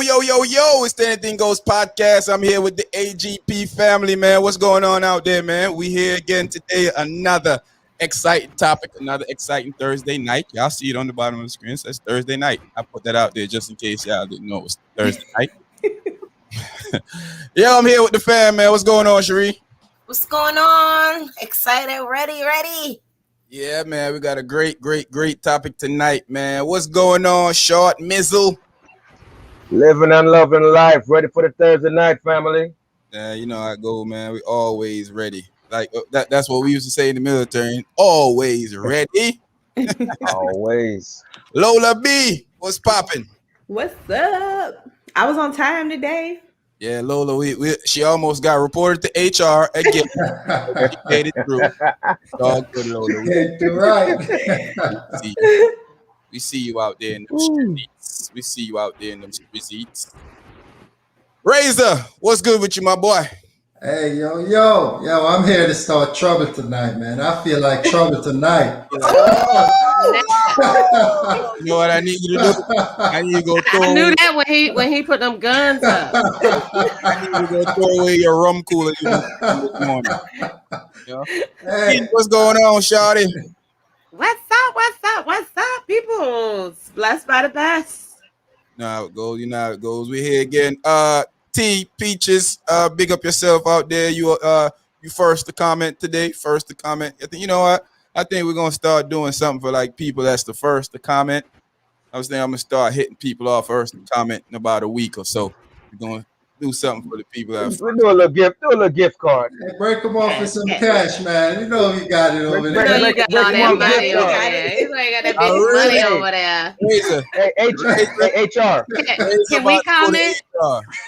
Yo, it's the Anyting Goes Podcast. I'm here with the AGP family, man. What's going on out there, man? We here again today. Another exciting topic, another exciting Thursday night. Y'all see it on the bottom of the screen. It says Thursday night. I put that out there just in case y'all didn't know it was Thursday night. Yeah, I'm here with the fam, man. What's going on, Cherie? What's going on? Excited, ready. Yeah, man, we got a great topic tonight, man. What's going on, Short Mizzle? Living and loving life. Ready for the Thursday night, family? Yeah, you know how I go, man. We always ready. Like that's what we used to say in the military. Always ready. Always. Lola B, what's popping? What's up? I was on time today. Yeah, Lola, she almost got reported to HR again. She made it through. It's all good, Lola. You're right. We see you out there in them streets. We see you out there in them streets. Razor, what's good with you, my boy? Hey, yo, I'm here to start trouble tonight, man. I feel like trouble tonight. You know what I need you to do? I need you to go throw I knew that when he put them guns up. I need you to go throw away your rum cooler this morning. You know? Hey, what's going on, Shawty? What's up, people? Blessed by the best. You know how it goes. We're here again. T Peaches, big up yourself out there. You first to comment today. I think, you know what? I think we're gonna start doing something for like people that's the first to comment. I was thinking I'm gonna start hitting people off first to comment in about a week or so. We're gonna do something for the people that We'll do a little gift card. Hey, break them off with some cash, man. You know you got it over there. You got all that money over there. He's like got that big money over there. Razor. Hey, HR. Can we comment?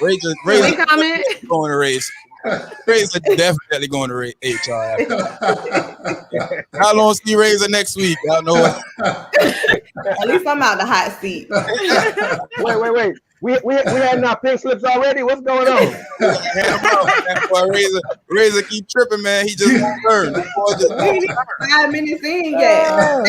Razor. Can we comment? Going to raise. Razor definitely going to raise HR. How long see Razor next week? I don't know what. At least I'm out the hot seat. Wait. We had our pink slips already. What's going on? That boy Razor keep tripping, man. He just won't learn. 5 minutes in yet.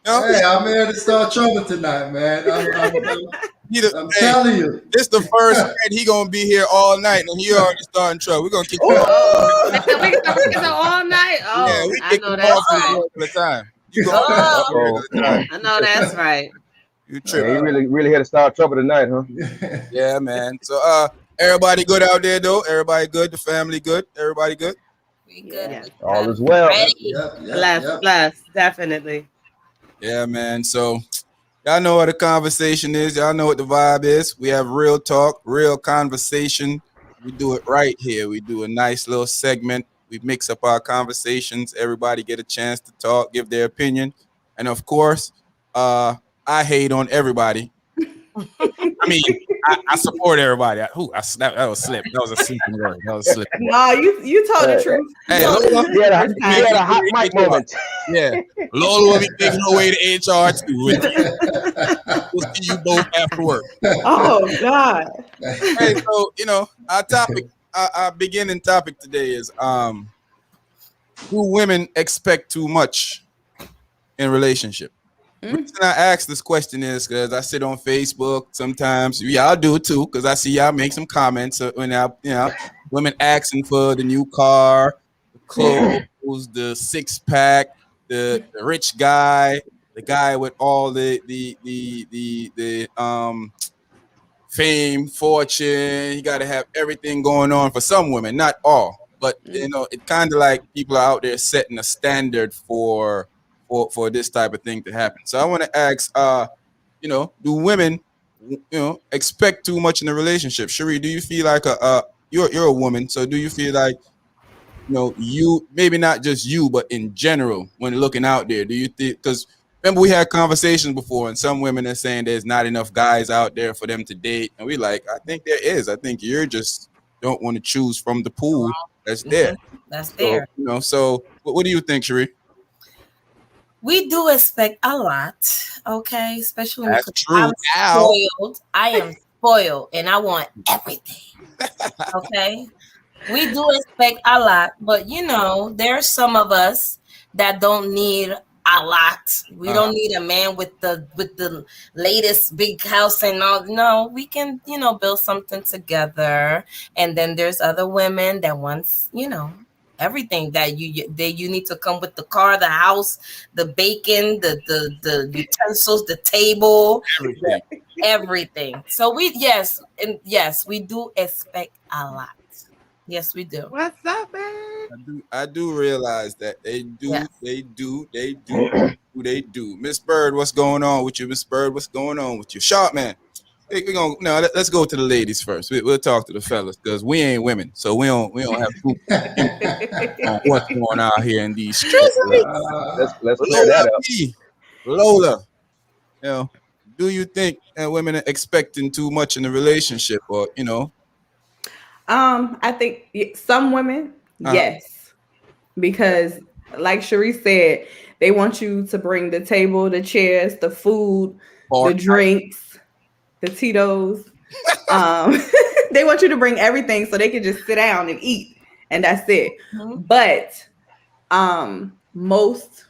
Hey, I'm here to start trouble tonight, man. I'm telling you. This the first night he gonna be here all night, and he already starting trouble. We're gonna keep going. All night. Oh, yeah, we I kick know him that's off right. all the time. You go I know that's right. You Yeah, tripping. you really here to start trouble tonight, huh? Yeah, man. So everybody good out there though? Everybody good? The family good? Everybody good? We good. Yeah. All is well. Ready. Yep. Bless, definitely. Yeah, man. So y'all know what the conversation is. Y'all know what the vibe is. We have real talk, real conversation. We do it right here. We do a nice little segment. We mix up our conversations. Everybody get a chance to talk, give their opinion. And of course, I hate on everybody. I mean, I support everybody. That was slip. That was a sleeping word. That was slip. No, you told the truth. Hey, Lola, He had a hot mic moment. yeah, Lola will be taking her way to HR too. We'll see you both after work. Oh God. Hey, so our topic, our beginning topic today is do women expect too much in relationship? The reason I ask this question is because I sit on Facebook sometimes. Y'all do it too, because I see y'all make some comments when women asking for the new car, the clothes, the 6-pack, the rich guy, the guy with all the fame, fortune. You got to have everything going on for some women, not all, but it kind of like people are out there setting a standard for this type of thing to happen. So I want to ask, do women, expect too much in a relationship? Cherie, do you feel like you're a woman, so do you feel like, you, maybe not just you, but in general, when looking out there, do you think, because remember we had conversations before, and some women are saying there's not enough guys out there for them to date, and we like, I think there is. I think you're just don't want to choose from the pool that's there. That's there. So what do you think, Cherie? We do expect a lot, okay? Especially when That's true. I'm spoiled. I am spoiled, and I want everything, okay? We do expect a lot, but there are some of us that don't need a lot. We don't need a man with the latest big house and all. No, we can, build something together. And then there's other women that wants, everything that you need to come with the car, the house, the bacon, the utensils, the table, everything. So we do expect a lot. Yes, we do. What's up, man? I do realize that they do. Yes. They do. Miss Bird, what's going on with you? Miss Bird, what's going on with you? Sharp man. Hey, let's go to the ladies first. We'll talk to the fellas because we ain't women, so we don't have on what's going on here in these streets. Let's clear that up. Lola, do you think women are expecting too much in a relationship, or I think some women, yes, because like Sharice said, they want you to bring the table, the chairs, the food, the drinks, the Tito's. They want you to bring everything so they can just sit down and eat, and that's it. Mm-hmm. But most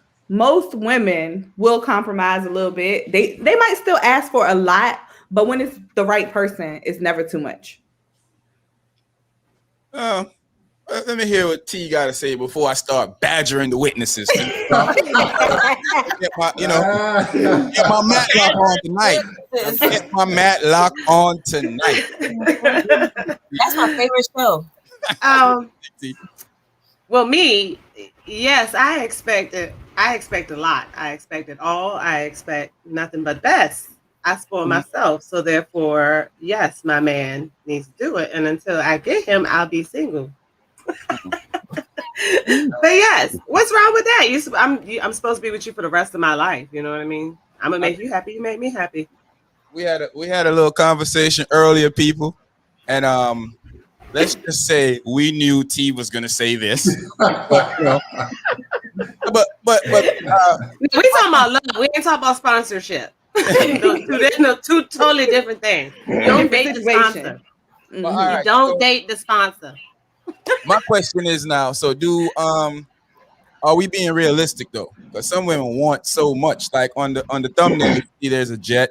women will compromise a little bit. They might still ask for a lot, but when it's the right person, it's never too much. Let me hear what T got to say before I start badgering the witnesses. Get my matlock on tonight. Get my matlock on tonight. That's my favorite show. Well, me, yes, I expect a lot. I expect it all. I expect nothing but best. I spoil myself, so therefore, yes, my man needs to do it. And until I get him, I'll be single. But yes, what's wrong with that? I'm supposed to be with you for the rest of my life. You know what I mean? I'm gonna make you happy. You make me happy. We had a little conversation earlier, people, and let's just say we knew T was gonna say this, but we talking about love. We ain't talking about sponsorship. Two totally different things. You don't date the sponsor. You don't date the sponsor. My question is now, so are we being realistic though? Because some women want so much. Like on the thumbnail, you see there's a jet,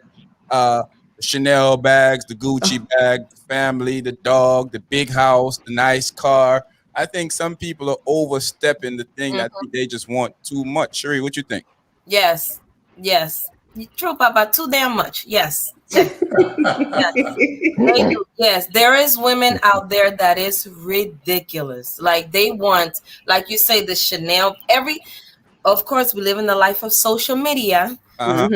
the Chanel bags, the Gucci bag, the family, the dog, the big house, the nice car. I think some people are overstepping the thing. I think they just want too much. Sheree, what you think? Yes. True, Papa. Too damn much. Yes. Yes. There is women out there that is ridiculous. Like they want, like you say, the Chanel. Of course, we live in the life of social media. Want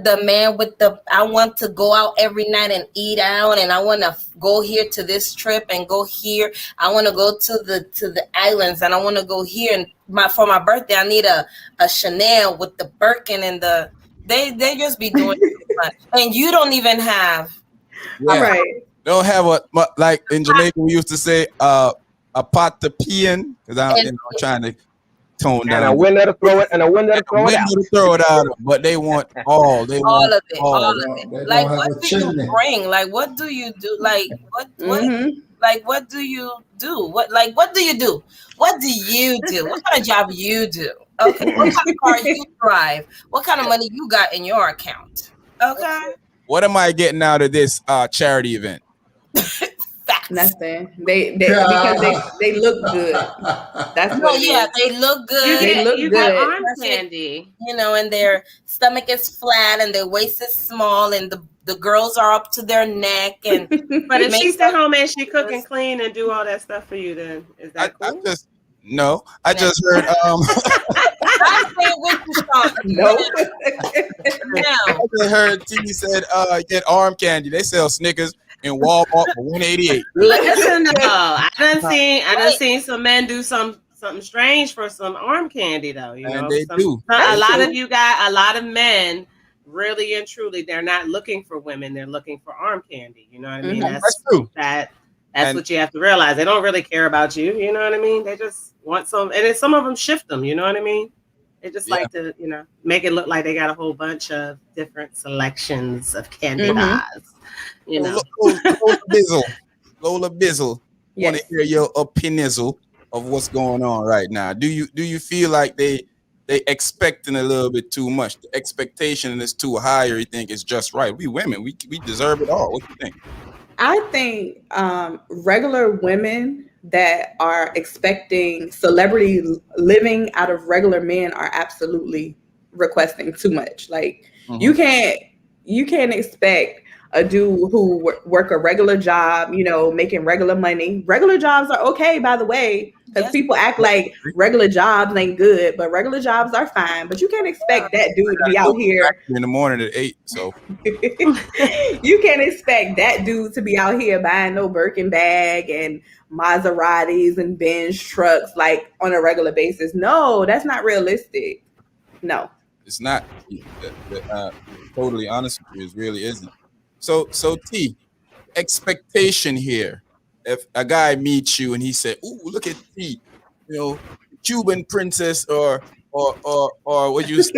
the man with I want to go out every night and eat out, and I want to go here to this trip and go here. I want to go to the islands, and I want to go here. And for my birthday, I need a Chanel with the Birkin and the. They just be doing too much, and you don't even have. Yeah. Right. Don't have like in Jamaica we used to say a pot to pee in, because I'm trying to tone down. And a window to throw it, and a window to throw it out. But they want all. They want all of it. Like what do you bring? Like what do you do? Like what? Like what do you do? What do you do? What do you do? What kind of job you do? Okay, what kind of car you drive? What kind of money you got in your account? Okay. What am I getting out of this charity event? Facts. Nothing. Because they look good. That's they look good. You got arm candy. And their stomach is flat and their waist is small and the girls are up to their neck. And but if she stay home and she cook and clean and do all that stuff for you, then is that cool? I just heard I say with you, Sean. No. I just heard T said get arm candy. They sell Snickers in Walmart for $188. Listen, I done seen some men do something strange for some arm candy though. And they do. A lot of men really and truly, they're not looking for women, they're looking for arm candy. You know what I mean? That's true. That's what you have to realize. They don't really care about you. You know what I mean? They just want some, and then some of them shift them. You know what I mean? They just like to, make it look like they got a whole bunch of different selections of candy bars. Lola Bizzle. Want to hear your opinion of what's going on right now? Do you feel like they they expecting a little bit too much. The expectation is too high, or you think it's just right. We women, we deserve it all. What do you think? I think regular women that are expecting celebrity living out of regular men are absolutely requesting too much. Like you can't expect a dude who work a regular job, making regular money. Regular jobs are okay, by the way, because people act like regular jobs ain't good, but regular jobs are fine. But you can't expect that dude to be out here in the morning at 8. So you can't expect that dude to be out here buying no Birkin bag and Maseratis and Benz trucks like on a regular basis. No, that's not realistic. No, it's not. Totally honest with you, it really isn't. So T, expectation here. If a guy meets you and he said, "Ooh, look at T, Cuban princess," or what you say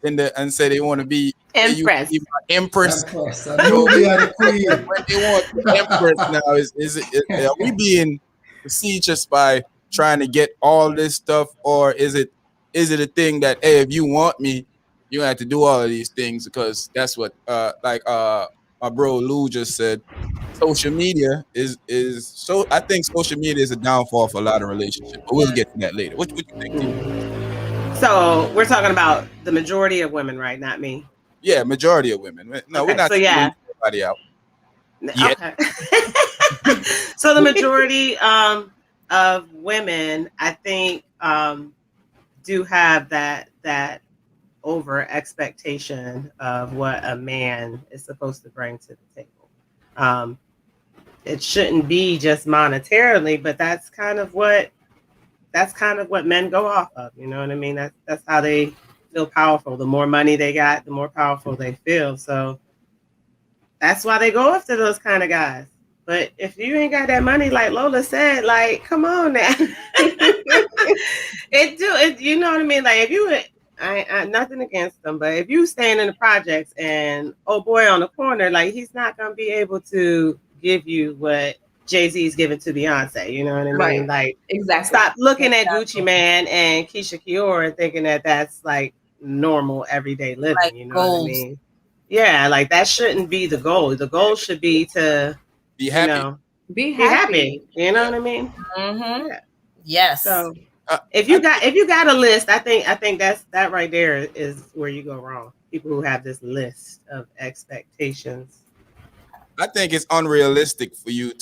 and say they want to be Empress. Empress. I know we are the queen. When they want the Empress now, are we being facetious by trying to get all this stuff, or is it a thing that, hey, if you want me, you have to do all of these things? Because that's what my bro Lou just said. Social media is so. I think social media is a downfall for a lot of relationships, but we'll get to that later. What you think, T? So we're talking about the majority of women, right? Not me. Yeah, majority of women. No, we're not. So yeah, everybody out. Yet. Okay. So the majority of women, I think, do have that over expectation of what a man is supposed to bring to the table. It shouldn't be just monetarily, but that's kind of what men go off of. You know what I mean? That's how they feel powerful. The more money they got, the more powerful they feel. So that's why they go after those kind of guys. But if you ain't got that money, like Lola said, like, come on now. You know what I mean? Like, if you, I nothing against them, but if you staying in the projects and oh boy on the corner, like, he's not gonna be able to give you what Jay-Z's giving to Beyonce. You know what I mean? Right. Like, exactly. Stop looking at Gucci Man and Keisha Kior and thinking that that's like normal everyday living. Like you know goals. what I mean? Yeah, like that shouldn't be the goal. The goal should be to Be happy. Be happy. You know what I mean? Mm-hmm. Yeah. Yes. So if you got a list, I think that right there is where you go wrong. People who have this list of expectations. I think it's unrealistic for you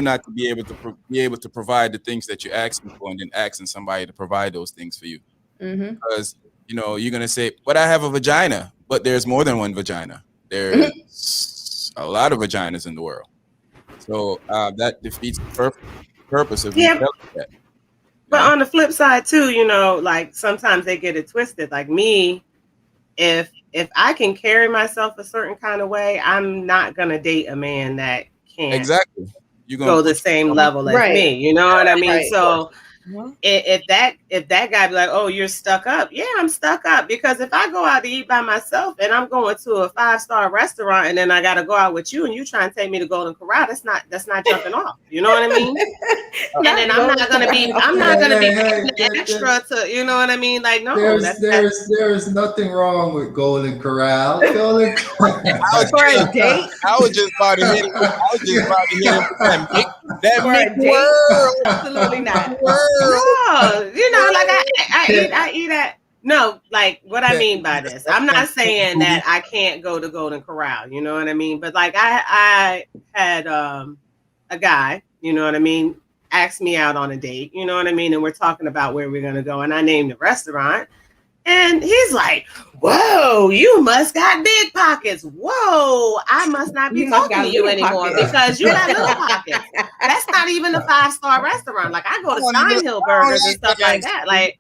not to be able to provide the things that you're asking for, and then asking somebody to provide those things for you. Because you're gonna say, "But I have a vagina," but there's more than one vagina. There's a lot of vaginas in the world, so that defeats the purpose of you telling that. But on the flip side too, like sometimes they get it twisted. Like me, if I can carry myself a certain kind of way, I'm not gonna date a man that can't exactly go the same level as me. You know what I mean? Right. So if that guy be like, "Oh, you're stuck up," yeah, I'm stuck up, because if I go out to eat by myself and I'm going to a 5-star restaurant and then I got to go out with you and you try and take me to Golden Corral, that's not jumping off. You know what I mean? And then I'm not gonna be extra to, you know what I mean? Like, no, there's nothing wrong with Golden Corral. Golden Corral. For a date? I was just about to hit him. That For a date? Absolutely not. No, like I eat at. No, like what I mean by this, I'm not saying that I can't go to Golden Corral. You know what I mean? But like I had a guy, you know what I mean, ask me out on a date. You know what I mean? And we're talking about where we're gonna go, and I named the restaurant. And he's like, "Whoa, you must got big pockets. Whoa, I must not be talking to you anymore because you got little pockets." That's not even a 5-star restaurant. Like, I go to Steinhill Burgers and stuff like that. Like,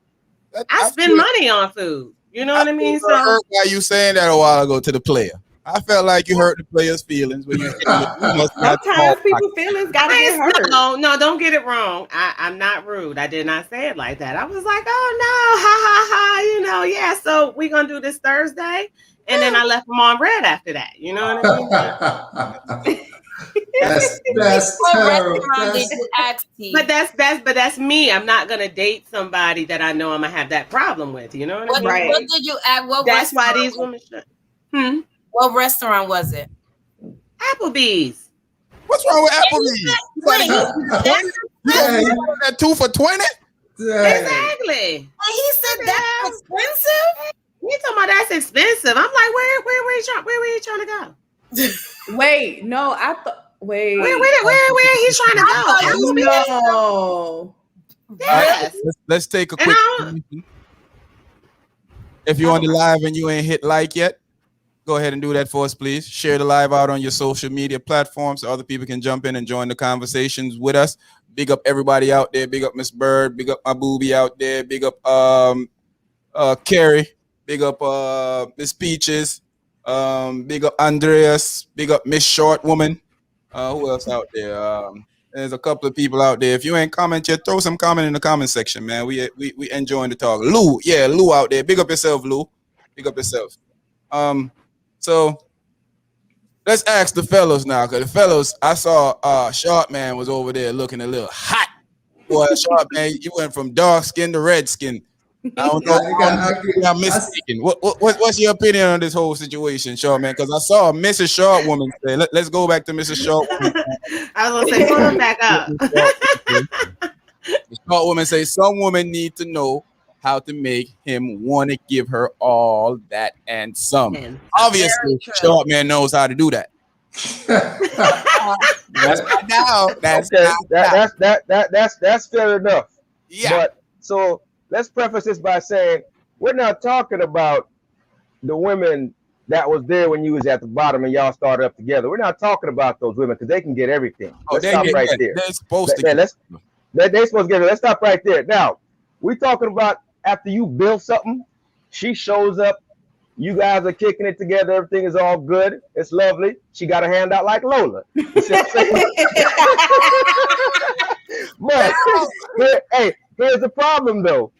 I spend money on food. You know what I mean? So why you saying that a while ago to the player? I felt like you hurt the player's feelings when you sometimes people's feelings gotta get hurt. No, don't get it wrong. I'm not rude. I did not say it like that. I was like, "Oh no, ha ha ha," yeah. So we're gonna do this Thursday, and then I left them on red after that. You know what I mean? That's What terrible. restaurant did you ask T? But that's me. I'm not gonna date somebody that I know I'm gonna have that problem with. You know what I mean? Right. What did you ask? What That's why restaurant? these women should. What restaurant was it? Applebee's. What's wrong with Applebee's? Wait, That 2 for $20? Exactly. he said that's expensive. You talking about that's expensive? I'm like, where you trying to go? Wait, no, I thought. Wait, Where he's trying to go? no. Yes. Let's take a quick. If you're on the live and you ain't hit like yet, go ahead and do that for us, please. Share the live out on your social media platforms so other people can jump in and join the conversations with us. Big up everybody out there. Big up Miss Bird. Big up my booby out there. Big up Carrie. Big up Miss Peaches. Big up Andreas. Big up Miss Short Woman. Who else out there? There's a couple of people out there. If you ain't comment yet, throw some comment in the comment section, man. We enjoying the talk. Lou, Lou out there. Big up yourself, Lou. Big up yourself. So let's ask the fellows now, because the fellows, I saw Sharp Man was over there looking a little hot. Boy, Sharp Man, you went from dark skin to red skin. I don't know. I'm mistaken. What's your opinion on this whole situation, Sharp Man? Because I saw Mrs. Short Woman say, let's go back to Mrs. Short Woman. I was gonna say, pull him back up. The Short Woman say some women need to know how to make him want to give her all that and some. Obviously, Short Man knows how to do that. That's not now. That's fair enough. Yeah. But so let's preface this by saying we're not talking about the women that was there when you was at the bottom and y'all started up together. We're not talking about those women because they can get everything. Let's stop right there. They're supposed to. They're supposed to get it. Let's stop right there. Now, we're talking about after you build something, she shows up, you guys are kicking it together, everything is all good, it's lovely. She got a hand out like Lola. You see what I'm saying? But here's the problem though.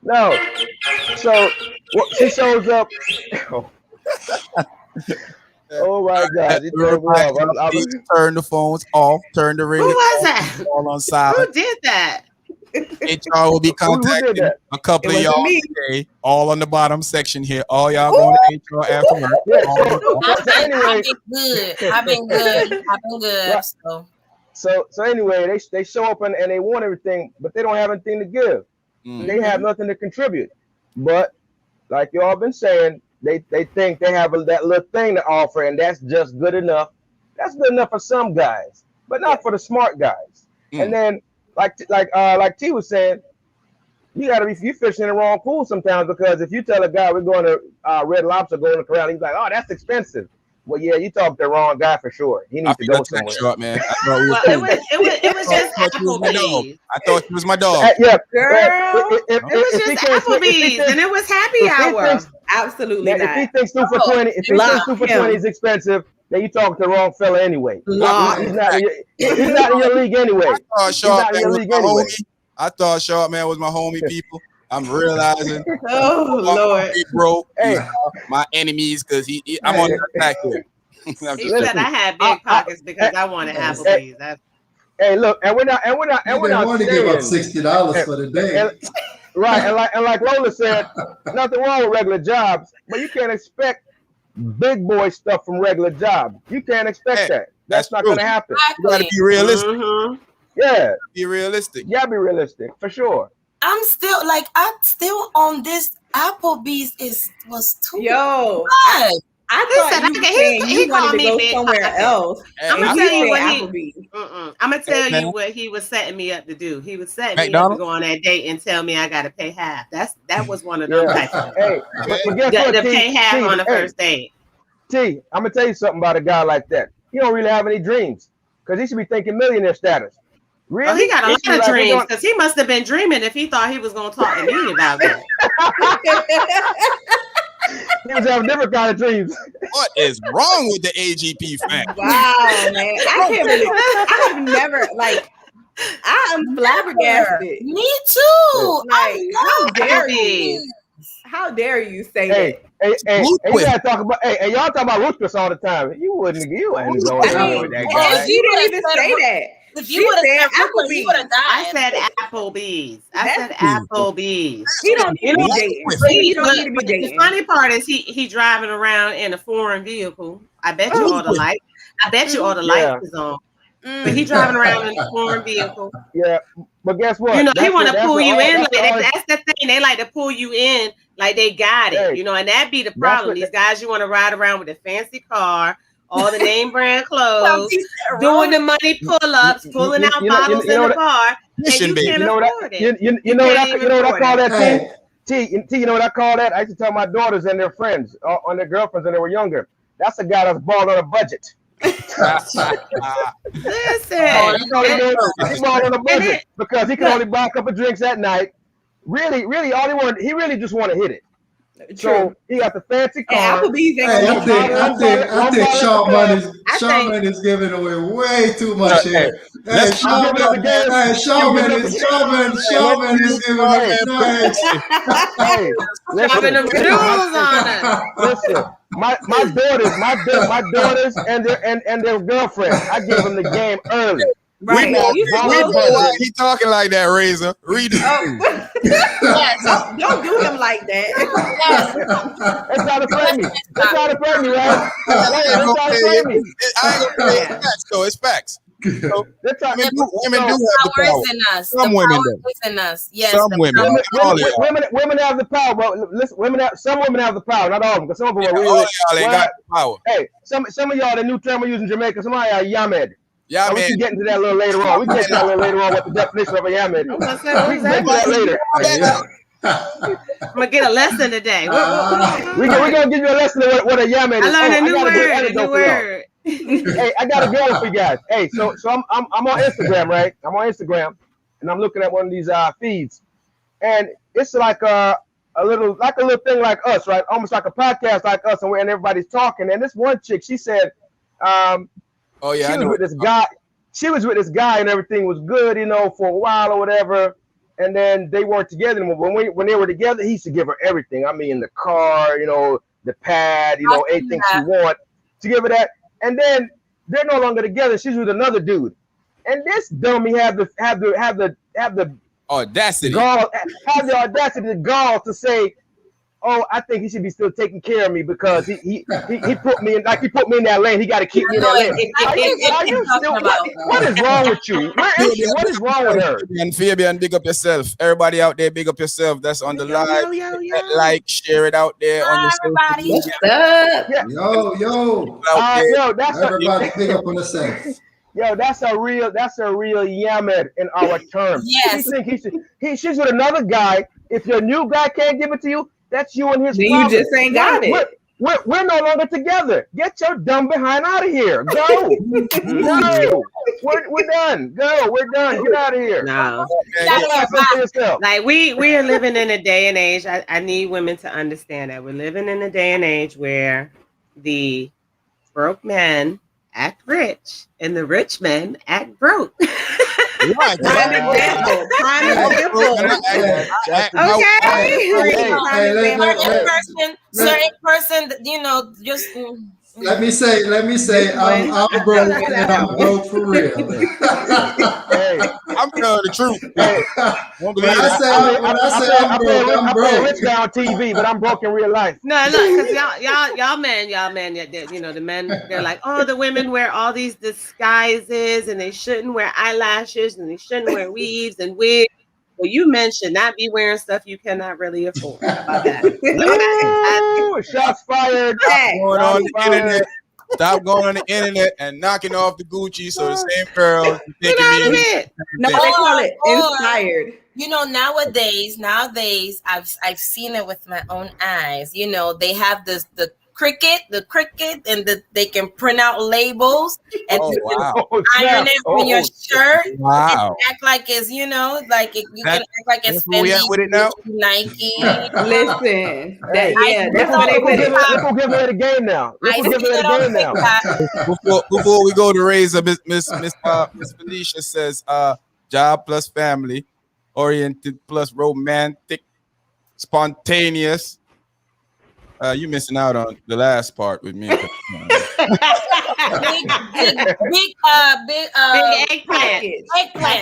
No. So she shows up. Oh my God! Turn the phones off. Turn the ring. Who was that? All on silent. Who did that? HR will be contacting a couple of y'all today. All on the bottom section here. All y'all going to HR after work. I've been good. So anyway, they show up and they want everything, but they don't have anything to give. Mm-hmm. They have nothing to contribute. But like y'all been saying, they think they have that little thing to offer, and that's just good enough. That's good enough for some guys, but not for the smart guys. And then like T was saying, you fishing in the wrong pool sometimes, because if you tell a guy we're going to Red Lobster, going to Corral, he's like, oh, that's expensive. Well, yeah, you talk to the wrong guy for sure. He needs to go somewhere. Short, man. It was just Applebee's. I thought it was my dog. Yeah, girl. It was just Applebee's, and it was happy hour. Absolutely not. If he thinks 2 for 20, is expensive, then you talking to the wrong fella anyway. He's not in your league anyway. I thought Sharp Man was my homie, people. I'm realizing, Lord, bro, my enemies, because I'm on the attack here. He said I had big pockets because I wanted Applebee's. Hey, look, and we're not want to give up $60 for the day. Right, and like Lola said, nothing wrong with regular jobs, but you can't expect big boy stuff from regular jobs. You can't expect that. That's not going to happen. You got to be realistic. Mm-hmm. Yeah, be realistic. Yeah, be realistic for sure. I'm still on this. Applebee's was too much. I thought he wanted to go somewhere else. I'm gonna tell you what he was setting me up to do. He was setting me up to go on that date and tell me I got to pay half. That was one of those types of to pay half on the first date. T, I'm gonna tell you something about a guy like that. He don't really have any dreams, because he should be thinking millionaire status. Really? Well, he got a lot of dreams, because he must have been dreaming if he thought he was going to talk to me about that. He was having different kind of dreams. What is wrong with the AGP fan? Wow, man. I have never, I am flabbergasted. Me too. Like, how dare you? How dare you say Hey, that? hey, you gotta talk about. Hey, y'all talk about ruthless all the time. You wouldn't going there with that guy. And she didn't even say that. If you would have said Applebee's, you would have died. I said Applebee's. I said Applebee's. He don't need to be dating. The funny part is he driving around in a foreign vehicle. I bet you all the light. I bet you all the lights is on. But he driving around in a foreign vehicle. Yeah, but guess what? You know, they want to pull you in. That's the thing. They like to pull you in like they got it. Hey, you know, and that be the problem. These guys, you want to ride around with a fancy car, all the name brand clothes, doing the money pull-ups, pulling out bottles in the car, and you can't afford it. You know what I call that, T? You know what I call that? I used to tell my daughters and their friends, on their girlfriends when they were younger. That's a guy that's balled on a budget. Listen, he balled on a budget because he can only buy a couple of drinks at night. Really, all he really just want to hit it. True. So he got the fancy car. Applebee's I think Sean is giving away way too much here. Hey, Sean is giving away nice. Hey, listen, listen. My daughters and their girlfriends. I gave them the game early. Right. He talking like that, Razor. Read it. Don't do him like that. It's not to play me. It's not to play me, right? I ain't gonna say it's facts, though. It's facts. So, women do have the power. Some women do. Yes, some women. Women have the power, but listen, some women have the power, not all of them, because some of them are really. All y'all ain't got the power. Hey, some of y'all, the new term we use in Jamaica, some of y'all are yamed. Yeah, we can get into that a little later on. We can get to that a little later on what the definition of a yamed is. We can get to that later. I'm gonna get a lesson today. We're gonna give you a lesson of what a yamed is. I learned a new word. Hey, I got a good one for you guys. Hey, so I'm on Instagram, right? I'm on Instagram, and I'm looking at one of these feeds, and it's like a little thing like us, right? Almost like a podcast like us, and everybody's talking. And this one chick, she said, she was with this guy. She was with this guy, and everything was good, for a while or whatever. And then they weren't together anymore. When they were together, he used to give her everything. I mean, the car, the pad, anything she want to give her that. And then they're no longer together. She's with another dude, and this dummy have the audacity, the gall to say, "Oh, I think he should be still taking care of me because he put me in that lane. He got to keep me in that lane." What is wrong with you? What is wrong with her? And Fabian, big up yourself. Everybody out there, big up yourself. That's on the live. Like, share it out there on your social media. Yo, that's everybody big up on yourself. Yo, that's a real yamed in our terms. Yes. She's with another guy. If your new guy can't give it to you, that's you and his problem. You just ain't got it. We're no longer together. Get your dumb behind out of here. Go. No. We're done. Go. We're done. Get out of here. No. Like we are living in a day and age. I need women to understand that we're living in a day and age where the broke men act rich and the rich men act broke. Right. Certain person, just. Let me say, I'm broke and I'm broke for real. I'm telling the truth. When I say I'm broke, I'm broke. I'm rich guy on TV, but I'm broke in real life. No, look, because y'all men, the men, they're like, oh, the women wear all these disguises and they shouldn't wear eyelashes and they shouldn't wear weaves and wigs. Well, you men should not be wearing stuff you cannot really afford. About that. Shots fired. Stop going on the internet and knocking off the Gucci so the same girl. No, they call it inspired. Nowadays, I've seen it with my own eyes. They have the cricket, and they can print out labels and iron it on your shirt. Wow! And act like it's you can act like it's Fendi, with it now? Nike. Listen, that's what they with it. Let's go give her the game now. Before we go to Razor, Miss Felicia says, job plus family, oriented plus romantic, spontaneous. You missing out on the last part with me. big eggplant.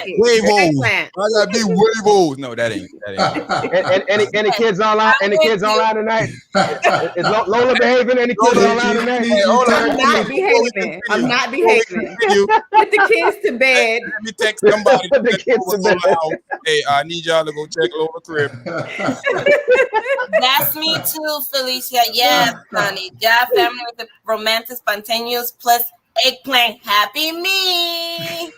Huevos. I got big huevos. No, that ain't. Any kids online? Any kids online tonight? Is Lola behaving? Any kids online tonight? I'm not behaving. Put the kids to bed. Let me text somebody. Put the kids to bed. Hey, I need y'all to go check Lola crib. That's me too, Felicia. Yes, honey. Yeah, family with the romantic, spontaneous plus eggplant. Happy me.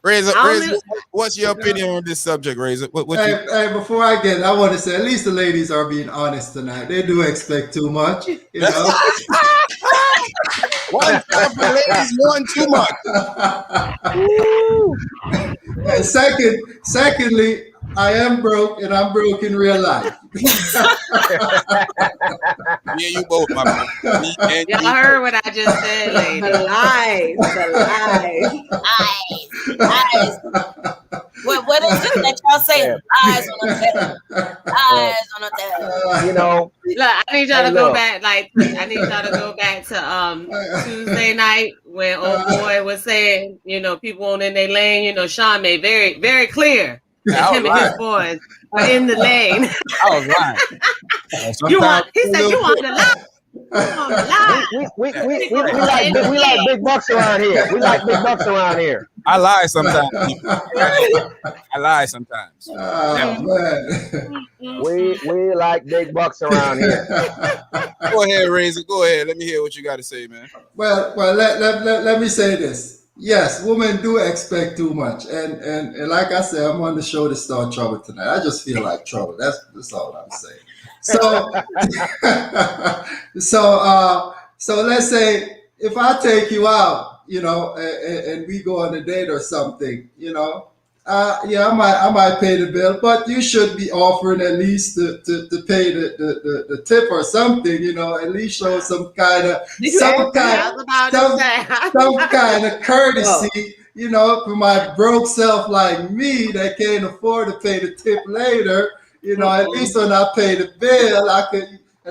Razor, what's your opinion on this subject, Razor? Hey, before I want to say, at least the ladies are being honest tonight. They do expect too much, you know. One time for ladies, one too much. And secondly, I am broke, and I'm broke in real life. Yeah, you both, my brother. Y'all heard what I just said, ladies. The lies. What is it that y'all say? Lies on the table. You know. Look, I need y'all to go back. I need y'all to go back to Tuesday night when old boy was saying, you know, people on in their lane. You know, Sean made very, very clear that him and his boys are in the lane. I was lying. He said you want the lie. We like big bucks around here. We like big bucks around here. I lie sometimes. I lie sometimes. Oh, man. We like big bucks around here. Go ahead, Razor. Go ahead. Let me hear what you got to say, man. Well, let me say this. Yes, women do expect too much, and like I said, I'm on the show to start trouble tonight. I just feel like trouble. That's all I'm saying. So let's say if I take you out, you know, and we go on a date or something, you know, I might pay the bill, but you should be offering at least to pay the tip or something, you know, at least show some kind of courtesy, you know, for my broke self like me that can't afford to pay the tip later. You know, at least when I pay the bill, at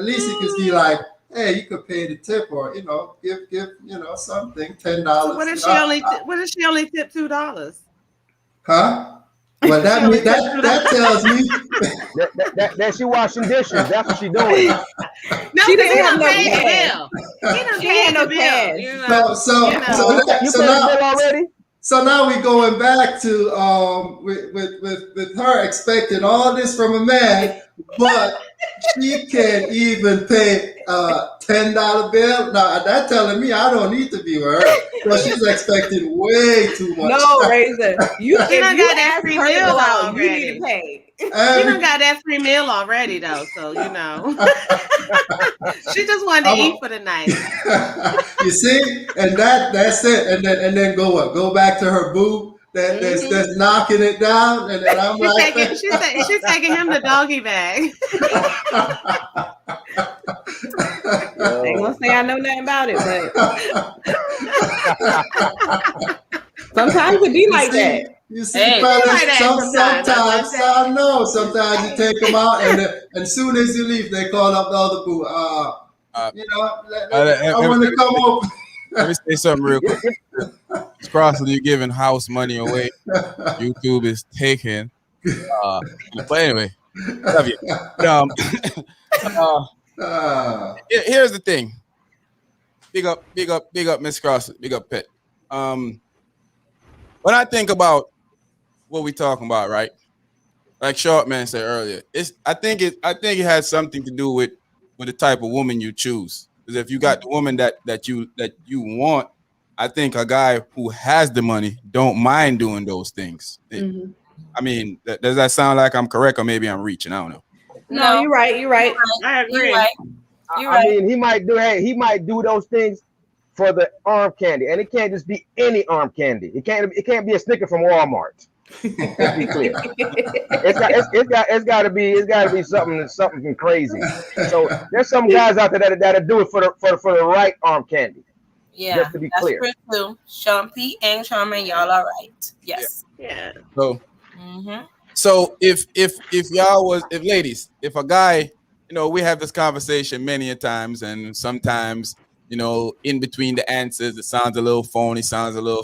least it could be like, hey, you could pay the tip, or you know, give you know something, $10. What if she only tipped $2? Huh? Well, that tells me that she washing dishes. That's what she doing. No, she didn't have no bill. He had no bill. So you paid the bill already. So now we're going back to with her expecting all this from a man, but she can't even pay $10 bill. Now that's telling me I don't need to be with her. So she's expecting way too much. No, Razor. You got that free meal out, you need to pay. She done got that free meal already though, so you know. She just wanted to eat for the night. You see, and that's it. And then go back to her boo that's knocking it down, and then I'm she's taking him the doggy bag. I ain't gonna say I know nothing about it, but sometimes it be like that. You see, fellas, sometimes I know. Sometimes you take them out, and as soon as you leave, they call up the other boo. You know, I want to come over. Let me say something real quick. It's Crossley, you're giving house money away. YouTube is taking. But anyway, love you. Here's the thing. Big up, Miss Crossley. Big up, Pet. When I think about what we talking about, right? Like Shortman said earlier, I think it has something to do with the type of woman you choose. Because if you got the woman that you want, I think a guy who has the money don't mind doing those things. Mm-hmm. I mean, does that sound like I'm correct, or maybe I'm reaching? I don't know. No, you're right. I agree. You're right. I mean, he might do those things for the arm candy, and it can't just be any arm candy. It can't be a Snicker from Walmart. Let's be clear. It's got to be something crazy. So there's some guys out there that'll do it for the right arm candy. Yeah, just to be clear. That's true. Sean P and Charmaine, y'all are right. Yes. Yeah. So, so if y'all was, if ladies, if a guy we have this conversation many a times, and sometimes, in between the answers, it sounds a little phony, sounds a little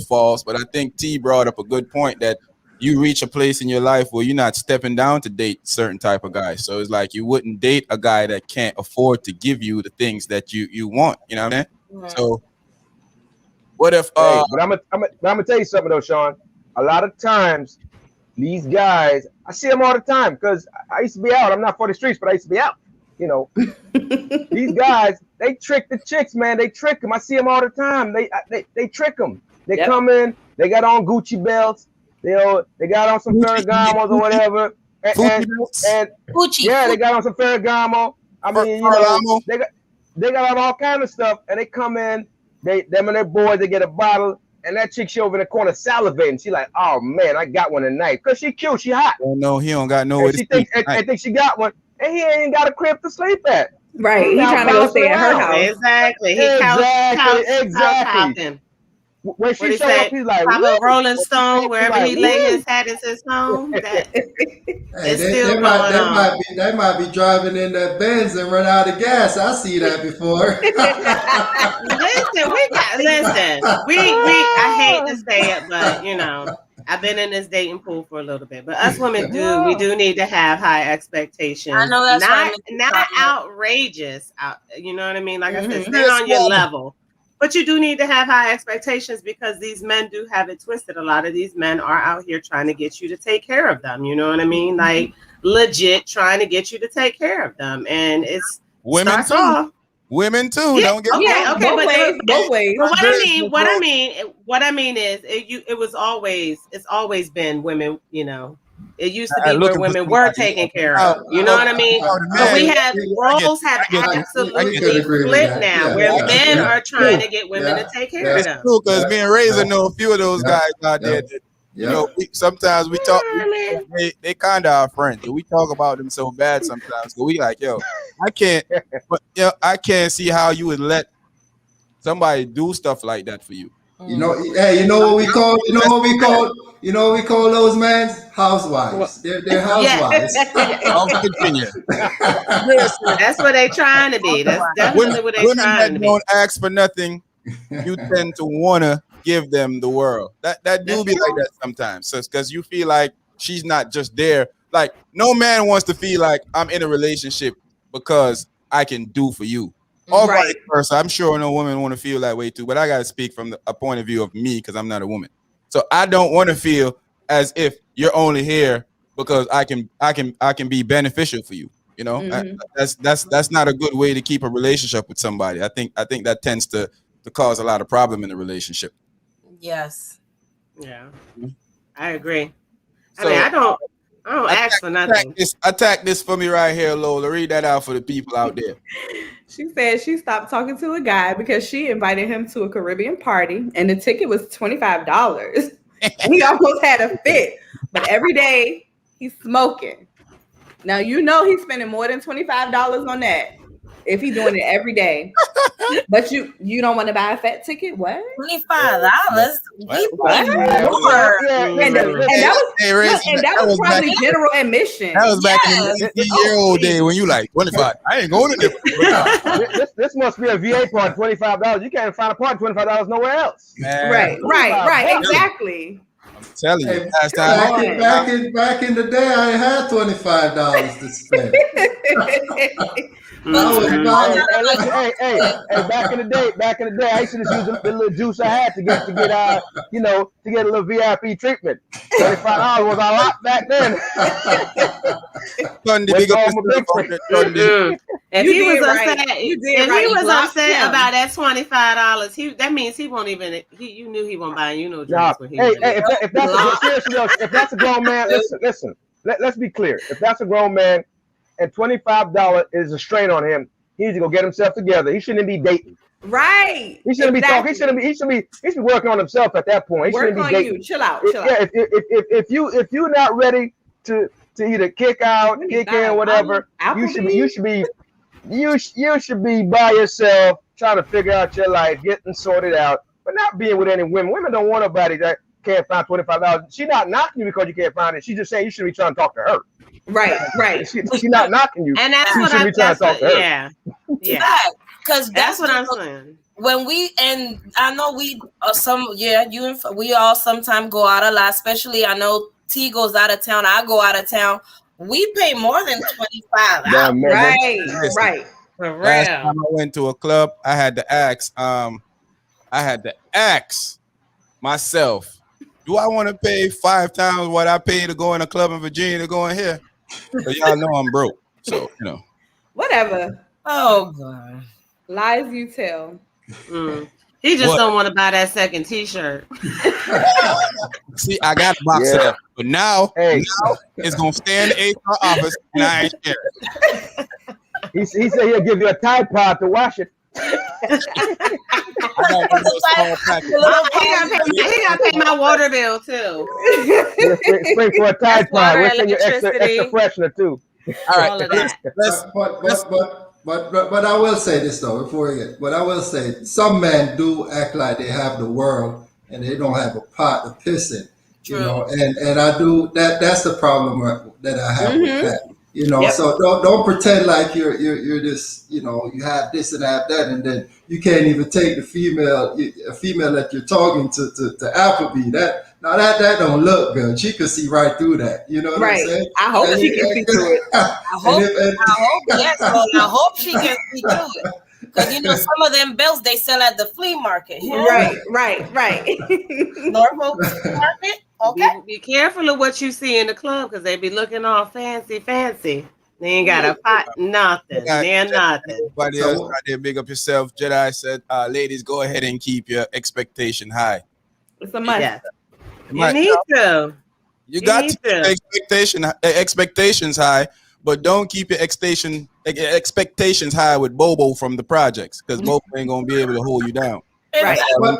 false. But I think T brought up a good point that you reach a place in your life where you're not stepping down to date certain type of guys. So it's like you wouldn't date a guy that can't afford to give you the things that you want. You know what I mean? Right. So what if? But I'm gonna tell you something though, Sean. A lot of times, these guys, I see them all the time because I used to be out. I'm not for the streets, but I used to be out. These guys, they trick the chicks, man. They trick them. I see them all the time. They trick them. They come in. They got on Gucci belts. They got on some Ferragamos or whatever. And Gucci. Yeah, they got on some Ferragamo. I mean, they got on all kind of stuff, and they come in. Them and their boys, they get a bottle. And that chick, she over in the corner salivating. She like, oh man, I got one tonight. Cause she cute, she hot. Oh no, he don't got nowhere to sleep. I think she got one, and he ain't got a crib to sleep at. Right, he trying to go stay at her house. Exactly. Exactly. When she show up, he's like, a Rolling Stone wherever he lay his hat is his home. They might be driving in that Benz and run out of gas. I see that before. I hate to say it, but I've been in this dating pool for a little bit. But us women we do need to have high expectations. I know that's not outrageous. You know what I mean? Like I said, stay on your level. But you do need to have high expectations because these men do have it twisted. A lot of these men are out here trying to get you to take care of them. You know what I mean? Like legit trying to get you to take care of them. And it's women too. Women too. Yeah, Don't get both ways. But what I mean is it's always been women, It used to be where women were taken care of. You know what I mean? But roles have absolutely flipped now, where men are trying to get women to take care of them. It's true, because me and Razor know a few of those guys out there that, sometimes we talk, they kind of our friends. We talk about them so bad sometimes. So we like, I can't see how you would let somebody do stuff like that for you. You know what we call those men? Housewives. They're housewives. I'll continue. That's what they trying to be. That's definitely what they trying to be. Don't ask for nothing. You tend to wanna give them the world. That do be like that sometimes. So because you feel like she's not just there. Like no man wants to feel like I'm in a relationship because I can do for you. Or vice versa. I'm sure no woman want to feel that way too, but I gotta speak from a point of view of me because I'm not a woman. So I don't want to feel as if you're only here because I can be beneficial for you. That's not a good way to keep a relationship with somebody. I think that tends to cause a lot of problem in the relationship. Yes. Yeah, I agree. So, I don't ask for nothing. Attack this for me right here, Lola. Read that out for the people out there. She said she stopped talking to a guy because she invited him to a Caribbean party and the ticket was $25. And he almost had a fit. But every day he's smoking. Now he's spending more than $25 on that if he's doing it every day. But you don't want to buy a fat ticket? What? $25? And that was probably general admission. That was back in the 18-year-old day when you like 25. I ain't going to this must be a VA party, $25. You can't find a party $25 nowhere else. Man. Right. Exactly. I'm telling you. Back in the day, I had $25 to spend. Hey, back in the day, I used to just use the little juice I had to get a little VIP treatment. $25 was a lot back then. If he was upset about that $25, that means he won't even. You knew he won't buy drinks. If that's a grown man, listen. Let's be clear. If that's a grown man, and $25 is a strain on him, he needs to go get himself together. He shouldn't be dating. Right. He shouldn't be talking. He should be working on himself at that point. He shouldn't be dating. You. Chill out. Yeah. If you're not ready to either kick out, kick in, whatever, you should be by yourself trying to figure out your life, getting sorted out, but not being with any women. Women don't want nobody that can't find $25. She's not knocking you because you can't find it. She's just saying you should be trying to talk to her. Right. She's not knocking you. And that's she what should be trying to talk to her. Yeah. Because that's what I'm saying. When I know we we all sometimes go out a lot, especially I know T goes out of town, I go out of town. We pay more than $25. Right. For real. Last time I went to a club, I had to ask myself, do I want to pay 5 times what I pay to go in a club in Virginia to go in here? But y'all know I'm broke, so Whatever. Oh God. Lies you tell. He just don't want to buy that second T-shirt. See, I got a box set up, but now it's gonna stay in the HR office, and I ain't sharing. He said he'll give you a Tide Pod to wash it. He gotta pay my water bill too. Spring for a Tide Pod. We'll send you extra freshener too. All right, but I will say this though before we get. But I will say some men do act like they have the world and they don't have a pot to piss in. You know, and I do that. That's the problem that I have with that. You know, so don't pretend like you're this. You know, you have this and have that, and then you can't even take a female that you're talking to Applebee. That don't look good. She could see right through that. You know what I'm saying? I hope she can see through it. I hope she can see through it. Because some of them belts they sell at the flea market. Right. Norfolk market. Okay. Be careful of what you see in the club because they be looking all fancy. They ain't got a pot, nothing. They're nothing. Everybody else out there, big up yourself. Jedi said, ladies, go ahead and keep your expectation high. It's a must. Yeah. You need to. You got to keep expectations high, but don't keep your expectations high with Bobo from the projects because Bobo ain't gonna be able to hold you down. Right. But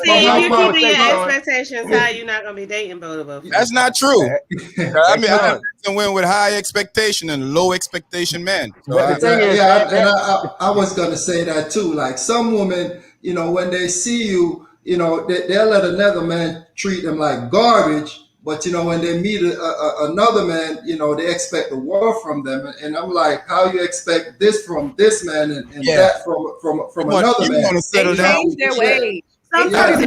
see, if you're keeping your expectations high, you're not gonna be dating Bobo. That's not true. I mean, I went with high expectation and low expectation men. So I was gonna say that too. Like some women, when they see you, they'll let another man treat them like garbage. But when they meet another man, they expect the world from them, and I'm like, how you expect this from this man and that from another man? They change their ways. Sometimes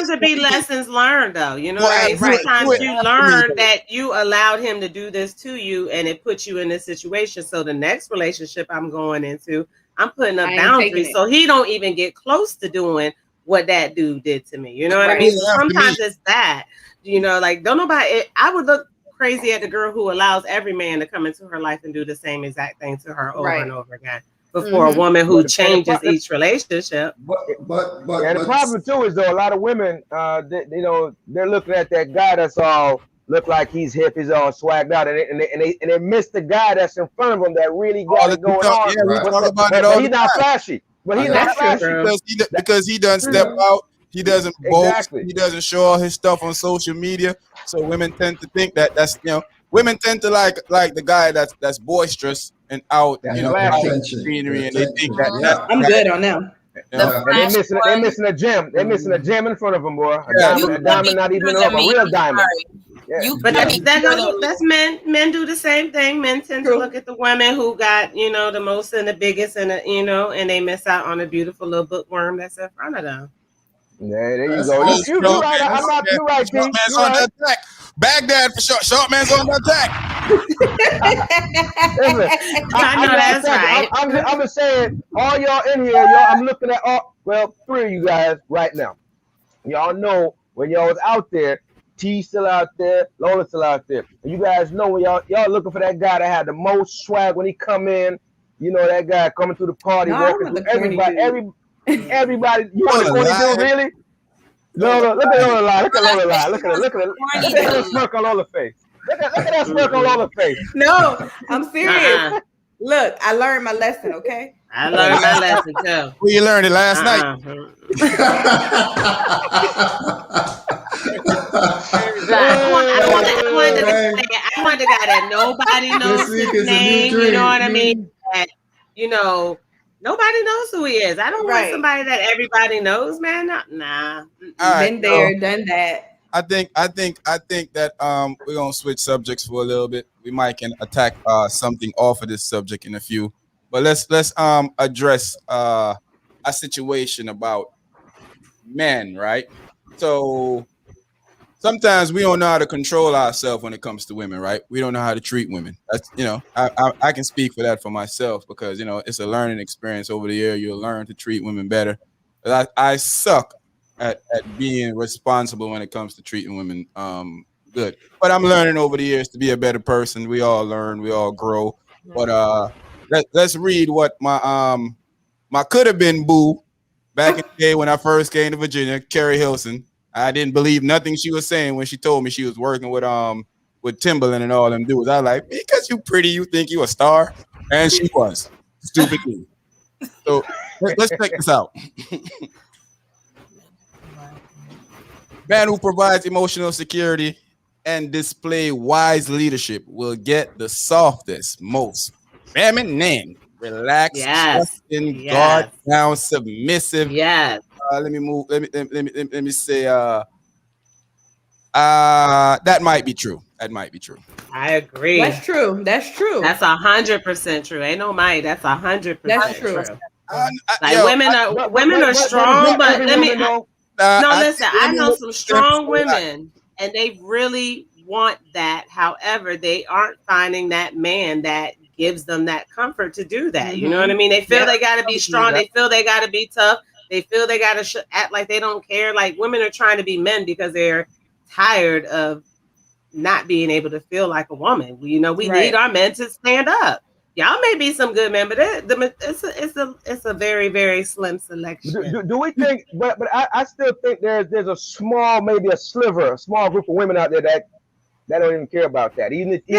it be lessons learned, though. Sometimes you learn that you allowed him to do this to you, and it puts you in this situation. So the next relationship I'm going into, I'm putting up boundaries, so he don't even get close to doing what that dude did to me. You know what I mean? Sometimes it's bad. Don't nobody. I would look crazy at the girl who allows every man to come into her life and do the same exact thing to her over and over again. Before a woman who changes each relationship. But the problem too is though a lot of women, they're looking at that guy that's all look like he's hip, he's all swagged out, and they miss the guy that's in front of them that really got it going on. Yeah, we talk about it all. He's not flashy. But he's not flashy because he doesn't step out. He doesn't boast. He doesn't show all his stuff on social media. So women tend to think that's women tend to like the guy that's boisterous and out, out scenery, and they think that. I'm good on them. They're missing a gem. They're missing a gem in front of them, boy. A diamond not even a real diamond. Yeah. But that's men. Men do the same thing. Men tend to look at the women who got the most and the biggest, and and they miss out on the beautiful little bookworm that's in front of them. Yeah, there you go. You're right. I'm not too right, T. Man's on the attack. Baghdad for short. Short man's on the attack. I know that's right. I'm just saying, all y'all in here, I'm looking at three of you guys right now. Y'all know when y'all was out there, T still out there, Lola still out there. And you guys know when y'all looking for that guy that had the most swag when he come in. That guy coming through the party, walking through everybody. You want the corny dude, really? No, look at Lola lie. Look at Lola lie. Look at that smirk on Lola's face. Look at that smirk on Lola's face. No, I'm serious. Look, I learned my lesson, okay? I learned my lesson too. Well, you learned it last night. I want the guy that nobody knows his name. You know what I mean? That, Nobody knows who he is. I don't want somebody that everybody knows, man. Nah. Been there, done that. I think that we're gonna switch subjects for a little bit. We might can attack something off of this subject in a few, but let's address a situation about men, right? So sometimes we don't know how to control ourselves when it comes to women, right? We don't know how to treat women. That's I can speak for that for myself because it's a learning experience over the year. You'll learn to treat women better. I suck at being responsible when it comes to treating women good. But I'm learning over the years to be a better person. We all learn, we all grow. But let's read what my could have been boo back in the day when I first came to Virginia, Carrie Hilson. I didn't believe nothing she was saying when she told me she was working with Timberland and all them dudes. I was like, because you pretty, you think you a star? And she was. Stupid dude. So let's check this out. Man who provides emotional security and display wise leadership will get the softest, most feminine, relaxed, trusting, guard down, submissive. Yes. Let me move. Let me say. That might be true. That might be true. I agree. That's true. That's 100% true. Ain't no might. That's 100%. That's true. Women are strong, but let me. Listen. I know some strong women, and they really want that. However, they aren't finding that man that gives them that comfort to do that. You know what I mean? They feel they got to be strong. They feel they got to be tough. They feel they got to act like they don't care. Like women are trying to be men because they're tired of not being able to feel like a woman. We need our men to stand up. Y'all may be some good men, but it's a very, very slim selection. Do we think? But I still think there's a small, maybe a sliver, a small group of women out there that don't even care about that.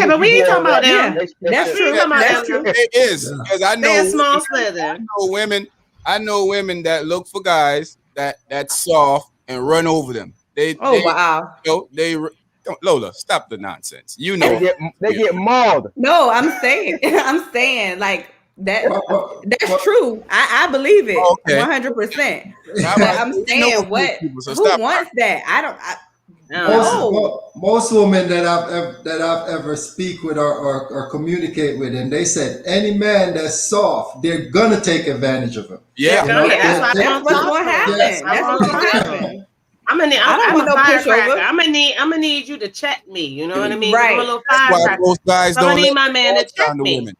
But we ain't talking about them. That's true. That's true. It is because I know a small slither. I know women that look for guys that's soft and run over them. Wow. Lola, stop the nonsense. They get mauled. No, I'm saying like that. That's true. I believe it 100%. I'm saying who wants that? I don't. Most women that I've ever speak with or communicate with, and they said any man that's soft, they're gonna take advantage of him. Yeah, that's what's gonna happen. That's what's gonna happen. I'm a firecracker. I'm gonna need you to check me. You know what I mean? Right. I'm a little firecracker. Most guys don't need my let man to check me. women.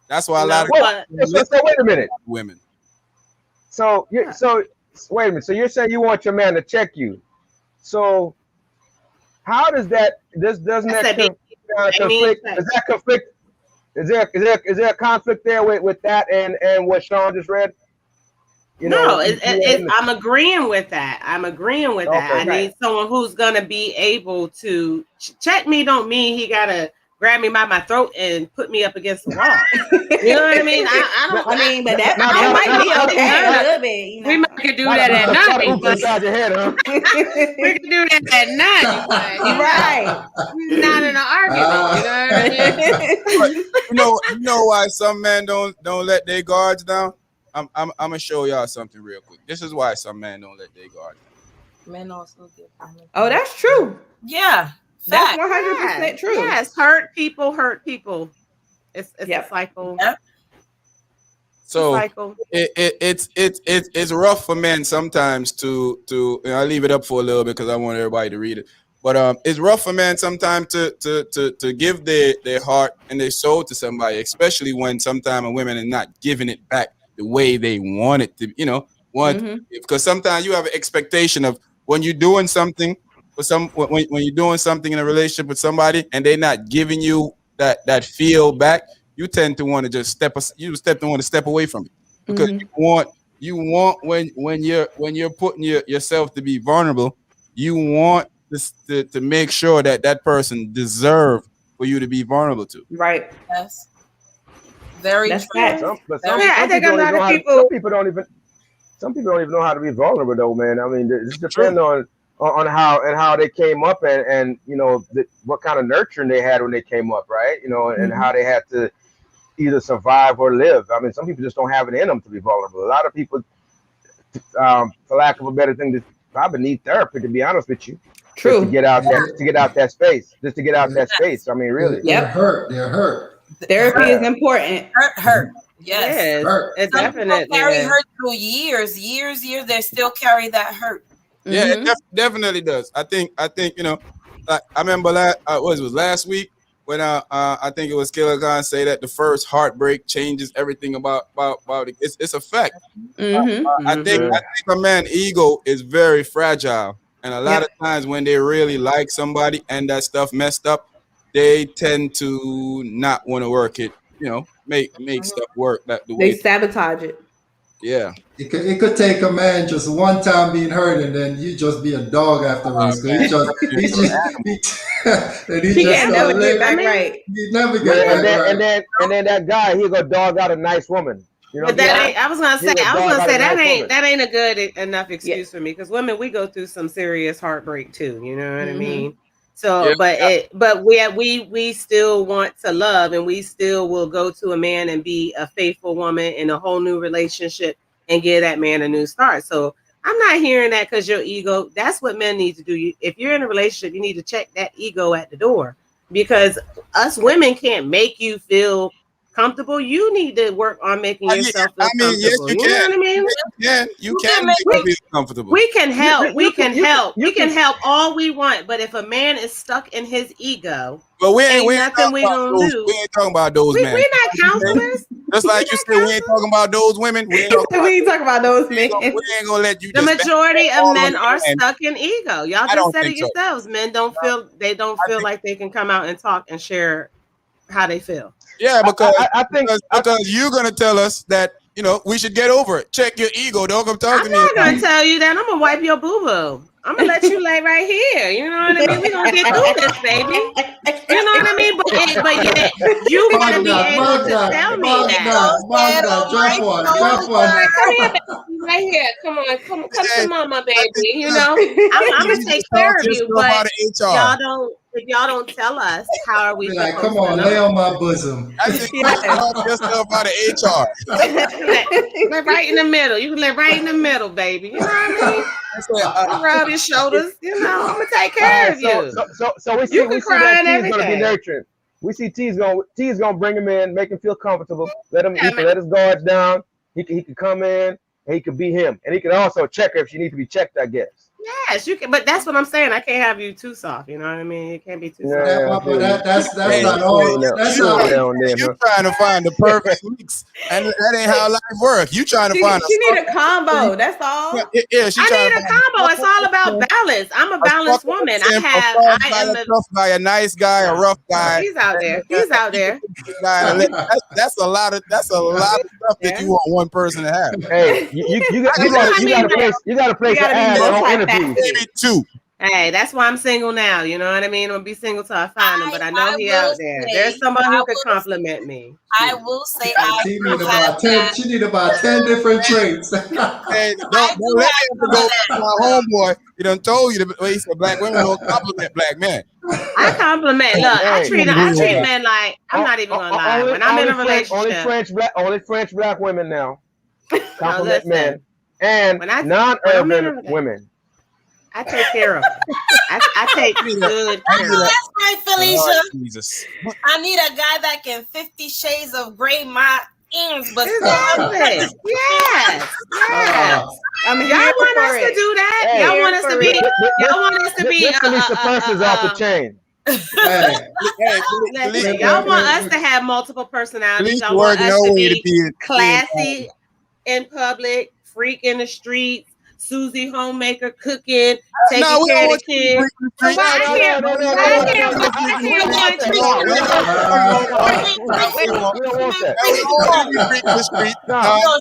That's why a lot of wait a minute. Women. So wait a minute. So you're saying you want your man to check you? So how does that? Doesn't that conflict? Does that conflict? Is there a conflict there with that and what Sean just read? I'm agreeing with that. I need someone who's gonna be able to check me. Don't mean he gotta grab me by my throat and put me up against the wall. You know what I mean? I mean, but that might be okay a little bit. We might could do that at night. We can do that at night, right? Not in an argument. You know what I mean? You know why some men don't let their guards down? I'm gonna show y'all something real quick. This is why some men don't let their guard down. Men also get. Oh, that's true. Yeah. That's 100% true. Yes, hurt people. It's a cycle. Yep. So it's rough for men sometimes to I leave it up for a little bit because I want everybody to read it. But it's rough for men sometimes to give their heart and their soul to somebody, especially when sometimes women are not giving it back the way they want it to. Because sometimes you have an expectation of when you're doing something. When you're doing something in a relationship with somebody and they're not giving you that feel back, you tend to want to just step away from it because you want when you're putting yourself to be vulnerable, you want this to make sure that person deserve for you to be vulnerable to. Right. Yes. Very true. I think a lot of people. Some people don't even know how to be vulnerable though, man. I mean, it depends on how they came up and what kind of nurturing they had when they came up, right? And how they had to either survive or live. I mean, some people just don't have it in them to be vulnerable. A lot of people, for lack of a better thing, just probably need therapy, to be honest with you. True. Just to get out that space. Just to get out that space. I mean, really. Yep. They're hurt. Therapy is important. Hurt. Yes. It Some definitely people carry hurt through years. They still carry that hurt. Yeah, it definitely does. I think you know, like I remember last week when I think it was Killer Khan say that the first heartbreak changes everything about it. It's a fact. I think a man's ego is very fragile, and a lot of times when they really like somebody and that stuff messed up, they tend to not want to work it. You know, make stuff work that the way they sabotage it. Yeah. It could take a man just one time being hurt, and then you just be a dog afterwards. He never get back right. He never get back right. And then that guy, he'll go dog out a nice woman. You know, but I was gonna say that ain't a good enough excuse for me, because women, we go through some serious heartbreak too. You know what I mean? So, but we still want to love, and we still will go to a man and be a faithful woman in a whole new relationship and give that man a new start. So I'm not hearing that because your ego. That's what men need to do. If you're in a relationship, you need to check that ego at the door, because us women can't make you feel comfortable. You need to work on making yourself feel comfortable. Yes, you can. Know what I mean? You can make you feel comfortable. We can help. We can help all we want. But if a man is stuck in his ego, but we ain't nothing we gonna do. We ain't talking about those men. We're not counselors. Just like you said, we ain't talking about those women. We ain't talking about those men. We ain't gonna let you. The majority of men are stuck in ego. Y'all just said it yourselves. Men don't feel like they can come out and talk and share how they feel. Yeah, because you're gonna tell us that, you know, we should get over it. Check your ego. Don't come talk to me. I'm not gonna tell you that. I'm gonna wipe your boo boo. I'm gonna let you lay right here. You know what I mean? We're gonna get through this, baby. You know what I mean? But yet you gotta be able to tell me that. Drop one. Come here, baby. Right here. Come to mama, baby. You know, I'm gonna take care of you, but if y'all don't tell us, how are we like, come on, lay on my bosom. I think just about the HR. Lay right in the middle. You can lay right in the middle, baby. You know what I mean? Rub your shoulders. You know, I'm gonna take care of you. So we see that T's gonna be nurturing. We see T's gonna bring him in, make him feel comfortable. Let his guards down. He can come in and he can be him, and he can also check her if she needs to be checked, I guess. Yes, you can, but that's what I'm saying. I can't have you too soft. You know what I mean? It can't be too soft. That's not all. That's not. You trying to find the perfect mix, and that ain't how life works. You trying to find. She need a combo. That's all. Yeah, I need a combo. It's all about balance. I'm a balanced woman. I am a tough guy, a nice guy, a rough guy. He's out there. That's a lot of stuff that you want one person to have. Hey, you got a place to add. Maybe two. Hey, that's why I'm single now. You know what I mean? I'm gonna be single till I find him, but I know he out there. There's somebody who could compliment me. I will say she need about 10 different traits. Hey, don't let him go to my homeboy. He done told you the way he said black women don't compliment black men. I compliment. Look, I treat men like, I'm not even gonna lie. When I'm in a relationship, only French black women now compliment men and non-urban women. I take care of them. I take good care of them. That's right, Felicia. Oh, Jesus. I need a guy that can 50 Shades of Grey my ends, but yes. I mean, y'all want us to do that? Hey, y'all want us to be Felicia Purse off the chain. Y'all want us to have multiple personalities. Y'all want us to be classy in public, freak in the streets, Susie homemaker cooking, taking care of the kids. Why I can't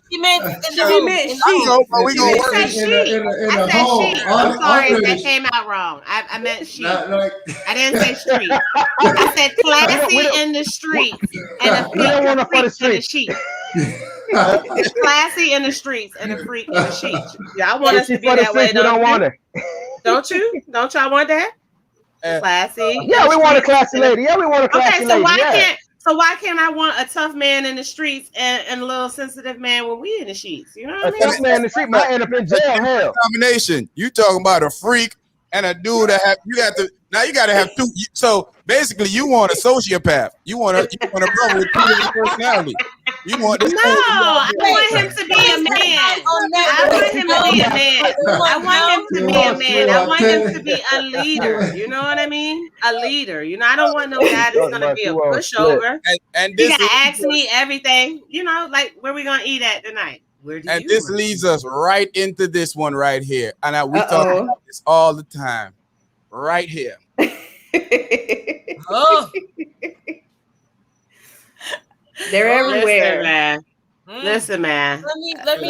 she meant I'm sorry, that came out wrong. I meant she. I didn't say street. I said classy in the streets and a freak in the sheets. It's classy in the streets and a freak in the sheets. Y'all want us to be that way, don't you? Don't y'all want that? Classy. Yeah, we want a classy lady. Yeah, we want a classy lady. So So why can't I want a tough man in the streets and a little sensitive man when we in the sheets? You know what I mean? A tough man in the street might end up in jail. Hell, combination. You talking about a freak and a dude that you got to have two. So basically, you want a sociopath. You want a brother with two different personalities. You want this. No, I want him to be a man. I want him to be a man. I want him to be a man. I want him to be a leader. You know what I mean? A leader. You know, I don't want no guy that's gonna be a pushover. And he gotta ask me everything. You know, like where we gonna eat at tonight? And this leads us right into this one right here. And we talk about this all the time. Right here. Oh. They're everywhere. Listen, man. Let me take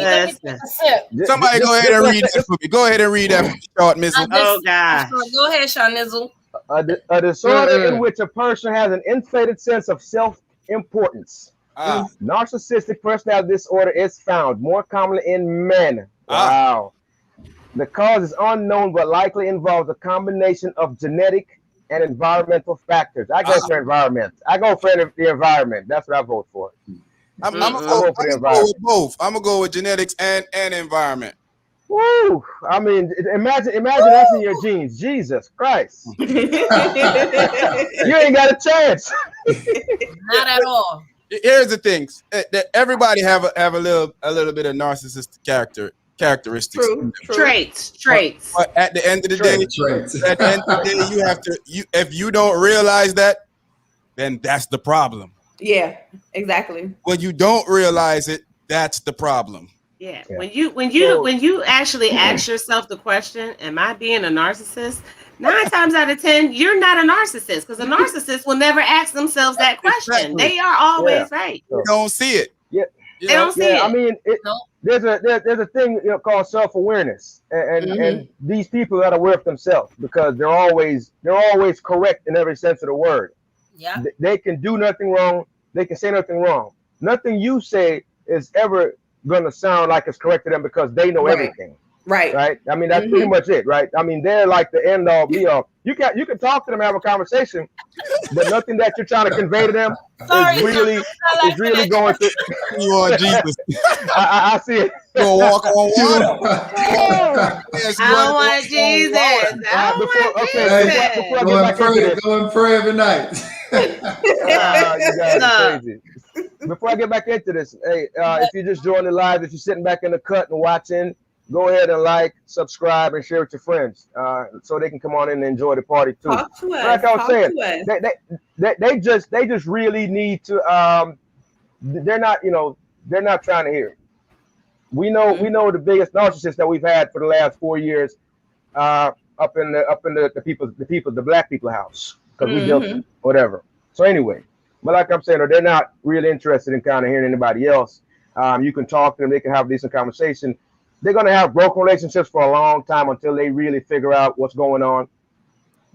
a sip. Somebody go ahead and read that for me. Go ahead and read that for me, short missile. Oh, God. Go ahead, Sean Nizzle. A disorder in which a person has an inflated sense of self-importance. Narcissistic personality disorder is found more commonly in men. Wow. The cause is unknown, but likely involves a combination of genetic and environmental factors. I go for environment. I go for the environment. That's what I vote for. I'm gonna go with both. I'm gonna go with genetics and environment. Woo! I mean, imagine that's in your genes. Jesus Christ! You ain't got a chance. Not at all. Here's the things that everybody have a little bit of narcissistic characteristics. True. Traits. But at the end of the day, you have to. If you don't realize that, then that's the problem. Yeah, exactly. When you don't realize it, that's the problem. Yeah. When you actually ask yourself the question, am I being a narcissist? 9 times out of 10, you're not a narcissist, because a narcissist will never ask themselves that question. Exactly. They are always right. You don't see it. Yeah. They don't see it. I mean, there's a thing called self-awareness, and these people are aware of themselves because they're always correct in every sense of the word. Yeah. They can do nothing wrong. They can say nothing wrong. Nothing you say is ever going to sound like it's correct to them because they know everything. Right. I mean, that's pretty much it. Right. I mean, they're like the end all be all. You can talk to them, have a conversation, but nothing that you're trying to convey to them is really going to. You are Jesus. I see it. You gonna walk on water. I don't want Jesus. Go and pray every night. You guys are crazy. Before I get back into this, hey, if you just joined the live, if you're sitting back in the cut and watching, go ahead and like, subscribe, and share with your friends, so they can come on in and enjoy the party too. Talk to us. Like I was saying, they just really need to. They're not trying to hear. We know the biggest narcissist that we've had for the last 4 years, up in the black people house, because we built it, whatever. So anyway, but like I'm saying, they're not really interested in kind of hearing anybody else. You can talk to them, they can have a decent conversation. They're going to have broken relationships for a long time until they really figure out what's going on.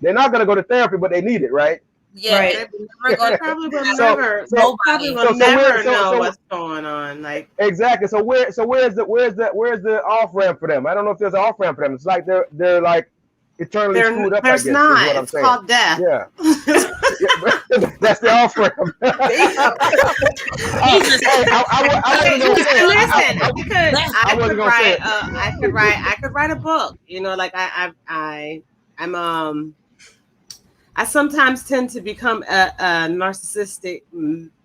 They're not going to go to therapy, but they need it, right? Yeah, right. They probably will never know what's going on. Like exactly. So where's the off ramp for them? I don't know if there's an off ramp for them. It's like they're like eternally screwed up. There's not. It's called death. Yeah. That's the off ramp. I could write a book. You know, like I sometimes tend to become a narcissistic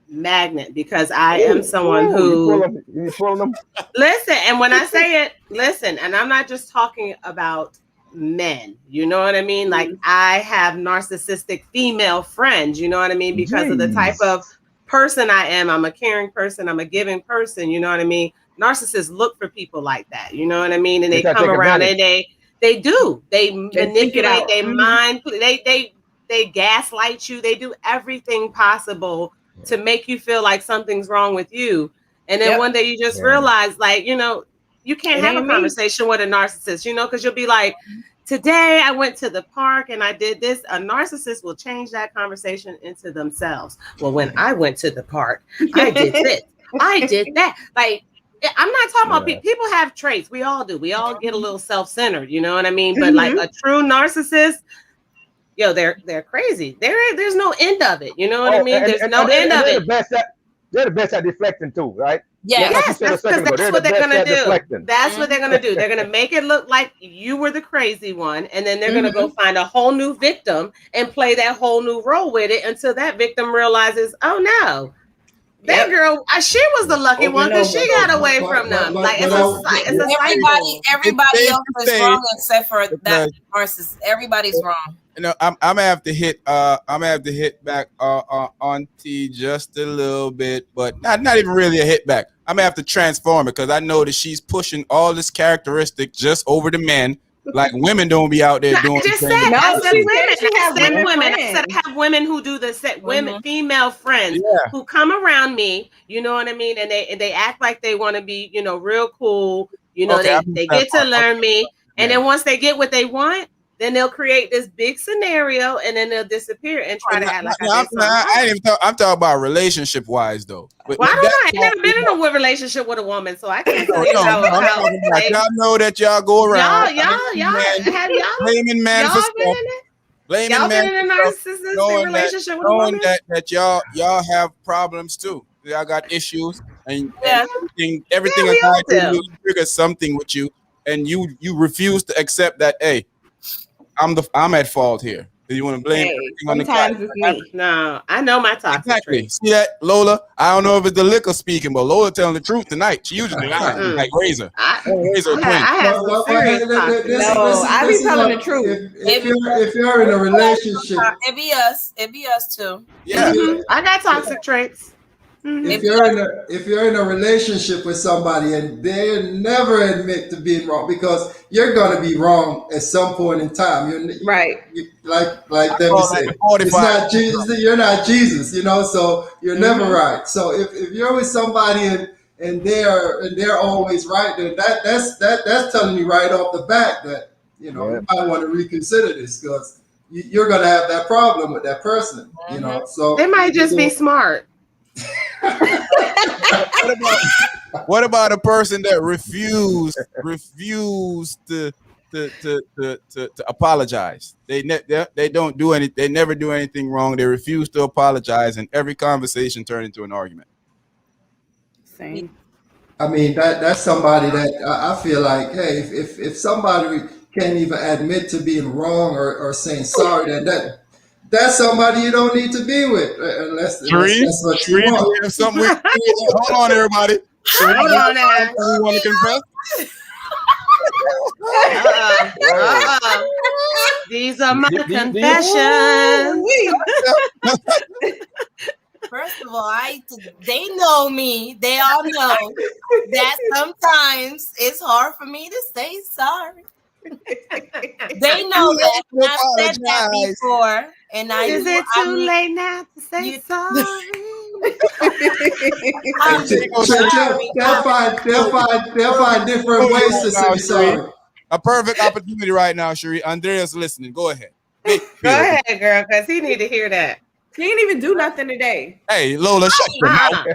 magnet because I am someone who you pull them. Listen, and when I say it, listen, and I'm not just talking about men, you know what I mean? Like I have narcissistic female friends, you know what I mean? Because of the type of person I am. I'm a caring person, I'm a giving person, you know what I mean? Narcissists look for people like that, you know what I mean? And they come around and they manipulate, they mind, they gaslight you, they do everything possible to make you feel like something's wrong with you. And then one day you just realize, like, you know, you can't have a conversation with a narcissist, you know, because you'll be like, today I went to the park and I did this. A narcissist will change that conversation into themselves. Well, when I went to the park, I did this, I did that. Like, I'm not talking about people have traits. We all do. We all get a little self-centered, you know what I mean? But like a true narcissist, yo, they're crazy. There's no end of it. You know what I mean? There's no end of it. They're the best at deflecting too, right? Yes, that's what they're gonna do. That's what they're gonna do. They're gonna make it look like you were the crazy one, and then they're gonna go find a whole new victim and play that whole new role with it until that victim realizes, oh no, that girl, she was the lucky one because she got away from them. Like it's a everybody else is wrong except for that narcissist. Everybody's wrong. You know, I'm gonna have to hit back on T just a little bit, but not even really a hit back. I'm gonna have to transform it because I know that she's pushing all this characteristic just over the men. Like women don't be out there doing. I said women. I said I have women who do the set. Women, female friends who come around me. You know what I mean, and they act like they want to be, you know, real cool. You know, they get to learn me, and then once they get what they want, then they'll create this big scenario, and then they'll disappear and try to act like I'm talking about relationship wise though. Well, I don't know. I ain't never been in a relationship with a woman, so I can't tell you how y'all know that y'all go around. Y'all blaming men for stuff. Y'all been in a narcissistic relationship with a woman? That y'all have problems too. Y'all got issues, and everything a guy do triggers something with you, and you refuse to accept that. Hey, I'm at fault here. Do you want to blame everything on the guy? It's me. No, I know my toxic traits. See that, Lola? I don't know if it's the liquor speaking, but Lola telling the truth tonight. She usually lying, like Razor. Razor twin. I be telling the truth. If you're in a relationship, it be us too. Yeah, I got toxic traits. If you're in a relationship with somebody and they never admit to being wrong, because you're gonna be wrong at some point in time. Like them say, it's not Jesus. You're not Jesus, you know. So you're never right. So if you're with somebody and they're always right, then that's telling you right off the bat that you might want to reconsider this because you're gonna have that problem with that person. You know, so they might just be smart. What about a person that refused to apologize? They don't do any. They never do anything wrong. They refuse to apologize, and every conversation turned into an argument. Same. I mean that's somebody that I feel like, hey, if somebody can't even admit to being wrong or saying sorry, then that's somebody you don't need to be with, unless that's what you want. Hold on, everybody. Hold on now. You want to confess? These are my confessions. First of all, they know me. They all know that sometimes it's hard for me to say sorry. They know that. I've said that before. And is it too late now to say sorry? They'll find different ways to say sorry. A perfect opportunity right now, Cherie. Andrea's listening. Go ahead. Go ahead, girl, because he need to hear that. He ain't even do nothing today. Hey, Lola, shut your mouth.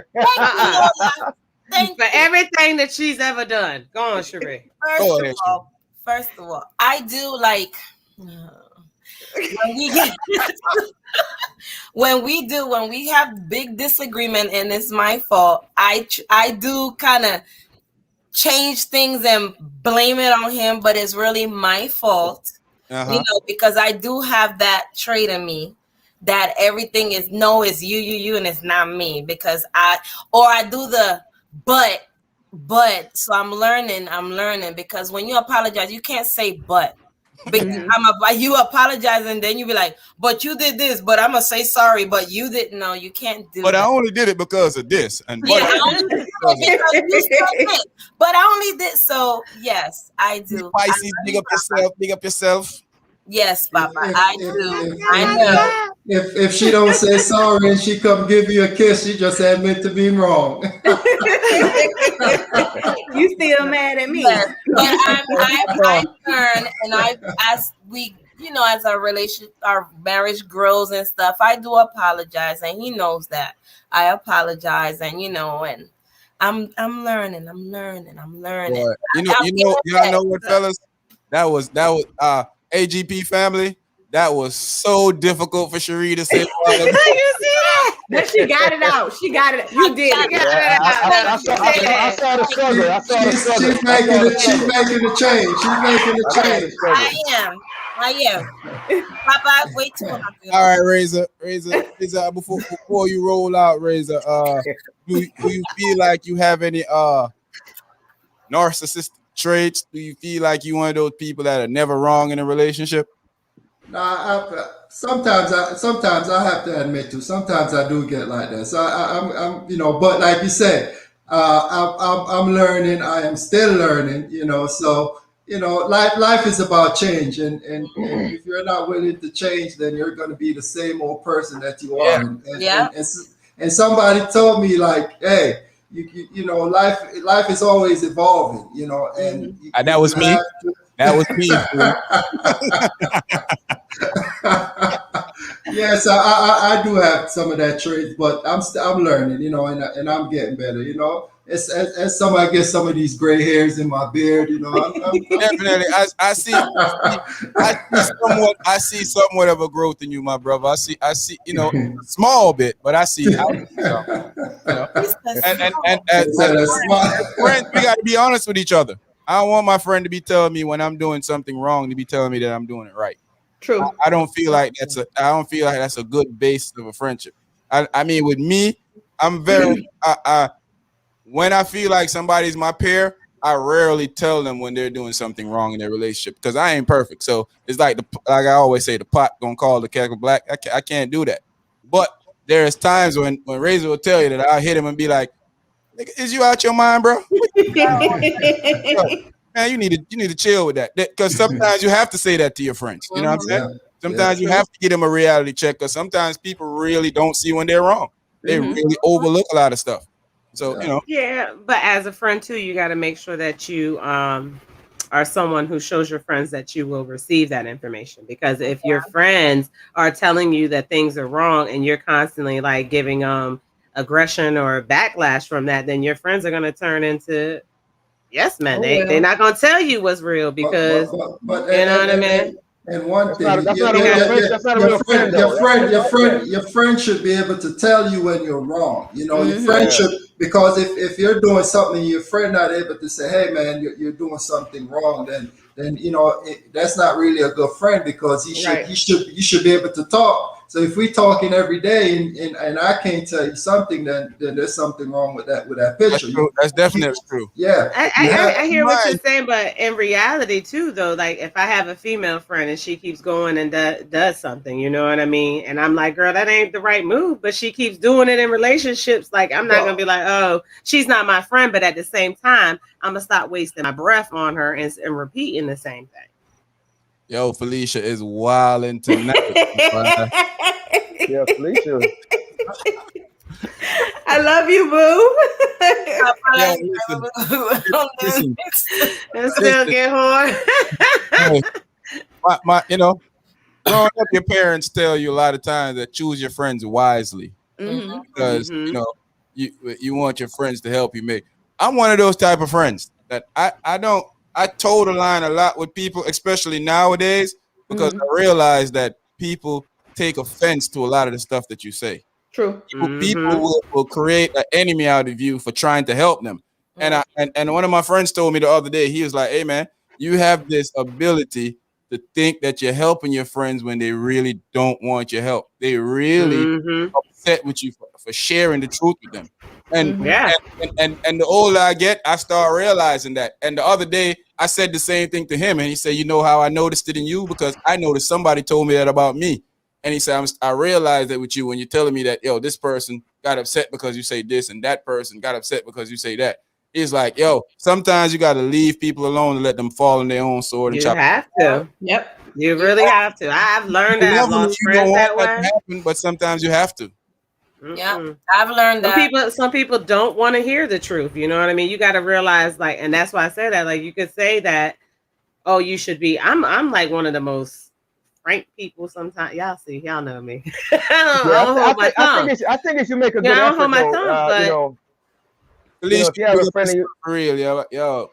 Thank you for everything that she's ever done. Go on, Cherie. First of all, I do like when we have big disagreement and it's my fault, I do kind of change things and blame it on him, but it's really my fault. You know, because I do have that trait in me that everything is you and it's not me, because I do the but so I'm learning because when you apologize, you can't say but. Because you apologize and then you be like, but you did this, but I'm gonna say sorry, but you didn't. No, you can't do. But I only did it because of this, and I only did it because you said it. But I only did so. Yes, I do. Pisces, big up yourself. Yes, Papa, I do. I know. If she don't say sorry and she come give you a kiss, she just admit to being wrong. You still mad at me? Yes. But I learn, and as our marriage grows and stuff, I do apologize, and he knows that I apologize, and and I'm learning. Boy, y'all know what, fellas? That was AGP family. That was so difficult for Cherie to say. You see that? But she got it out. She got it. You did it. I saw the struggle. She's making the change. She's making the change. I am. Papa, wait till I'm good. All right, Razor. Before you roll out, Razor, do you feel like you have any narcissistic traits? Do you feel like you one of those people that are never wrong in a relationship? Sometimes I have to admit to. Sometimes I do get like that. So I'm but like you said, I'm learning. I am still learning. So life is about change, and if you're not willing to change, then you're going to be the same old person that you are. And somebody told me like, hey, life is always evolving. And that was me. That was me. Yes, I do have some of that trait, but I'm learning, and I'm getting better, As I get some of these gray hairs in my beard, I'm definitely. I see somewhat of a growth in you, my brother. I see, a small bit, but I see. And friends, we got to be honest with each other. I don't want my friend to be telling me when I'm doing something wrong to be telling me that I'm doing it right. True. I don't feel like that's a good base of a friendship. I mean, with me, I'm very. When I feel like somebody's my peer, I rarely tell them when they're doing something wrong in their relationship because I ain't perfect. So it's like I always say, the pot gonna call the kettle black. I can't do that. But there's times when Razor will tell you that I'll hit him and be like, "Is you out your mind, bro? Man, you need to chill with that." Because sometimes you have to say that to your friends. You know what I'm saying? Sometimes you have to give them a reality check because sometimes people really don't see when they're wrong. They really overlook a lot of stuff. So, Yeah, but as a friend too, you got to make sure that you are someone who shows your friends that you will receive that information. Because if your friends are telling you that things are wrong and you're constantly like giving aggression or backlash from that, then your friends are going to turn into yes men. They're not going to tell you what's real because but you know what I mean. And one thing, your friend should be able to tell you when you're wrong. Your friend should, because if you're doing something, your friend not able to say, "Hey man, you're doing something wrong," then that's not really a good friend because you should be able to talk. So if we talking every day and I can't tell you something, then there's something wrong with that picture. That's definitely true. Yeah, I hear what you're saying, but in reality too, though, like if I have a female friend and she keeps going and does something, you know what I mean, and I'm like, girl, that ain't the right move, but she keeps doing it in relationships. Like I'm not gonna be like, oh, she's not my friend, but at the same time, I'm gonna stop wasting my breath on her and repeating the same thing. Yo, Felicia is wilding tonight. Yeah, Felicia. I love you, boo. Listen, and still get hard. growing up, your parents tell you a lot of times that choose your friends wisely because you want your friends to help you make. I'm one of those type of friends that I toe the line a lot with people, especially nowadays, because I realize that people take offense to a lot of the stuff that you say. True. People will create an enemy out of you for trying to help them. And one of my friends told me the other day, he was like, "Hey man, you have this ability to think that you're helping your friends when they really don't want your help. They really upset with you for sharing the truth with them." And the older I get, I start realizing that. And the other day, I said the same thing to him, and he said, "You know how I noticed it in you? Because I noticed somebody told me that about me." And he said, "I realized that with you when you're telling me that, yo, this person got upset because you say this, and that person got upset because you say that." He's like, "Yo, sometimes you got to leave people alone and let them fall in their own sword." And you have to. Yep, you really have to. I've learned that. I've lost friends that way. But sometimes you have to. Yeah, I've learned that. Some people don't want to hear the truth. You know what I mean? You got to realize, like, and that's why I say that. Like, you could say that, "Oh, you should be." I'm like one of the most frank people. Sometimes y'all know me. I don't hold my tongue. I think it should make a good effort. I don't hold my tongue, at least if you have a friend of you, for real, we love the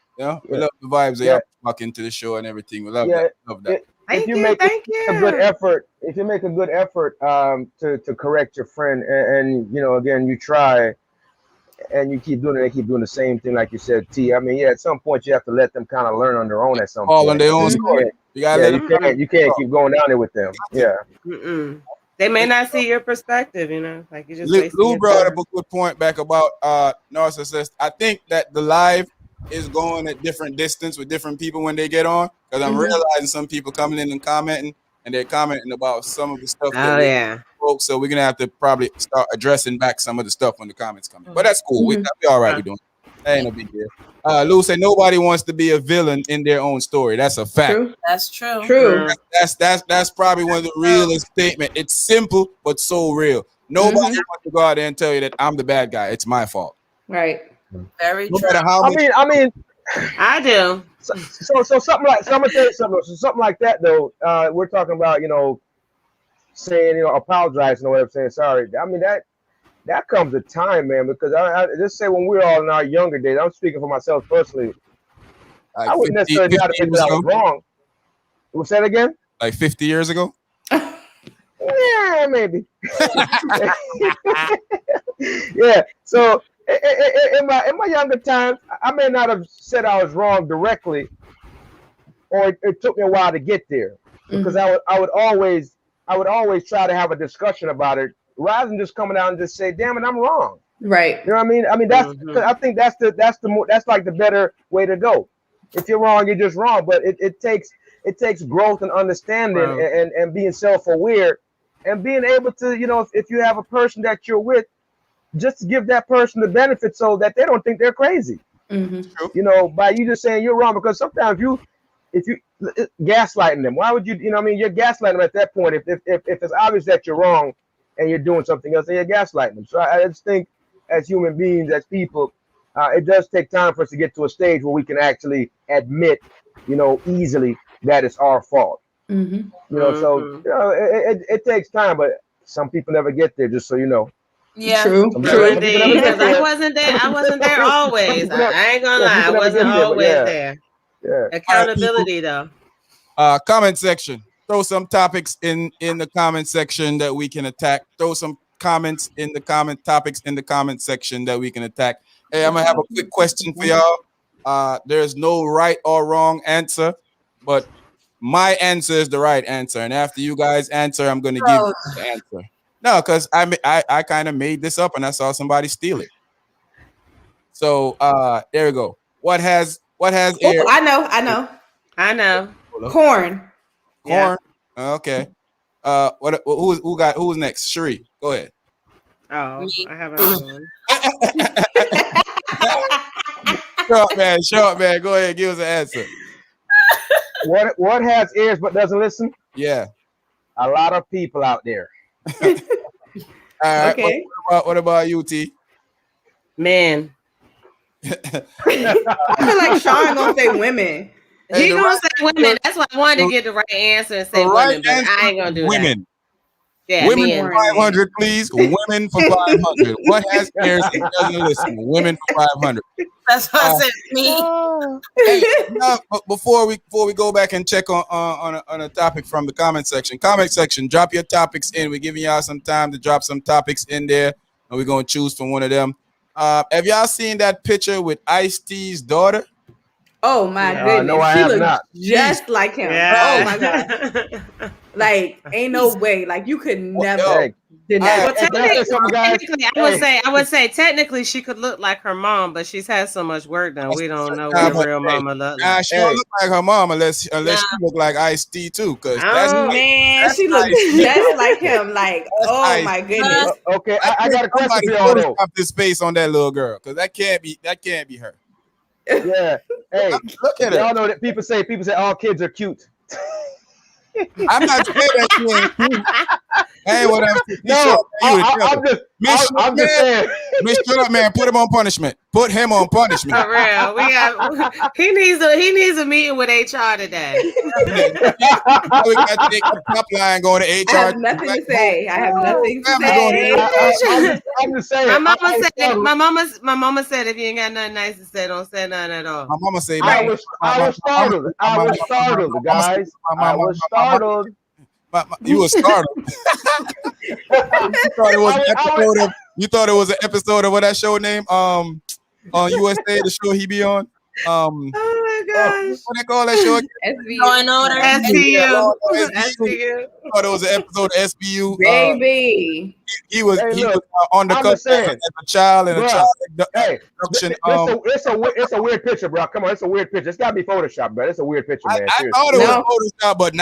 vibes. Y'all walk into the show and everything. We love that. if you make a good effort, to correct your friend, and you know, again, you try and you keep doing it, they keep doing the same thing, like you said, T. I mean, yeah, at some point you have to let them kind of learn on their own at some all point. on their own story. You gotta let them. You can't keep going down there with them. Yeah. They may not see your perspective, you know, like you just. Lou brought up a good point back about narcissists. I think that the live is going at different distance with different people when they get on, because I'm realizing some people coming in and commenting, and they're commenting about some of the stuff. Folks, so we're gonna have to probably start addressing back some of the stuff when the comments come in. But that's cool. We all right. We're doing it. That ain't no big deal. Lou said nobody wants to be a villain in their own story. That's a fact. True. That's true. True. That's probably one of the realest statement. It's simple but so real. Nobody wants to go out there and tell you that I'm the bad guy. It's my fault. Right. Very no true. matter how much I do. So something like something like that though. We're talking about, you know, saying, you know, apologizing or whatever, saying sorry. I mean that comes with time, man. Because I just say when we're all in our younger days, I'm speaking for myself personally. like I wouldn't necessarily have to think that I was wrong. What's that again? Like 50 years ago? Yeah, maybe. Yeah. So in my younger times, I may not have said I was wrong directly, or it took me a while to get there, because I would always try to have a discussion about it rather than just coming out and just say, "Damn it, I'm wrong." Right. You know what I mean? I mean that's I think that's like the better way to go. If you're wrong, you're just wrong. But it takes growth and understanding and being self-aware and being able to, you know, if you have a person that you're with, just to give that person the benefit so that they don't think they're crazy. You know, by you just saying you're wrong, because sometimes if you gaslighting them, why would you? You know what I mean? You're gaslighting them at that point. If it's obvious that you're wrong and you're doing something else, then you're gaslighting them. So I just think, as human beings, as people, it does take time for us to get to a stage where we can actually admit, you know, easily that it's our fault. You know, so you know, it takes time, but some people never get there. Just so you know. Yeah. True. Because I wasn't there always. I ain't gonna lie, I wasn't always there. Yeah. Accountability though. Comment section. Throw some topics in the comment section that we can attack. Throw some comments in the topics in the comment section that we can attack. Hey, I'm gonna have a quick question for y'all. There's no right or wrong answer, but my answer is the right answer. And after you guys answer, I'm gonna give you the answer. No, because I kind of made this up and I saw somebody steal it. So there we go. What has air? I know. Corn. Yeah. Okay. Who's next? Sheree, go ahead. Oh, I have another one. Short man, go ahead, give us an answer. What has ears but doesn't listen? Yeah. A lot of people out there. All right. Okay. What about you, T? Men. I feel like Sean gonna say women. He gonna say women. That's why I wanted to get the right answer and say women, but I ain't gonna do women. that. Yeah, women for 500, please. Women for 500. What has ears and doesn't listen? Women for 500. That's what I said. Me. But before we go back and check on a topic from the comment section, drop your topics in. We're giving y'all some time to drop some topics in there, and we're gonna choose from one of them. Have y'all seen that picture with Ice-T's daughter? Oh my goodness. No, I have not. Just like him. Yeah. Oh my God. Like, ain't no way. Like, you could never deny. Well, technically, I would say technically she could look like her mom, but she's had so much work done. We don't know what her real mama look like. She don't look like her mom unless she look like Ice-T too. Cause man, she looks just like him. Like, oh my goodness. Okay, I got a question for y'all though. Put this face on that little girl, because that can't be her. Yeah. Hey, look at it. Y'all know that people say all kids are cute. I'm not saying that she ain't cute. Hey, whatever. No, I'm just saying. Miss Short Man, put him on punishment. Put him on punishment. For real. He needs a meeting with HR today. We got to take the top line going to HR. I have nothing to say. I'm just saying. My mama said if you ain't got nothing nice to say, don't say nothing at all. My mama say I was startled, guys. I was startled. You were startled. You thought it was an episode of what that show name? On USA, the show he be on. Oh my gosh. What they call that show? Law and Order. SVU. I thought it was an episode of SVU. Baby. He was on the cut as a child and a child abduction. It's a weird picture, bro. Come on, it's a weird picture. It's gotta be Photoshop, bro. It's a weird picture, man. I thought it was Photoshop, but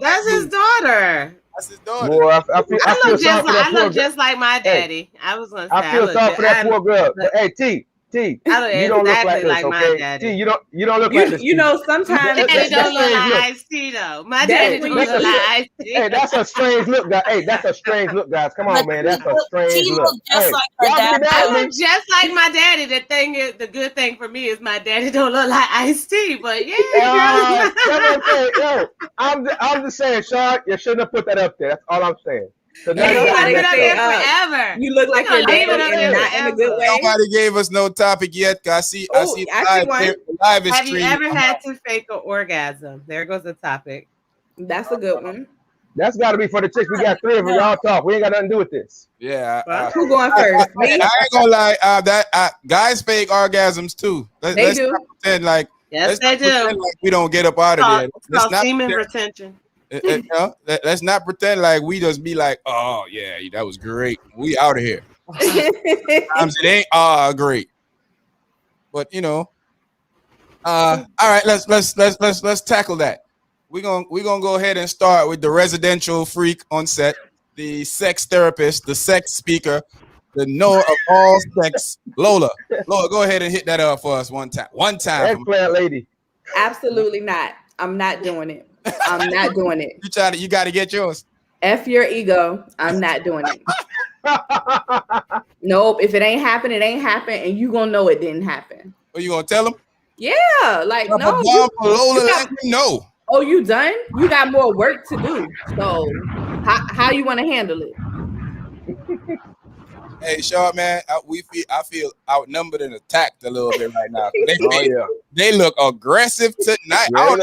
that's his daughter. That's his daughter. Boy, I look just like my daddy. I was gonna say I feel sorry for that poor girl. But, hey, T, you don't look like this, okay? T, you don't look like this. You know, sometimes daddy don't look like Ice-T though. My daddy don't look like Ice-T. Hey, that's a strange look, guys. Hey, that's a strange look, guys. Come on, man. That's a strange look. Just like her dad. I look just like my daddy. The good thing for me is my daddy don't look like Ice-T. But I'm just saying, Sean, you shouldn't have put that up there. That's all I'm saying. So forever. You look like your daddy and not in a good way. Nobody gave us no topic yet. I see live is Have you ever had to fake an orgasm? There goes the topic. That's a good one. That's got to be for the chicks. We got 3 of them. Y'all talk. We ain't got nothing to do with this. Yeah. Who going first? I ain't gonna lie. Guys fake orgasms too. They do. Not pretend like yes, they do. Like we don't get up out of there. It's called semen retention. Let's not pretend like we just be like, oh yeah, that was great. We out of here. Sometimes it ain't great. But all right, let's tackle that. We're gonna go ahead and start with the residential freak on set, the sex therapist, the sex speaker, the knower of all sex, Lola. Lola, go ahead and hit that up for us one time. Eggplant lady. Absolutely not. I'm not doing it. I'm not doing it. You got to get yours. F your ego. I'm not doing it. Nope. If it ain't happen, it ain't happen, and you gonna know it didn't happen. Are you gonna tell them? Yeah, like no. Lola, let me know. Oh, you done? You got more work to do. So, how you want to handle it? Hey, Shaw, man, I feel outnumbered and attacked a little bit right now. They look aggressive tonight. Yeah,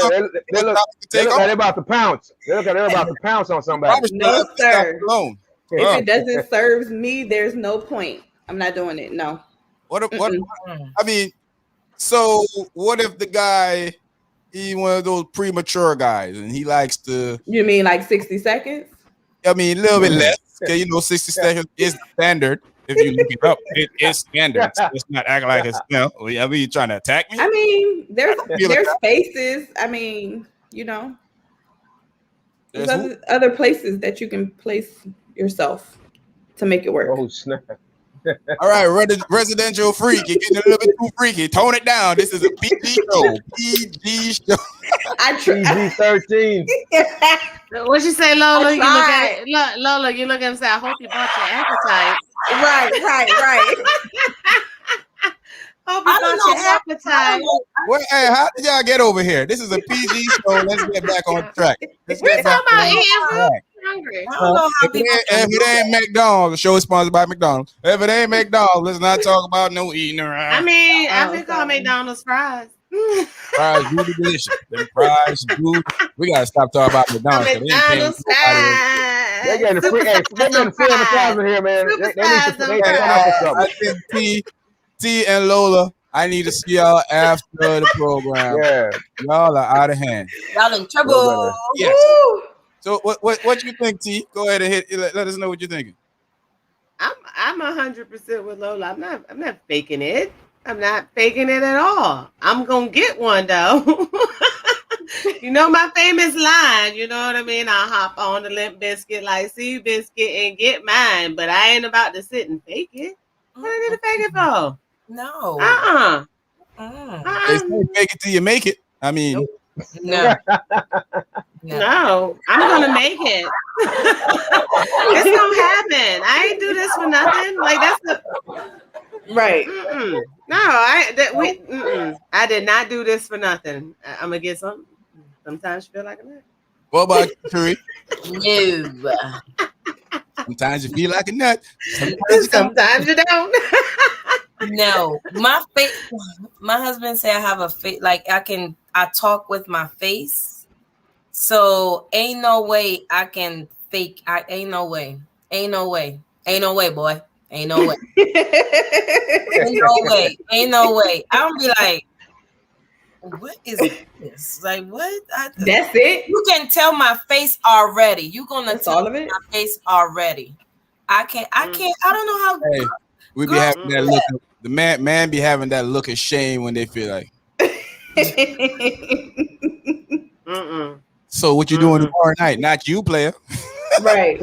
they look like they're about to pounce. They look like they're about to pounce on somebody. No, sir. If it doesn't serve me, there's no point. I'm not doing it. No. I mean, so what if the guy, he's one of those premature guys and he likes to... You mean like 60 seconds? I mean, a little bit less. Okay, 60 seconds is standard. If you look it up, it is standard. It's not acting like it's, I mean, you trying to attack me? I mean, there's spaces. I mean, there's other places that you can place yourself to make it work. Oh, snap. All right, residential freak. You're getting a little bit too freaky. Tone it down. This is a PG show. PG show. PG-13. What you say, Lola? Lola, you look at him and say, I hope you bought your appetite. Right. Hope you bought your appetite. Hey, how did y'all get over here? This is a PG show. Let's get back on track. We're talking about eating food. Hungry. If it ain't McDonald's, the show is sponsored by McDonald's. If it ain't McDonald's, let's not talk about no eating around. I mean, I think call McDonald's fries. Fries do be delicious. Them fries do. We gotta stop talking about McDonald's. McDonald's fries. They're getting free advertisement here, man. I think T and Lola, I need to see y'all after the program. Yeah, y'all are out of hand. Y'all in trouble. Yes. So what you think, T? Go ahead and let us know what you're thinking. I'm 100% with Lola. I'm not faking it. I'm not faking it at all. I'm gonna get one though. You know my famous line. You know what I mean? I'll hop on the Limp Biscuit like Sea Biscuit and get mine, but I ain't about to sit and fake it. What I need to fake it for? No. They say fake it till you make it. I mean, no. I'm gonna make it. It's gonna happen. I ain't do this for nothing. Like that's the right. No, I did not do this for nothing. I'm gonna get something. Sometimes you feel like a nut. What about you, Sheree? No. Sometimes you feel like a nut. Sometimes you don't. No, my husband say I have a face, like I talk with my face. So ain't no way I can fake. Ain't no way, boy. Ain't no way. Ain't no way. Ain't no way. I'm be like, what is this? Like, what? That's it. You can tell my face already. You gonna That's tell all of it? my face already. I don't know how. Hey, we be having that look. The man be having that look of shame when they feel like. So what you doing tomorrow night? Not you, player. Right.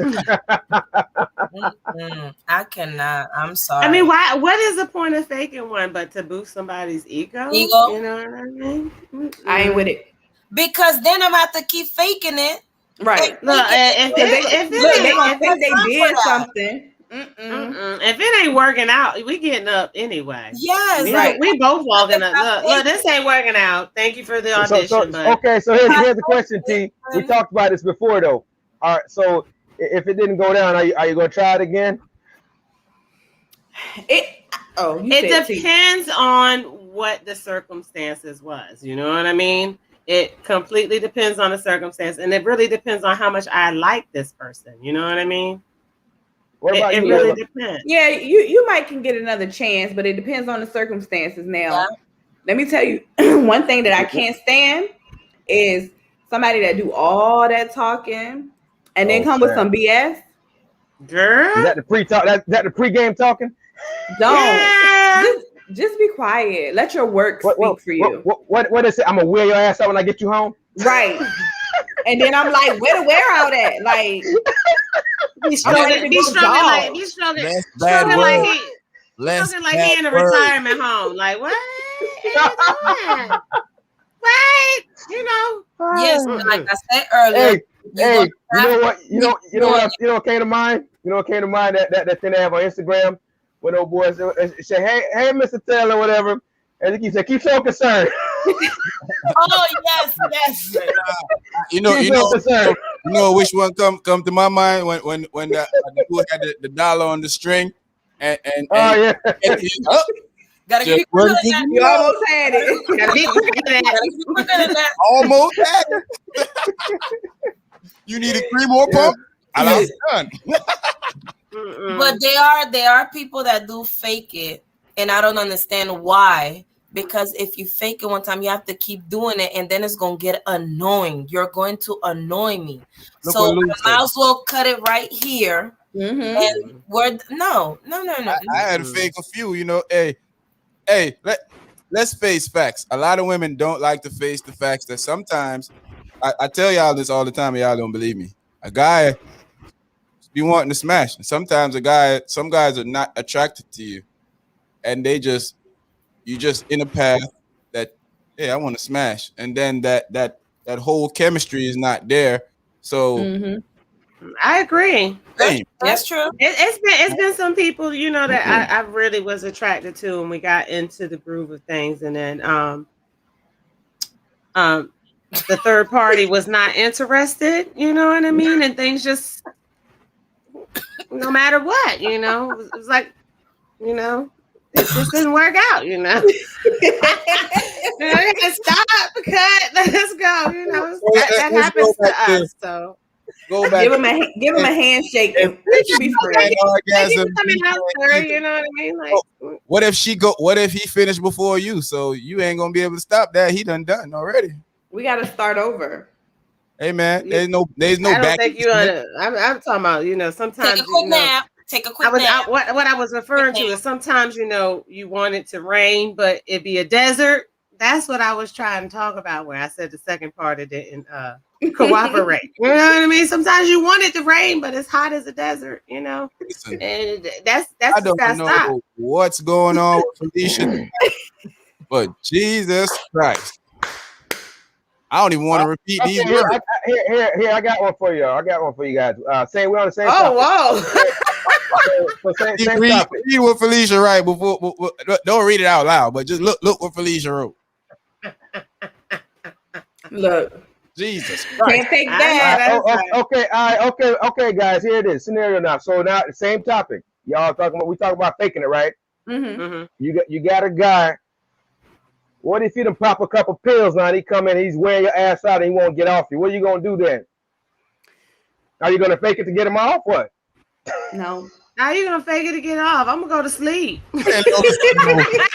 I cannot. I'm sorry. I mean, why? What is the point of faking one but to boost somebody's ego? You know what I mean? I ain't with it. Because then I'm have to keep faking it. Right. Look, if they did something. If it ain't working out, we getting up anyway. Yes, we both walking up. Look, this ain't working out. Thank you for the audition. Okay, so here's the question, T. We talked about this before, though. All right, so if it didn't go down, are you going to try it again? It depends on what the circumstances was. You know what I mean? It completely depends on the circumstance, and it really depends on how much I like this person. You know what I mean? What about it you? Really depends. Yeah, you might can get another chance, but it depends on the circumstances. Now, let me tell you, one thing that I can't stand is somebody that do all that talking and then come with some BS. Girl, is that the pre-talk? That the pre-game talking? Don't just be quiet. Let your work speak for you. What is it? I'm gonna wear your ass out when I get you home. Right. And then I'm like, where to wear out at? Like. He's struggling like he in a retirement home. Like what? What? You know? Yes, like I said earlier. Hey, you know what came to mind? You know what came to mind? That thing they have on Instagram when those boys say, hey, Mr. Taylor, whatever. And he said, keep so concerned. Oh yes. You know which one come to my mind when the dude had the dollar on the string and yeah. Gotta keep you almost had it. Almost had it. You need a 3 more pump? I was done. But there are people that do fake it, and I don't understand why. Because if you fake it one time, you have to keep doing it, and then it's gonna get annoying. You're going to annoy me. So I might as well cut it right here. And no. I had to fake a few. You know, hey, let's face facts. A lot of women don't like to face the facts that sometimes. I tell y'all this all the time, and y'all don't believe me. A guy be wanting to smash, and sometimes some guys are not attracted to you, and you just in a path that, hey, I want to smash. And then that whole chemistry is not there. So I agree. That's true. It's been some people, you know, that I really was attracted to, and we got into the groove of things. And then the third party was not interested, you know what I mean? And things just, no matter what, you know, it was like, you know, it just didn't work out, you know. Stop, cut, let's go. You know, that happens to us. So go back. Give him a handshake. And be free. You know what I mean? Like, what if he finished before you? So you ain't gonna be able to stop that. He done already. We gotta start over. Hey man, there's no I don't back. think I'm talking about, you know, sometimes take a quick nap. Take a quick nap. What I was referring to is sometimes, you know, you want it to rain, but it'd be a desert. That's what I was trying to talk about where I said the second part it didn't cooperate. You know what I mean? Sometimes you want it to rain, but it's hot as a desert, you know. Listen, and that's I don't know what's going on with Felicia, but Jesus Christ. I don't even want to repeat these words. Here, I got one for you. I got one for you guys. Saying we're on the same topic. Whoa. So same read topic. what Felicia write before. Don't read it out loud, but just look what Felicia wrote. Look. Jesus Can't Christ. take that. Okay, guys. Here it is. Scenario now. So now the same topic. Y'all talking about? We talking about faking it, right? Mm-hmm. You got a guy. What if you done pop a couple pills now? And he come in, he's wearing your ass out, and he won't get off you. What are you gonna do then? Are you gonna fake it to get him off? What? No. How you gonna fake it to get off? I'm gonna go to sleep.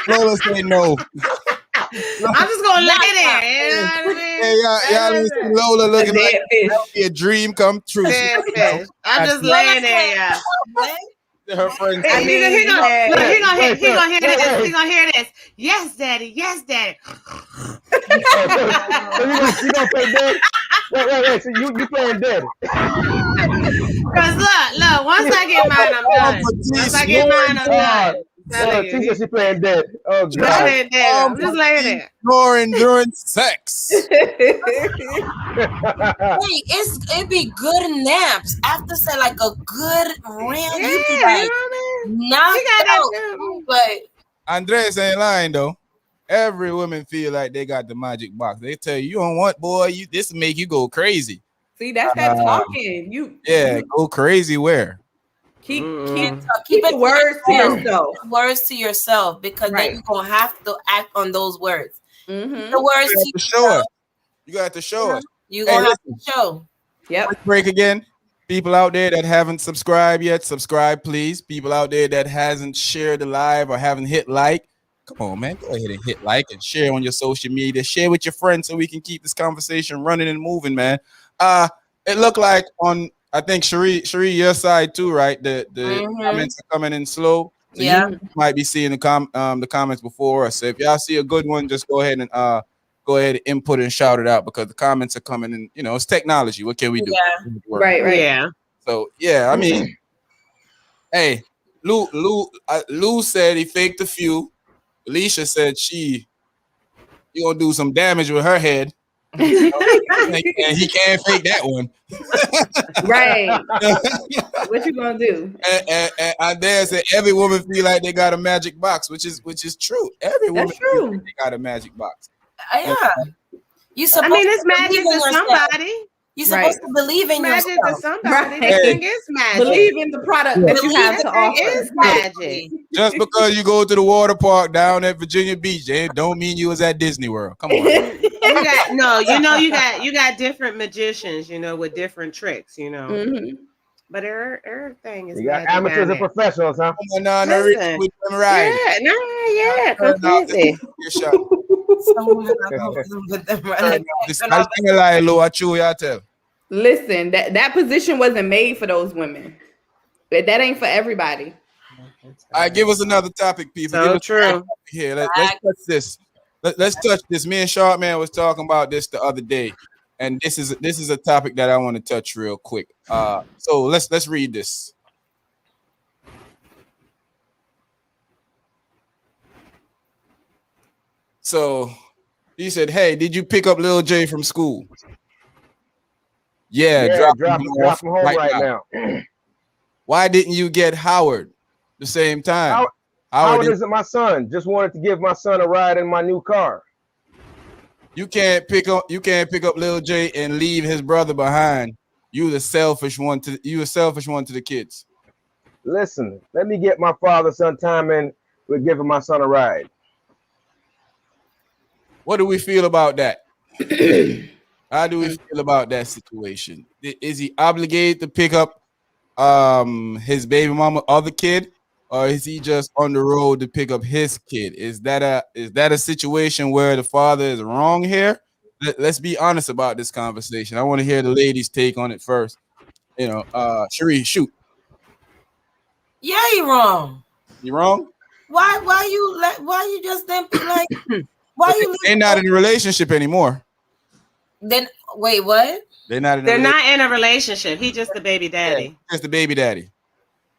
Lola say no. I'm just gonna lay there. You know what I mean? Hey, y'all see Lola looking like a dream come true. I'm just laying there, yeah. Her friend. He gonna hear this. Yes, daddy. Yes, daddy. So you gonna play dead? Wait. So you playing dead? Cause look. Once I get mine, I'm done. Once I get mine, I'm done. She said she playing dead. Oh God. I'm just laying there. Snoring during sex. Hey, it'd be good naps after say like a good rant. Yeah, You be you like know what I mean? knocked out, but Andres ain't lying though. Every woman feel like they got the magic box. They tell you don't want, boy. This make you go crazy. See, that's that talking. Go crazy. Where? keep Keep the words to yourself. Words to yourself, because then you're gonna have to act on those words. Mm-hmm. The words You to show us. You got to show us. You're gonna have to show. Yep. Quick break again. People out there that haven't subscribed yet, subscribe, please. People out there that hasn't shared the live or haven't hit like, come on, man. Go ahead and hit like and share on your social media. Share with your friends so we can keep this conversation running and moving, man. It looked like on, I think, Cherie, your side too, right? The comments are coming in slow. So you might be seeing the comments before us. So if y'all see a good one, just go ahead and input and shout it out, because the comments are coming in. You know, it's technology. What can we do? Yeah. Right. Yeah. So yeah, I mean, hey, Lou said he faked a few. Alicia said you gonna do some damage with her head. And he can't fake that one. Right. What you gonna do? And I dare say every woman feel like they got a magic box, which is true. Every woman feel like they got a magic box. Yeah. I mean, it's magic to somebody. You're supposed to believe in magic yourself. to somebody. They think it's magic. Believe in the product that you have to offer. It's magic. Just because you go to the water park down at Virginia Beach, it don't mean you was at Disney World. Come on. You got different magicians, with different tricks, Mm-hmm. But everything is. You got amateurs and professionals, huh? Come on, right? Yeah, completely. Listen, that position wasn't made for those women. But that ain't for everybody. All right, give us another topic, people. So true. Here, let's touch this. Let's touch this. Me and Sharpman was talking about this the other day, and this is a topic that I want to touch real quick. So let's read this. So he said, "Hey, did you pick up Lil J from school?" Yeah, drop him home right now. Why didn't you get Howard the same time? Howard isn't my son. Just wanted to give my son a ride in my new car. You can't pick up Lil J and leave his brother behind. You a selfish one to the kids. Listen, let me get my father sometime and we're giving my son a ride. What do we feel about that? How do we feel about that situation? Is he obligated to pick up his baby mama other kid, or is he just on the road to pick up his kid? Is that a situation where the father is wrong here? Let's be honest about this conversation. I want to hear the ladies' take on it first. Cherie, shoot. Yeah, you wrong. You wrong? Why you just then like why you? They're not in a relationship anymore. Then wait, what? They're not in a relationship. He's just the baby daddy. Yeah, just the baby daddy.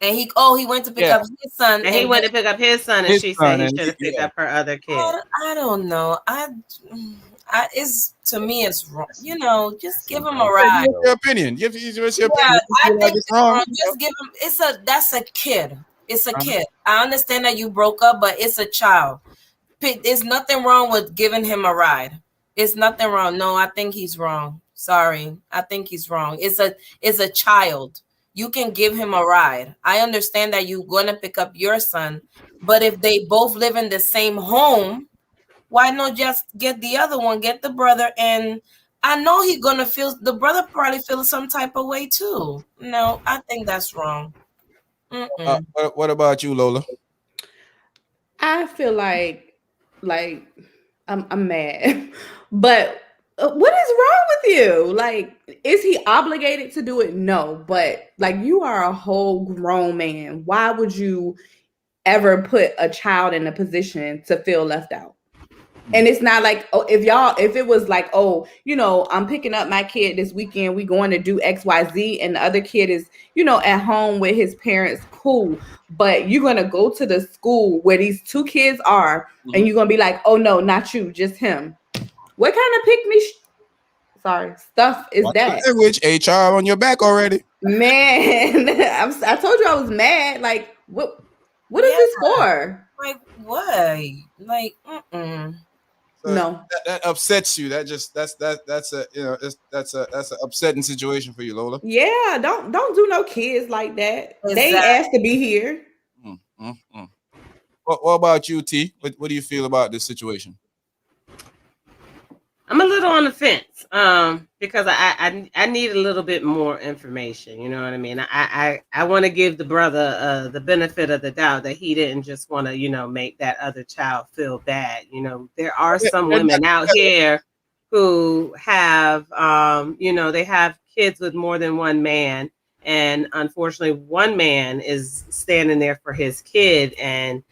And he went to pick up his son. And he went to pick up his son, and she said he should have picked up her other kid. I don't know. I Is to me it's wrong. You know, just give him a ride. What's your opinion? Give your opinion. I think it's wrong. Just give him. That's a kid. It's a kid. I understand that you broke up, but it's a child. There's nothing wrong with giving him a ride. It's nothing wrong. No, I think he's wrong. Sorry, I think he's wrong. It's a child. You can give him a ride. I understand that you're gonna pick up your son, but if they both live in the same home, why not just get the other one, get the brother? And I know he's gonna feel, the brother probably feels some type of way too. No, I think that's wrong. What about you, Lola? I feel like I'm mad, but what is wrong with you? Like, is he obligated to do it? No, but like, you are a whole grown man. Why would you ever put a child in a position to feel left out? And it's not like, oh, if it was like, oh, you know, I'm picking up my kid this weekend, we going to do XYZ, and the other kid is, you know, at home with his parents, cool. But you're going to go to the school where these two kids are, and you're going to be like, oh no, not you, just him. What kind of pick me stuff is that? Which HR on your back already? Man, I told you I was mad. Like, what is this for? Like, what? Like, So no, that upsets you. That's a, you know, that's an upsetting situation for you, Lola. Yeah, don't do no kids like that. Exactly. They asked to be here. What about you, T? What do you feel about this situation? I'm a little on the fence because I need a little bit more information. You know what I mean? I want to give the brother the benefit of the doubt that he didn't just want to, you know, make that other child feel bad. You know, there are some women out here who have, you know, they have kids with more than one man. And unfortunately, one man is standing there for his kid, and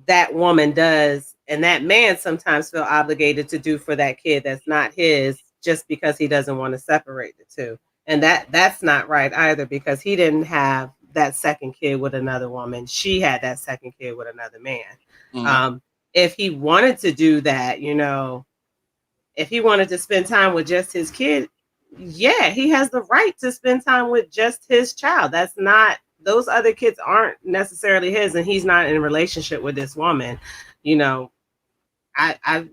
that woman does. And that man sometimes feel obligated to do for that kid that's not his, just because he doesn't want to separate the two. And that's not right either, because he didn't have that second kid with another woman. She had that second kid with another man. If he wanted to do that, you know, if he wanted to spend time with just his kid, yeah, he has the right to spend time with just his child. That's not, those other kids aren't necessarily his, and he's not in a relationship with this woman. You know, I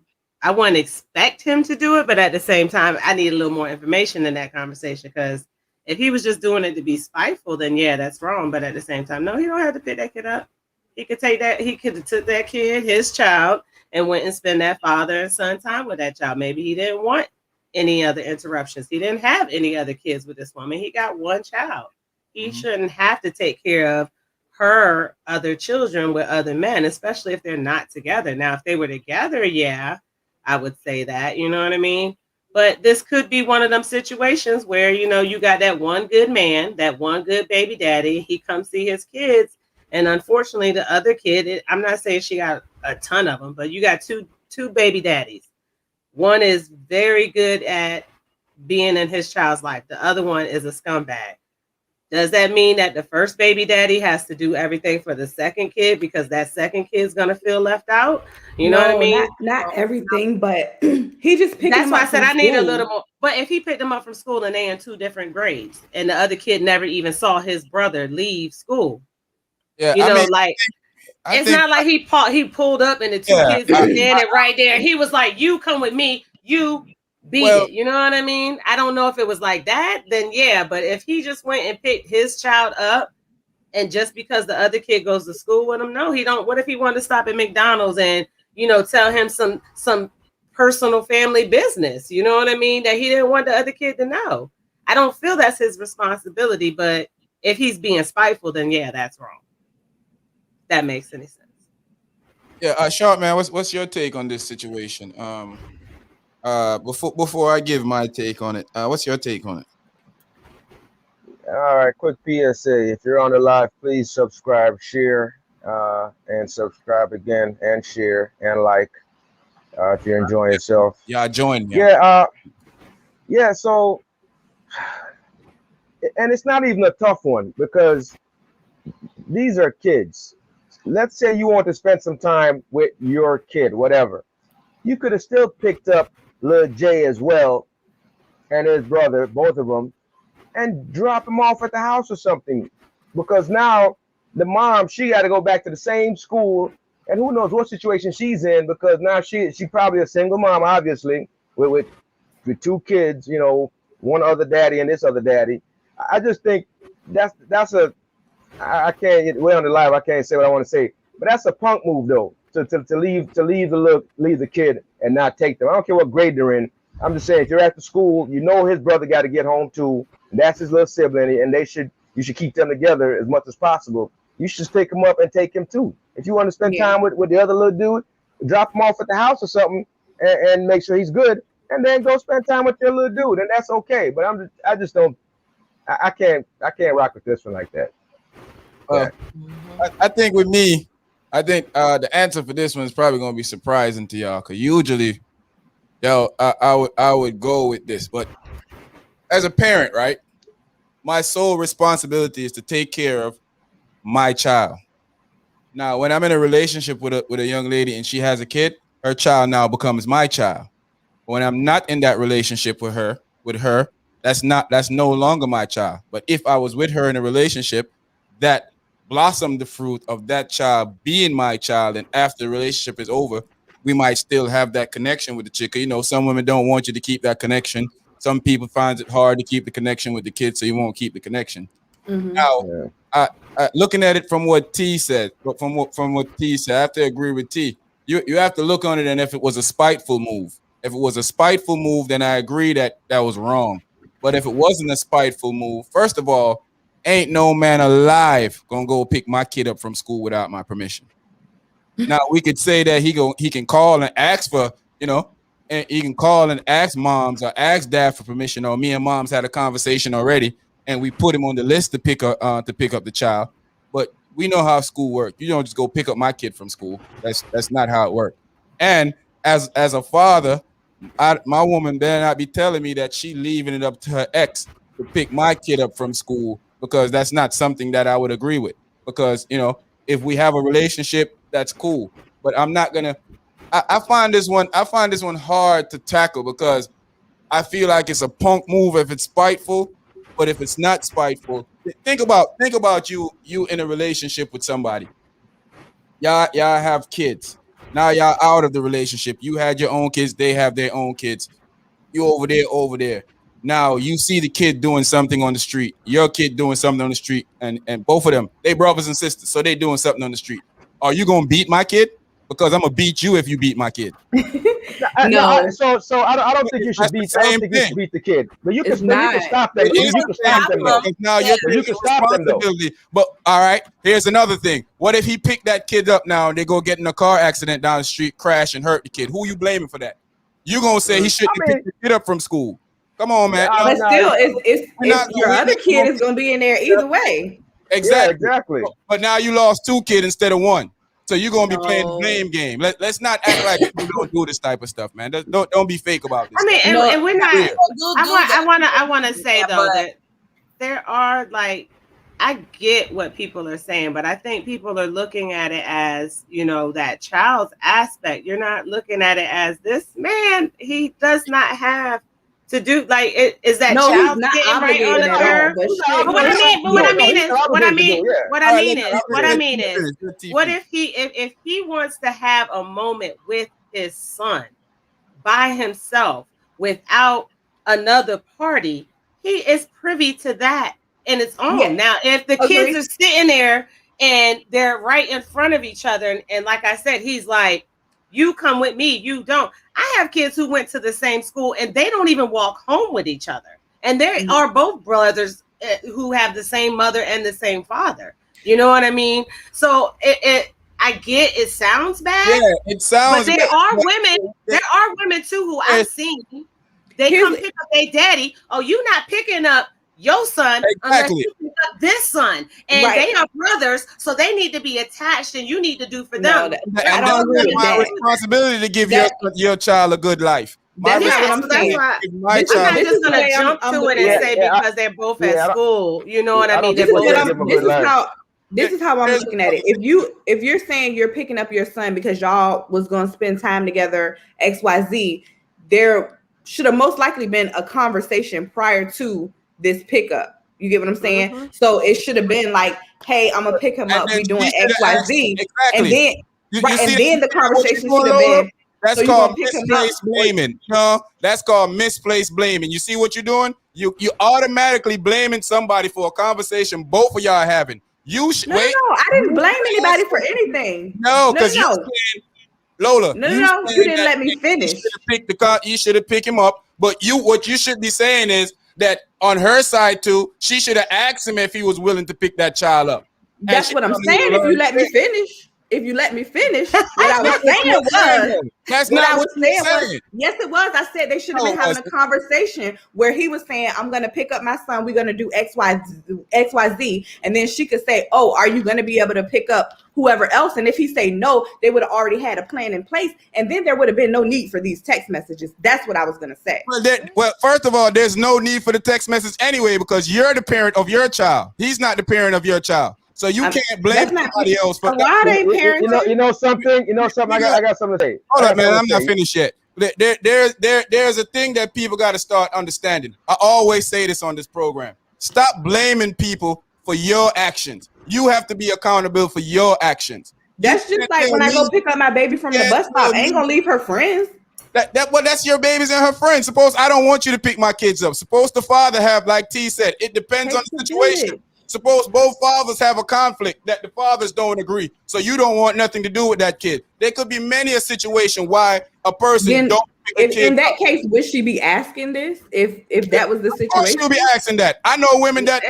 wouldn't expect him to do it, but at the same time, I need a little more information in that conversation, because if he was just doing it to be spiteful, then yeah, that's wrong. But at the same time, no, he don't have to pick that kid up. He could have took that kid, his child, and went and spend that father and son time with that child. Maybe he didn't want any other interruptions. He didn't have any other kids with this woman. He got one child. He shouldn't have to take care of her other children with other men, especially if they're not together. Now, if they were together, yeah, I would say that, you know what I mean? But this could be one of them situations where, you know, you got that one good man, that one good baby daddy, he comes see his kids, and unfortunately the other kid, I'm not saying she got a ton of them, but you got two baby daddies. One is very good at being in his child's life. The other one is a scumbag. Does that mean that the first baby daddy has to do everything for the second kid because that second kid's gonna feel left out? You know what I mean? Not everything, but he just picked. That's why I said I need a little more. But if he picked them up from school and they in two different grades, and the other kid never even saw his brother leave school, yeah, you know, like it's not like he pulled up and the two kids were standing right there. He was like, "You come with me, you." Beat it, you know what I mean? I don't know if it was like that, then yeah, but if he just went and picked his child up, and just because the other kid goes to school with him, no, he don't. What if he wanted to stop at McDonald's and, you know, tell him some personal family business, you know what I mean, that he didn't want the other kid to know? I don't feel that's his responsibility, but if he's being spiteful, then yeah, that's wrong. That makes any sense. Yeah, Sharp man, what's your take on this situation? Before I give my take on it, what's your take on it? All right, quick PSA. If you're on the live, please subscribe, share, and subscribe again, and share, and like, if you're enjoying yourself. Yeah, join me. Yeah, so, and it's not even a tough one, because these are kids. Let's say you want to spend some time with your kid, whatever. You could have still picked up little Jay as well, and his brother, both of them, and drop him off at the house or something. Because now the mom, she got to go back to the same school, and who knows what situation she's in, because now she probably a single mom, obviously, with 2 kids, you know, one other daddy and this other daddy. I just think that's a, I can't get way on the live. I can't say what I want to say, but that's a punk move though, to leave the kid and not take them. I don't care what grade they're in. I'm just saying, if you're at the school, you know his brother got to get home too, and that's his little sibling, and you should keep them together as much as possible. You should pick him up and take him too. If you want to spend time with the other little dude, drop him off at the house or something, and make sure he's good, and then go spend time with your little dude, and that's okay. But I just don't. I can't rock with this one like that. I think with me, the answer for this one is probably going to be surprising to y'all, because usually, I would go with this. But as a parent, right, my sole responsibility is to take care of my child. Now, when I'm in a relationship with a young lady and she has a kid, her child now becomes my child. When I'm not in that relationship with her, that's no longer my child. But if I was with her in a relationship that blossomed the fruit of that child being my child, and after the relationship is over, we might still have that connection with the chick. You know, some women don't want you to keep that connection. Some people find it hard to keep the connection with the kid, so you won't keep the connection. Mm-hmm. Now, I looking at it from what T said, from what T said, I have to agree with T. You have to look on it, and if it was a spiteful move. If it was a spiteful move, then I agree that was wrong. But if it wasn't a spiteful move, first of all, ain't no man alive gonna go pick my kid up from school without my permission. Now, we could say that he can call and ask for, you know, and he can call and ask moms or ask dad for permission, or me and moms had a conversation already, and we put him on the list to pick up the child. But we know how school works. You don't just go pick up my kid from school. That's not how it works. And as a father, my woman better not be telling me that she leaving it up to her ex to pick my kid up from school, because that's not something that I would agree with. Because, you know, if we have a relationship, that's cool. But I'm not gonna. I find this one hard to tackle, because I feel like it's a punk move if it's spiteful. But if it's not spiteful, think about you in a relationship with somebody. Y'all have kids. Now y'all out of the relationship. You had your own kids. They have their own kids. You over there. Now you see the kid doing something on the street. Your kid doing something on the street. And both of them, they brothers and sisters. So they doing something on the street. Are you going to beat my kid? Because I'm going to beat you if you beat my kid. No. So I don't think you should beat. I don't think you should beat the kid. But you can stop them. You can stop them. Now you can stop them. But all right, here's another thing. What if he picked that kid up now and they go get in a car accident down the street, crash and hurt the kid? Who you blaming for that? You gonna say he shouldn't have picked the kid up from school? Come on, man. But still, it's your other kid is gonna be in there either way. Exactly. Yeah, exactly. But now you lost 2 kids instead of 1. So you're gonna be playing the blame game. Let's not act like we don't do this type of stuff, man. Don't be fake about this. I mean, and we're not. I want to say though that there are, like, I get what people are saying, but I think people are looking at it as, you know, that child's aspect. You're not looking at it as this man. He does not have to do, like, is that child getting right on the curve? What I mean is, what if he wants to have a moment with his son by himself without another party? He is privy to that in its own. Yeah. Now, if the kids are sitting there and they're right in front of each other, and like I said, he's like, you come with me, you don't. I have kids who went to the same school and they don't even walk home with each other. And they are both brothers who have the same mother and the same father. You know what I mean? So I get it sounds bad. Yeah, it sounds bad. But there are women too who I've seen. They come pick up their daddy. Oh, you not picking up your son unless you pick up this son, and they are brothers, so they need to be attached, and you need to do for them. I don't agree with my responsibility to give your child a good life. That's what I'm saying. I'm not just gonna jump to it and say because they're both at school. You know what I mean? This is how I'm looking at it. If you're saying you're picking up your son because y'all was gonna spend time together, XYZ, there should have most likely been a conversation prior to this pickup. You get what I'm saying? Mm-hmm. So it should have been like, hey, I'm gonna pick him up. We doing XYZ. Exactly. And then and then the conversation should have been. That's called misplaced blaming. No, that's called misplaced blaming. You see what you're doing? You automatically blaming somebody for a conversation both of y'all are having. You should No, I didn't blame anybody for anything. No, because you're saying, Lola. No, you didn't let me finish. You should have picked him up. But what you should be saying is that on her side too, she should have asked him if he was willing to pick that child up. That's what I'm saying. If you let me finish. What I was saying was, that's not what I was saying. Yes, it was. I said they should have been having a conversation where he was saying, I'm going to pick up my son. We're going to do XYZ. And then she could say, oh, are you going to be able to pick up whoever else? And if he say no, they would have already had a plan in place. And then there would have been no need for these text messages. That's what I was going to say. Well, first of all, there's no need for the text message anyway, because you're the parent of your child. He's not the parent of your child. So you can't blame somebody else for why they parenting. You know something. I got something to say. Hold on, man. I'm not finished yet. There's a thing that people got to start understanding. I always say this on this program. Stop blaming people for your actions. You have to be accountable for your actions. That's just like when I go pick up my baby from the bus stop. I ain't gonna leave her friends. That's your babies and her friends. Suppose I don't want you to pick my kids up. Suppose the father have, like T said, it depends on the situation. Suppose both fathers have a conflict that the fathers don't agree, so you don't want nothing to do with that kid. There could be many a situation why a person don't pick a kid in that up. Case, would she be asking this if that was the situation? She'll be asking that. I know women that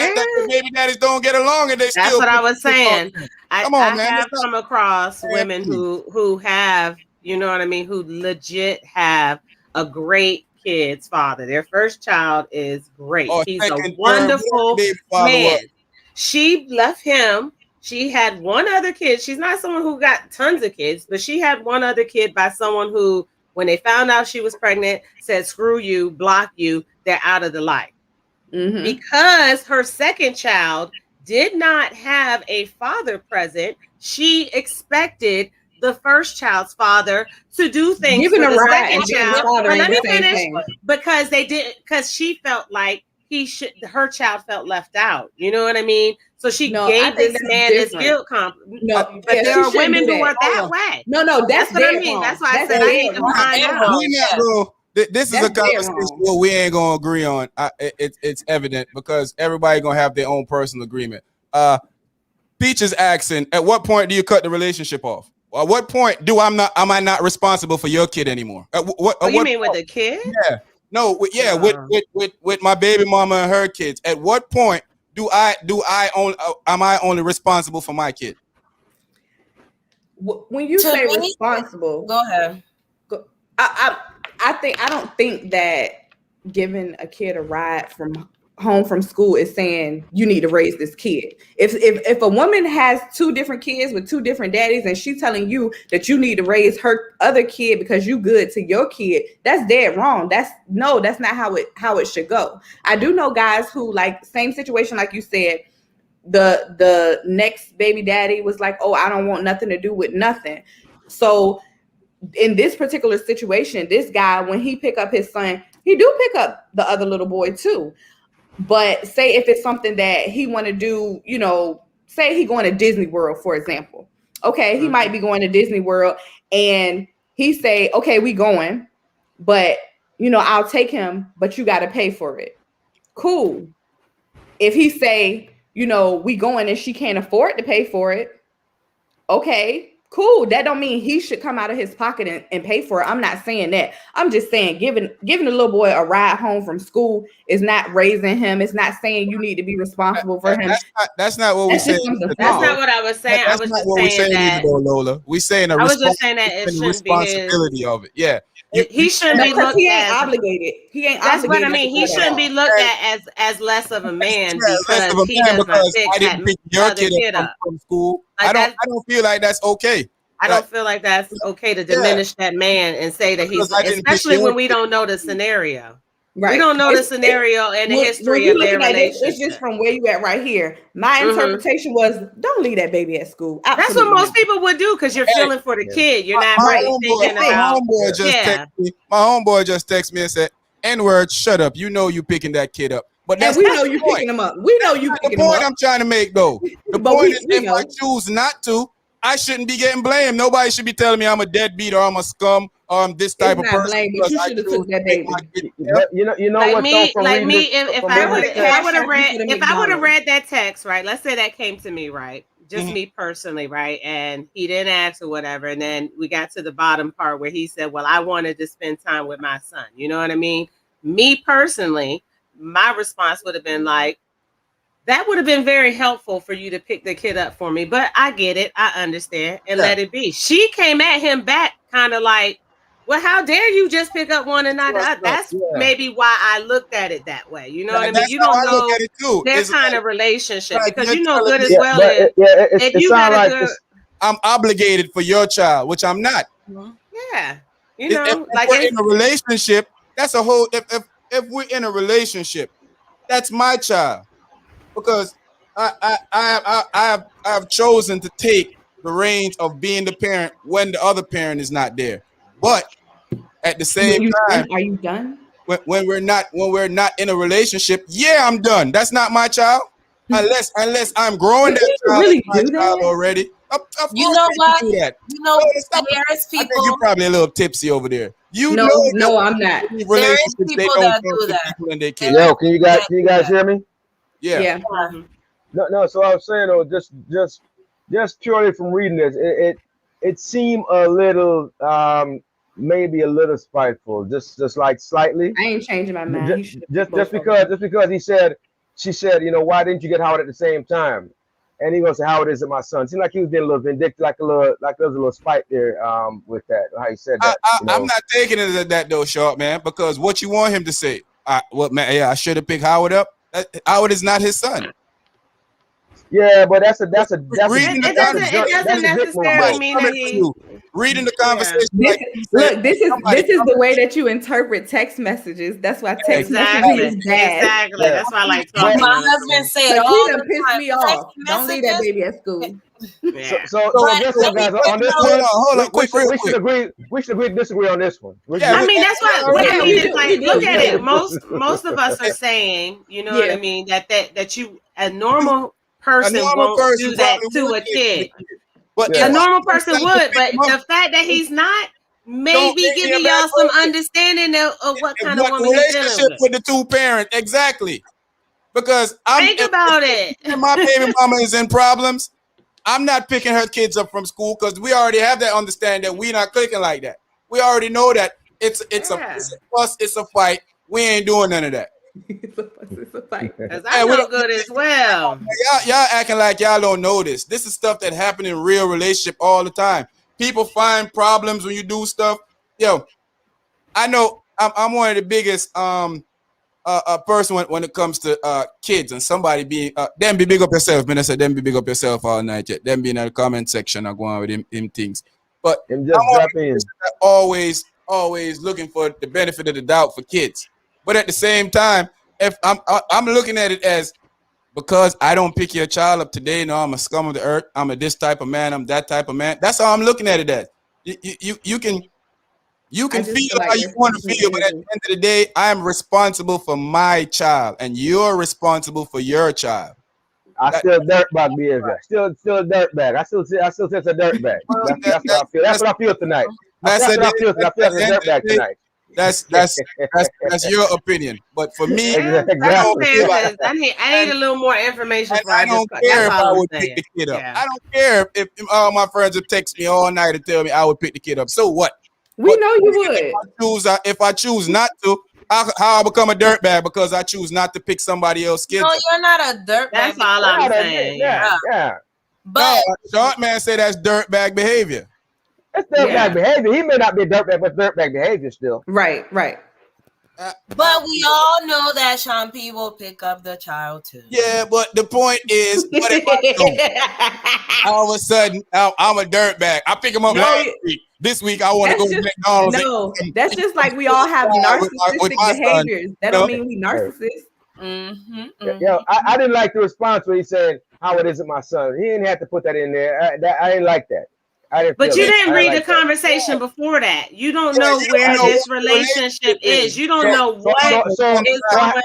baby daddies don't get along and they still. That's what I was saying. I have come across women who have, you know what I mean, who legit have a great kid's father. Their first child is great. He's a wonderful man. She left him. She had one other kid. She's not someone who got tons of kids, but she had one other kid by someone who, when they found out she was pregnant, said, screw you, block you, they're out of the life. Mm-hmm. Because her second child did not have a father present, she expected the first child's father to do things for the second child. But let me finish. Because she felt like her child felt left out. You know what I mean? So she gave this man this guilt compliment. No, but there are women who are that way. No, that's what I mean. That's why I said I need to find out. This is a conversation where we ain't gonna agree on. It's evident because everybody gonna have their own personal agreement. Peach is asking, at what point do you cut the relationship off? At what point am I not responsible for your kid anymore? What you mean with the kid? Yeah. No, with my baby mama and her kids. At what point am I only responsible for my kid? When you say responsible, go ahead. I don't think that giving a kid a ride from home from school is saying you need to raise this kid. If a woman has two different kids with two different daddies and she's telling you that you need to raise her other kid because you good to your kid, that's dead wrong. That's not how it should go. I do know guys who, like, same situation like you said, the next baby daddy was like, oh, I don't want nothing to do with nothing. So in this particular situation, this guy, when he pick up his son, he do pick up the other little boy too. But say if it's something that he want to do, you know, say he going to Disney World, for example. Okay, he might be going to Disney World and he say, okay, we going, but, you know, I'll take him, but you got to pay for it. Cool. If he say, you know, we going and she can't afford to pay for it, okay, cool. That don't mean he should come out of his pocket and pay for it. I'm not saying that. I'm just saying giving the little boy a ride home from school is not raising him. It's not saying you need to be responsible for him. That's not what we're saying. That's not what I was saying. I was just saying that. Lola. We're saying I was just saying that it shouldn't responsibility be of it. Yeah. He shouldn't be looked at. Obligated. He ain't. That's what I mean. He shouldn't be looked at as less of a man because he does not pick your kid up from school. I don't feel like that's okay. I don't feel like that's okay to diminish that man and say that he's, especially when we don't know the scenario. Right. We don't know the scenario and the history of their relationship. It's just from where you at right here. My interpretation was, don't leave that baby at school. Absolutely. That's what most people would do because you're feeling for the kid. You're not thinking about. My homeboy just texted me and said, "N-word, shut up. You know you picking that kid up." But we know you picking him up. We know you picking him up. The point I'm trying to make, though. The point is, if I choose not to, I shouldn't be getting blamed. Nobody should be telling me I'm a deadbeat or I'm a scum or I'm this type of person. Blame, but you should have took that baby. You know like what? Me, if I would have read that text, right? Let's say that came to me, right? Just me personally, right? And he didn't ask or whatever. And then we got to the bottom part where he said, "Well, I wanted to spend time with my son." You know what I mean? Me personally, my response would have been like, that would have been very helpful for you to pick the kid up for me, but I get it. I understand and let it be. She came at him back kind of like, well, how dare you just pick up one and not the other? That's maybe why I looked at it that way. You know what I mean? You don't know their kind of relationship because you know good as well. If you got a good, I'm obligated for your child, which I'm not. Yeah. You know, if we're in a relationship, that's a whole, if we're in a relationship, that's my child. Because I have chosen to take the reins of being the parent when the other parent is not there. But at the same time, are you done? When we're not in a relationship, I'm done. That's not my child. Unless I'm growing that child, really my child already. Of you know what? Do that. You know, there's people. I think you're probably a little tipsy over there. No, I'm not. There is people that do that. Yo, can you guys hear me? Yeah. No. So I was saying, just purely from reading this, it seemed a little, maybe a little spiteful, just like slightly. I ain't changing my mind. Just because she said, why didn't you get Howard at the same time? And he goes, "Howard isn't my son." Seemed like he was being a little vindictive, like there was a little spite there, with that. How he said that. I'm not taking it as that though, Sharp man, because what you want him to say? I should have picked Howard up. Howard is not his son. Yeah, but that's reading it doesn't necessarily mean that he reading the conversation. This is the way that you interpret text messages. That's why text messages is bad. Exactly. That's why I like talking. My husband said, "Oh, he done pissed me off. Don't leave that baby at school." So guys, on this one, hold on, quick. We should agree to disagree on this one. I mean, that's what I mean. Is like, look at it. Most of us are saying, you know what I mean, that you a normal person won't do that to a kid. But a normal person would, but the fact that he's not, maybe giving y'all some understanding of what kind of woman he's dealing with the two parents. Exactly. Because think about it. My baby mama is in problems. I'm not picking her kids up from school because we already have that understanding that we're not clicking like that. We already know that it's a fuss, it's a fight. We ain't doing none of that. It's a fight. Because I know good as well. Y'all acting like y'all don't know this. This is stuff that happen in real relationship all the time. People find problems when you do stuff. Yo, I know I'm one of the biggest a person when it comes to kids and somebody being them be big up yourself. Man, I said them be big up yourself all night yet. Them be in the comment section and going with him things. But I'm just always looking for the benefit of the doubt for kids. But at the same time, if I'm looking at it as because I don't pick your child up today, no, I'm a scum of the earth. I'm a this type of man. I'm that type of man. That's how I'm looking at it as. You can feel how you want to feel, but at the end of the day, I am responsible for my child, and you're responsible for your child. I still dirtbag behavior. Still a dirtbag. I still say it's a dirtbag. That's what I feel. That's what I feel tonight. I feel a dirtbag tonight. That's your opinion, but for me, exactly. I need a little more information. I don't care if I would pick the kid up. I don't care if all my friends would text me all night and tell me I would pick the kid up. So what? We know you would. If I choose not to, how I become a dirtbag because I choose not to pick somebody else's kid. No, you're not a dirtbag. That's all I'm saying. Yeah. But Short man said that's dirtbag behavior. That's dirtbag behavior. He may not be dirtbag, but dirtbag behavior still. Right. But we all know that Sean P will pick up the child too. Yeah, but the point is, what if I don't? All of a sudden, I'm a dirtbag. I pick him up last week. This week I want to go to McDonald's. No, that's just like we all have narcissistic behaviors. That don't mean we narcissists. Yeah, I didn't like the response when he said, "Howard isn't my son." He didn't have to put that in there. I didn't like that. But you didn't read the conversation before that. You don't know where this relationship is. You don't know what is going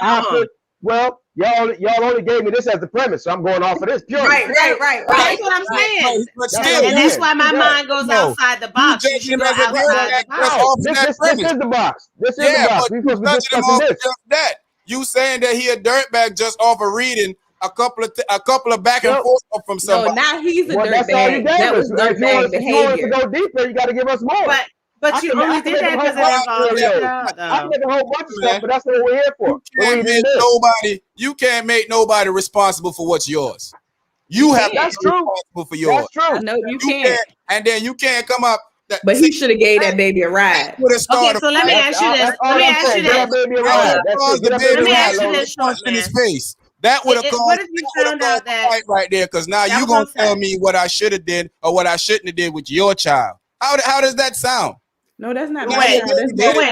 on. Well, y'all only gave me this as the premise, so I'm going off of this. Purely. Right. That's what I'm saying. And that's why my mind goes outside the box. This is the box. This is the box. We're supposed to be discussing this. That you saying that he a dirtbag just off of reading a couple of back and forth from somebody. No, now he's a dirtbag. That's all you gave us. If you want us to go deeper, you got to give us more. But you only did that because it involved I make a whole bunch of stuff, but that's what we're here for. You can't make nobody responsible for what's yours. You have to be responsible for yours. That's true. No, you can't. And then you can't come up. But he should have gave that baby a ride. Okay, so let me ask you this. Let me ask you this. In his face. That would have caused a fight right there, because now you're gonna tell me what I should have did or what I shouldn't have did with your child. How does that sound? No, that's not. Wait.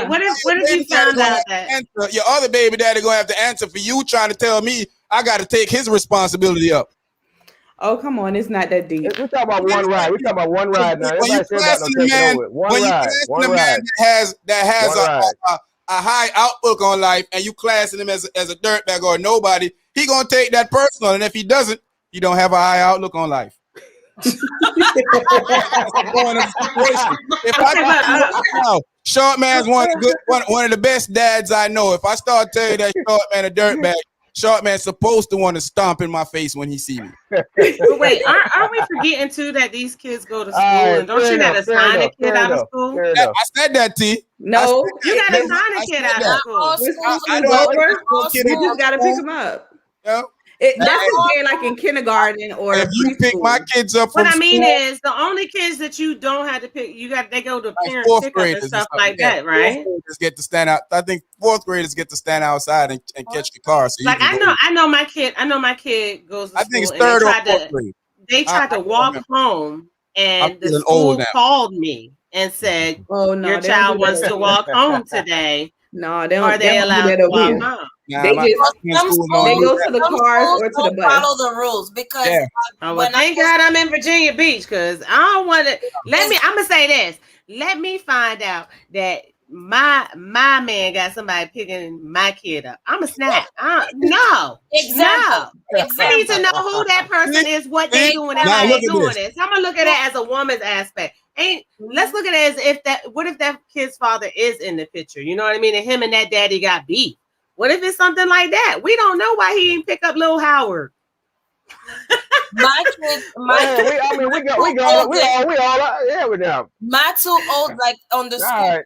What if you found out that your other baby daddy gonna have to answer for you trying to tell me I got to take his responsibility up? Oh, come on, it's not that deep. We're talking about one ride. We're talking about one ride now. When you class a man that has a high outlook on life, and you classing him as a dirtbag or a nobody, he gonna take that personal, and if he doesn't, he don't have a high outlook on life. Short man's one of the best dads I know. If I start telling you that short man a dirtbag, short man's supposed to want to stomp in my face when he see me. But wait, aren't we forgetting too that these kids go to school and don't you gotta sign a kid out of school? I said that, T. No, you gotta sign a kid out of school. You just gotta pick them up. Yeah. That's again like in kindergarten or if you pick my kids up from school, is the only kids that you don't have to pick, they go to parent pickup and stuff like that, right? Fourth get to stand out. I think fourth graders get to stand outside and catch the car. So like I know my kid goes to I think it's third or fourth grade. They tried to walk home and the school called me and said, "Oh no, your child wants to walk home today." No, they don't. Are they allowed to walk home? They go to the cars or to the bus. Follow the rules because thank God I'm in Virginia Beach, because I don't want to. I'm gonna say this. Let me find out that my man got somebody picking my kid up. I'm a snap. No, exactly. I need to know who that person is, what they're doing, and how they're doing it. So I'm gonna look at it as a woman's aspect. Let's look at it as what if that kid's father is in the picture? You know what I mean? And him and that daddy got beef. What if it's something like that? We don't know why he didn't pick up little Howard. My kids, we now. My two old, like on the school,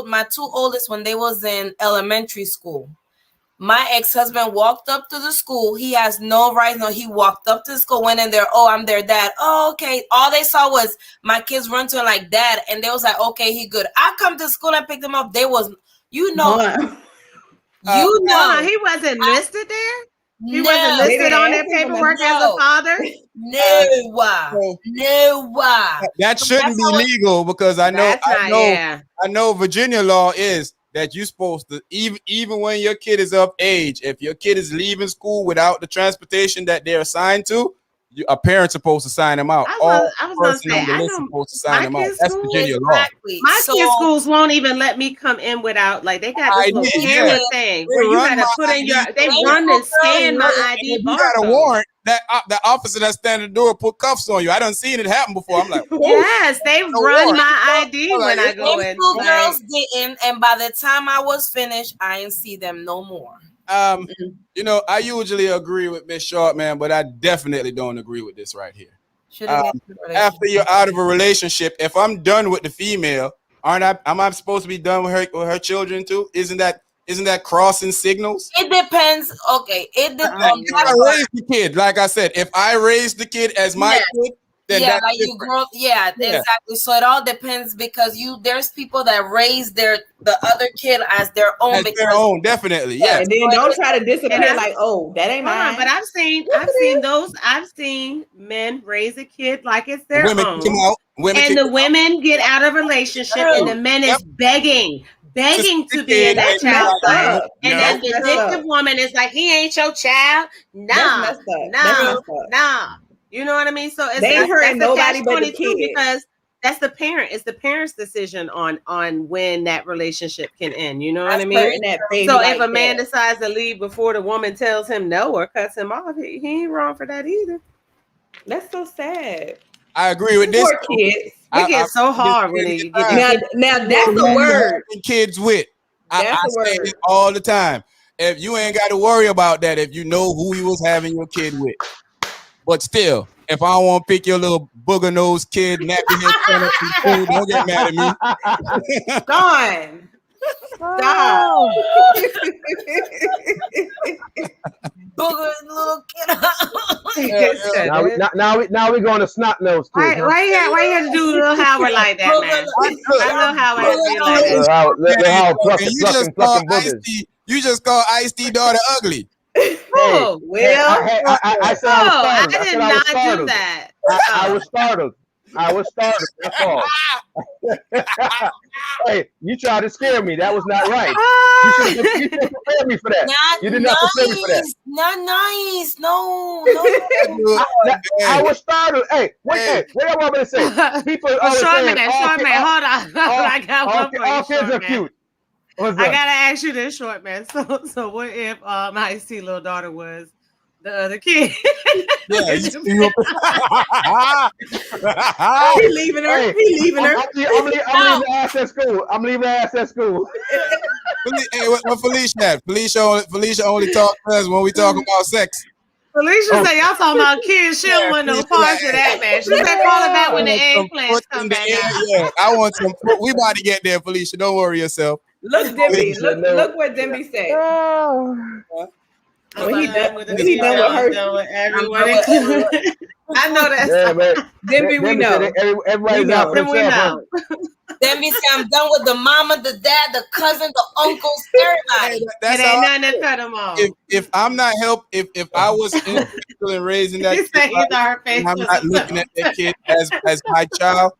my two oldest when they was in elementary school. My ex-husband walked up to the school. He has no right. No, he walked up to the school, went in there. Oh, I'm their dad. Oh, okay. All they saw was my kids run to him like dad, and they was like, okay, he good. I come to school and pick them up. They was, he wasn't listed there. He wasn't listed on their paperwork as a father. No. That shouldn't be legal, because I know Virginia law is that you're supposed to, even when your kid is of age, if your kid is leaving school without the transportation that they're assigned to, a parent's supposed to sign them out. I was going to say, supposed to sign them out. That's Virginia law. My kids' schools won't even let me come in without, like, they got this little camera thing where you got to put in they run and scan my ID barcode. You got a warrant. That the officer that's standing at the door put cuffs on you. I done seen it happen before. I'm like, yes, they run my ID when I go in. Two girls didn't, and by the time I was finished, I didn't see them no more. I usually agree with Miss Shortman, but I definitely don't agree with this right here. After you're out of a relationship, if I'm done with the female, am I supposed to be done with her children too? Isn't that crossing signals? It depends. Okay, it depends. I raise the kid, like I said. If I raise the kid as my kid, then yeah, that's like you different. grow. Yeah, exactly. So it all depends because there's people that raise the other kid as their own. As their own, definitely. Yeah. And then don't try to disappear like, oh, that ain't mine. But I've seen men raise a kid like it's their Women own. come out. And the women get out of relationship, and the men is begging to be in that child's life. And that vindictive woman is like, he ain't your child. Nah. You know what I mean? So it's they ain't hurting nobody but the kid. Because that's the parent. It's the parent's decision on when that relationship can end. You know what I mean? So if a man decides to leave before the woman tells him no or cuts him off, he ain't wrong for that either. That's so sad. I agree with this. Poor kids. It gets so hard when you get now that's the word. Kids with. I say it all the time. If you ain't got to worry about that, if you know who you was having your kid with. But still, if I don't want to pick your little booger nose kid, napping his son up some food, don't get mad at me. Gone. Booger little kid. Now we going to snot nose kids. Why you had to do little Howard like that, man? I know Howard had to be like that. You just call Ice-T daughter ugly. Oh, well. I said I did not do that. I was startled. That's all. Hey, you tried to scare me. That was not right. You should prepare me for that. You did not prepare me for that. Not nice. No. I was startled. Hey, wait, what I want me to say? People always saying, short man, hold on. I got one for you, all kids are cute. I gotta ask you this, short man. So what if Ice-T little daughter was the other kid? Yeah, He leaving her. I'm leaving her ass at school. Hey, what Felicia at? Felicia only talk to us when we talk about sex. Felicia said y'all talking about kids. She don't want no parts of that, man. She said call it back when the eggplants come back out. Yeah, I want some. We about to get there, Felicia. Don't worry yourself. Look, Demby. Look what Demby said. When he done with her, everyone. I know that. Yeah, man. Demby, we know. Everybody's out for themselves. Demby said, I'm done with the mama, the dad, the cousin, the uncles, everybody. That's it ain't nothing to cut them off. If I'm not if I was in raising that kid, I'm not looking at that kid as my child.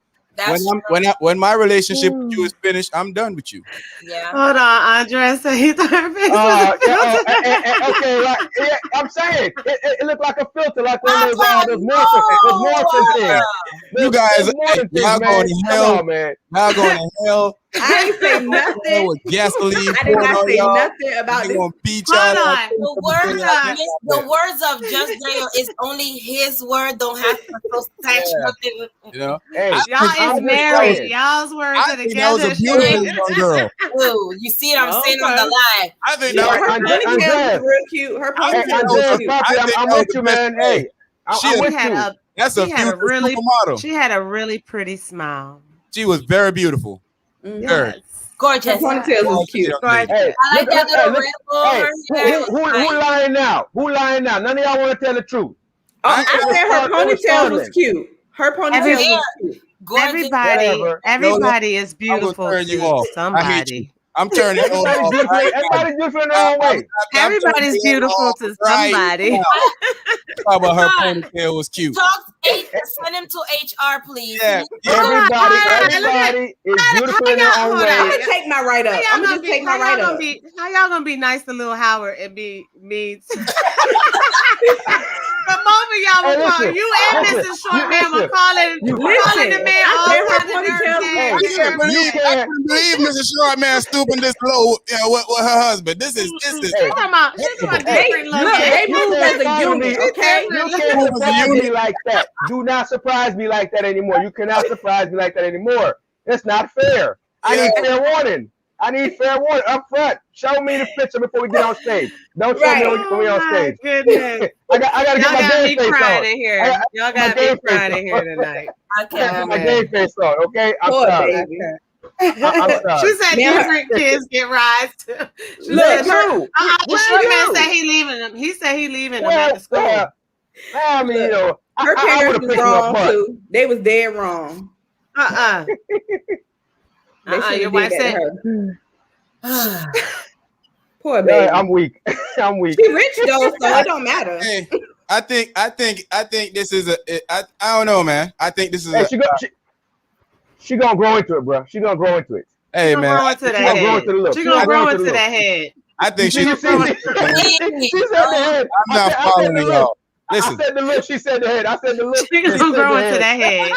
When my relationship with you is finished, I'm done with you. Yeah. Hold on, Andres said he's her face. Okay, I'm saying it looked like a filter, like one of those Morrison things. You guys, y'all going to hell, man. Y'all going to hell. I ain't say nothing. With gasoline. I did not say nothing about this. Hold on. The words of Just Dale is only his word. Don't have to attach nothing. You know, y'all is married. Y'all's words are together. That was a beautiful young girl. Ooh, you see what I'm saying on the live? I think her ponytail is real cute. Her ponytail is cute. I'm with you, man. Hey, that's a beautiful model. She had a really pretty smile. She was very beautiful. Yes. Gorgeous. Her ponytail was cute. Hey, I like that little red who lying now? Who lying now? None of y'all want to tell the truth. I said her ponytail was cute. Her ponytail was cute. Everybody is beautiful to somebody. I'm turning on. Everybody's different in their own way. Everybody's beautiful to somebody. How about her ponytail was cute? Send him to HR, please. Yeah. Everybody is beautiful in their own way. I'm gonna take my right up. I'm gonna take my right up. How y'all gonna be nice to little Howard and be mean? The moment y'all will call you and Mrs. Short Man will calling the man all I can't believe Mrs. Short Man stooping this low with her husband. This is they move as a unit, okay? You can't surprise me like that. Do not surprise me like that anymore. You cannot surprise me like that anymore. It's not fair. I need fair warning. Up front. Show me the picture before we get on stage. Don't show me when we're on stage. Goodness. I gotta get my game face on. Y'all got me crying in here tonight. I can't get my game face on, okay? I'm sorry. She said different kids get rides too. Look, true. Short Man said he leaving them. He said he leaving them at the school. I mean, Her parents was wrong too. They was dead wrong. Your wife said her. Poor baby. Yeah, I'm weak. I'm weak. She rich though, so it don't matter. Hey, I think this is I don't know, man. I think this is she gonna grow into it, bro. She gonna grow into it. Hey, man. She gonna grow into that head. I think she's she said the head. I'm not following y'all. Listen. I said the look. She said the head. I said the look. She's gonna grow into that head.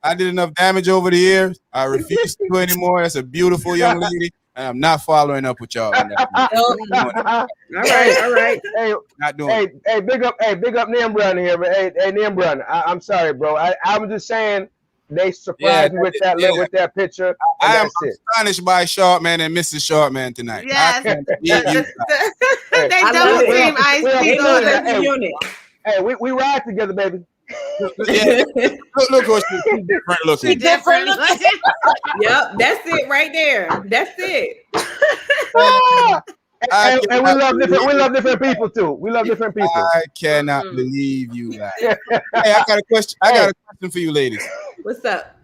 I did enough damage over the years. I refuse to do anymore. That's a beautiful young lady, and I'm not following up with y'all. On that. All right. Hey, not doing. Hey, big up Nimbrun here, man. Hey, Nimbrun. I'm sorry, bro. I was just saying they surprised me with that picture. I am astonished by Sharpman and Mrs. Sharpman tonight. Yes. They double team Ice unit. Hey, we ride together, baby. Yeah. Look what she's different looking. She's different. Yep, that's it right there. That's it. And we love different people too. We love different people. I cannot believe you. Hey, I got a question. I got a question for you, ladies. What's up?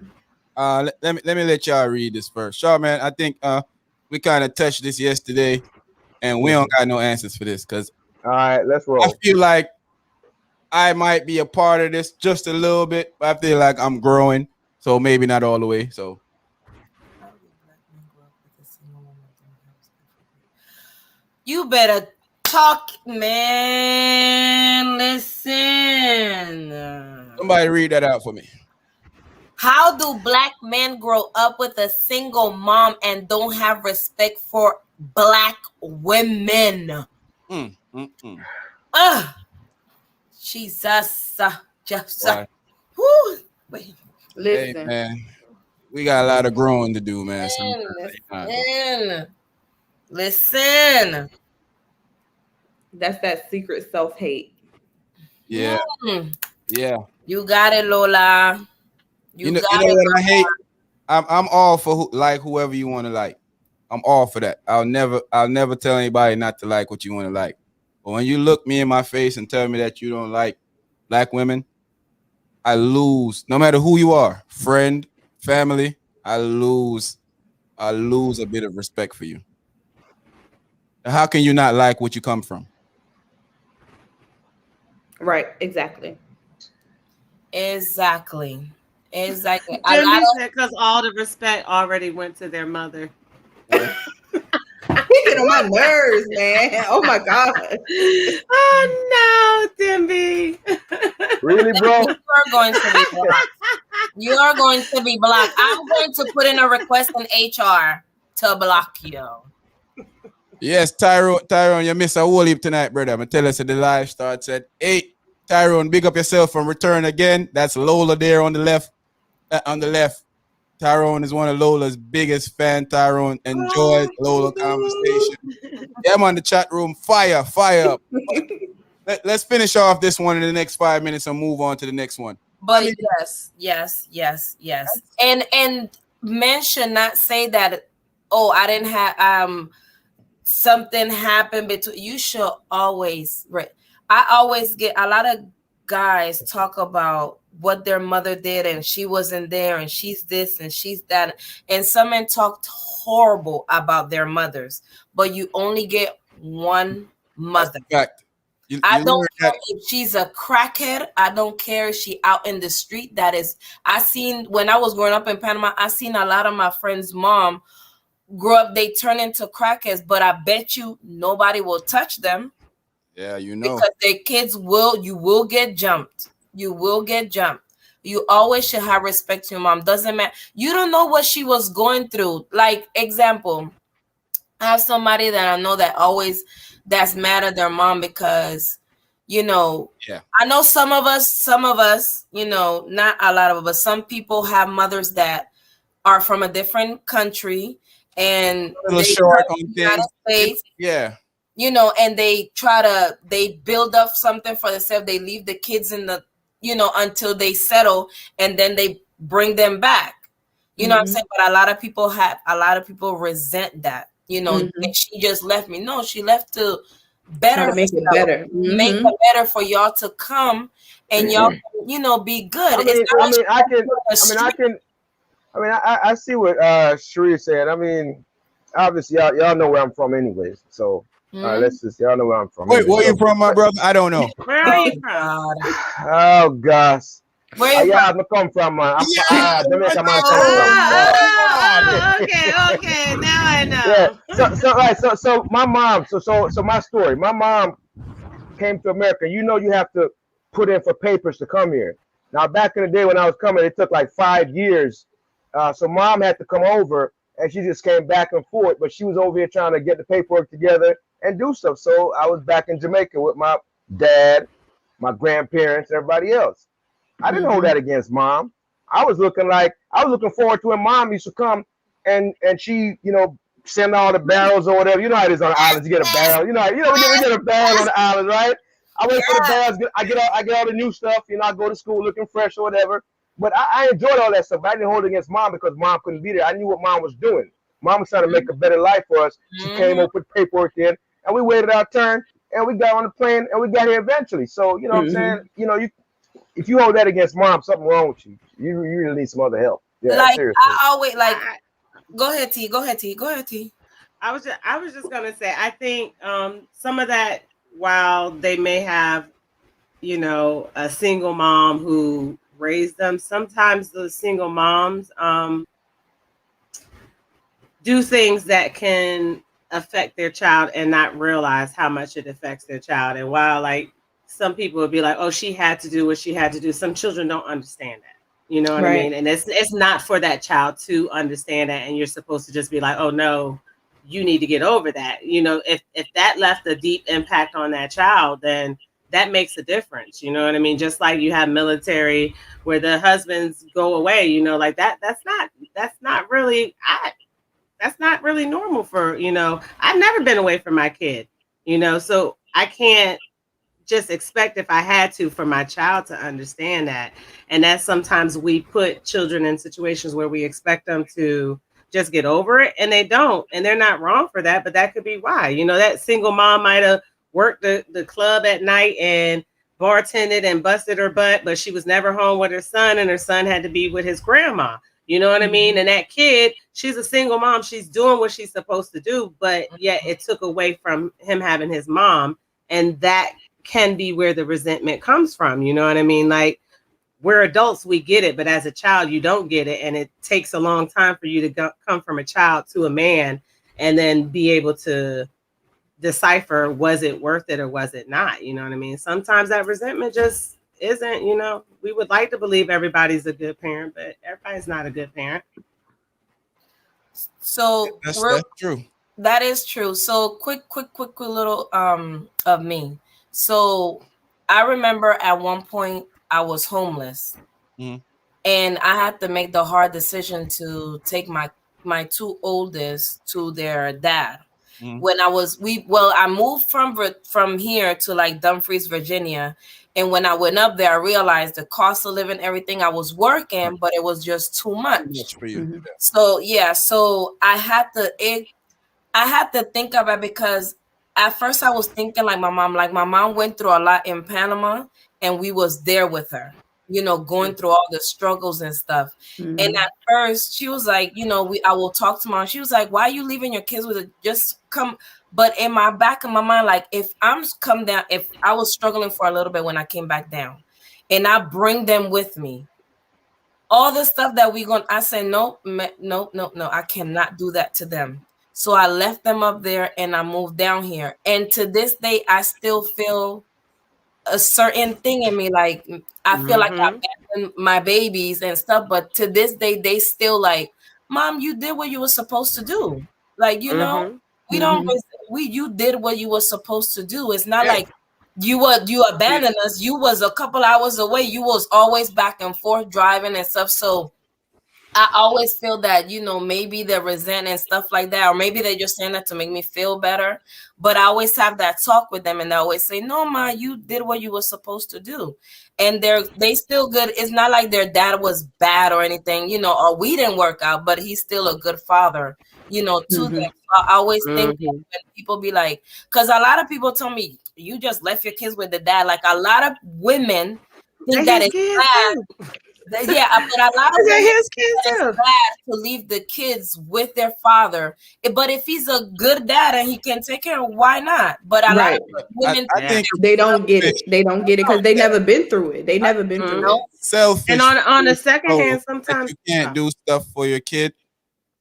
Let me let y'all read this first. Sure, man. I think we kind of touched this yesterday, and we don't got no answers for this because. All right, let's roll. I feel like I might be a part of this just a little bit, but I feel like I'm growing, so maybe not all the way. So. You better talk, man. Listen. Somebody read that out for me. How do black men grow up with a single mom and don't have respect for black women? Jesus. Listen. Hey, man. We got a lot of growing to do, man. Listen. That's that secret self-hate. Yeah. Yeah. You got it, Lola. You know what I hate? I'm all for whoever you want to like. I'm all for that. I'll never tell anybody not to like what you want to like. But when you look me in my face and tell me that you don't like black women, I lose. No matter who you are, friend, family, I lose a bit of respect for you. How can you not like what you come from? Right, exactly. Exactly. Because all the respect already went to their mother. Get on my nerves, man. Oh my God. Oh no, Dimby. Really, bro? You are going to be blocked. You are going to be blocked. I'm going to put in a request in HR to block you. Yes, Tyrone, you miss a whole heap tonight, brother. I'm going to tell us that the live starts at 8. Tyrone, big up yourself from return again. That's Lola there on the left. Tyrone is one of Lola's biggest fans. Tyrone enjoys Lola conversation. Yeah, I'm on the chat room. Fire up. Let's finish off this one in the next 5 minutes and move on to the next one. But yes. And men should not say that, I didn't have something happened between you. Should always I always get a lot of guys talk about what their mother did and she wasn't there and she's this and she's that, and some men talked horrible about their mothers, but you only get one mother. I don't care if she's a crackhead. I don't care if she out in the street. I seen when I was growing up in Panama, I seen a lot of my friends' mom grow up, they turn into crackheads, but I bet you nobody will touch them. Yeah, because their kids you will get jumped. You will get jumped. You always should have respect to your mom. Doesn't matter. You don't know what she was going through. Like, example, I have somebody that I know that's mad at their mom because, I know some of us, not a lot of us, some people have mothers that are from a different country and they short on United States. Yeah. And they build up something for themselves. They leave the kids in the, until they settle, and then they bring them back. You know what I'm saying? But a lot of people resent that, and she just left me. No, she left to better, to make it better, make it better for y'all to come and y'all, be good. I see what Sheree said. I mean, obviously y'all know where I'm from anyways. So y'all know where I'm from. Wait, where you from, my brother? I don't know. Where are you from? Oh gosh. Where you I'm come from Jamaica. Okay. Now I know. Yeah. So my mom. So my story. My mom came to America. You have to put in for papers to come here. Now back in the day when I was coming, it took like 5 years. So mom had to come over, and she just came back and forth. But she was over here trying to get the paperwork together and do stuff. So I was back in Jamaica with my dad, my grandparents, everybody else. I didn't hold that against mom. I was looking forward to when mom used to come and she, send all the barrels or whatever. You know how it is on the islands. You get a barrel. We get a barrel on the islands, right? I wait for the barrels. I get all the new stuff. I go to school looking fresh or whatever. But I enjoyed all that stuff. But I didn't hold it against mom because mom couldn't be there. I knew what mom was doing. Mom was trying to make a better life for us. She came up with paperwork in, and we waited our turn, and we got on the plane, and we got here eventually. So you know what I'm saying? If you hold that against mom, something wrong with you. You really need some other help. Yeah, seriously. I always go ahead, T. I was just gonna say, I think some of that, while they may have, a single mom who raised them, sometimes those single moms do things that can affect their child and not realize how much it affects their child. And while some people would be like, oh, she had to do what she had to do, some children don't understand that. You know what I mean? And it's not for that child to understand that. And you're supposed to just be like, oh no, you need to get over that. If that left a deep impact on that child, then that makes a difference. You know what I mean? Just like you have military where the husbands go away, that's not really normal for, I've never been away from my kid, so I can't just expect, if I had to, for my child to understand that. And that sometimes we put children in situations where we expect them to just get over it, and they don't, and they're not wrong for that, but that could be why. That single mom might have worked the club at night and bartended and busted her butt, but she was never home with her son, and her son had to be with his grandma. You know what I mean? And that kid, she's a single mom. She's doing what she's supposed to do, but yet it took away from him having his mom. And that can be where the resentment comes from. You know what I mean? We're adults, we get it, but as a child, you don't get it. And it takes a long time for you to come from a child to a man and then be able to decipher, was it worth it or was it not? You know what I mean? Sometimes that resentment just isn't, we would like to believe everybody's a good parent, but everybody's not a good parent. So that's true. That is true. So quick little of me. So I remember at one point I was homeless, and I had to make the hard decision to take my two oldest to their dad. When I moved from here to Dumfries, Virginia. And when I went up there, I realized the cost of living, everything. I was working, but it was just too much for you. So I had to think of it, because at first I was thinking my mom went through a lot in Panama, and we was there with her, going through all the struggles and stuff. And at first she was like, I will talk to mom. She was like, why are you leaving your kids with it? Just come. But in my back of my mind, if I'm come down, if I was struggling for a little bit when I came back down, and I bring them with me, all the stuff that I said, no, I cannot do that to them. So I left them up there and I moved down here. And to this day, I still feel a certain thing in me. I feel like I abandoned my babies and stuff. But to this day, they still Mom, you did what you were supposed to do. We don't, you did what you were supposed to do. It's not like you abandoned us. You was a couple hours away. You was always back and forth driving and stuff. So I always feel that, maybe they're resenting and stuff like that, or maybe they're just saying that to make me feel better. But I always have that talk with them, and they always say, "No, ma, you did what you were supposed to do," and they still good. It's not like their dad was bad or anything, or we didn't work out, but he's still a good father, to them. So I always think that when people be like, because a lot of people tell me, "You just left your kids with the dad." Like a lot of women think that it's bad. Yeah, but a lot of women it's bad to leave the kids with their father. But if he's a good dad and he can take care of, why not? But a lot of women, I think they don't get it. They don't get it because they never been through it. They never been through it. Selfish. And on the second hand, sometimes you can't do stuff for your kid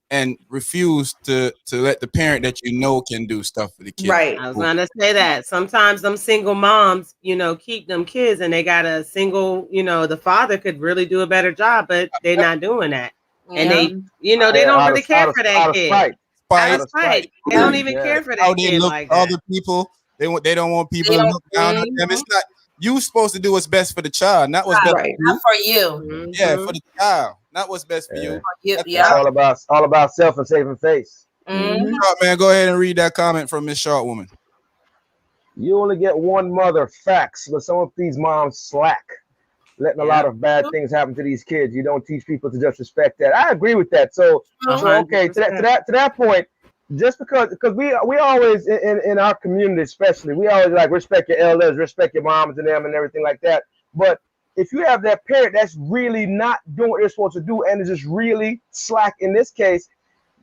and refuse to let the parent that can do stuff for the kid. Right. I was gonna say that sometimes them single moms, keep them kids, and they got a single, the father could really do a better job, but they're not doing that, and they, they don't really care for that kid. Out of spite. They don't even care for that kid like that. Other people, they don't want people to look down on them. It's not. You supposed to do what's best for the child, not what's best for you. Not for you. Yeah, for the child, not what's best for you. Yeah. All about self and saving face. Man, go ahead and read that comment from Miss Short Woman. You only get one mother. Facts, but some of these moms slack, letting a lot of bad things happen to these kids. You don't teach people to just respect that. I agree with that. So okay, to that point. Just because we always in our community, especially, we always like respect your elders, respect your moms and them and everything like that. But if you have that parent that's really not doing what they're supposed to do and is just really slack in this case,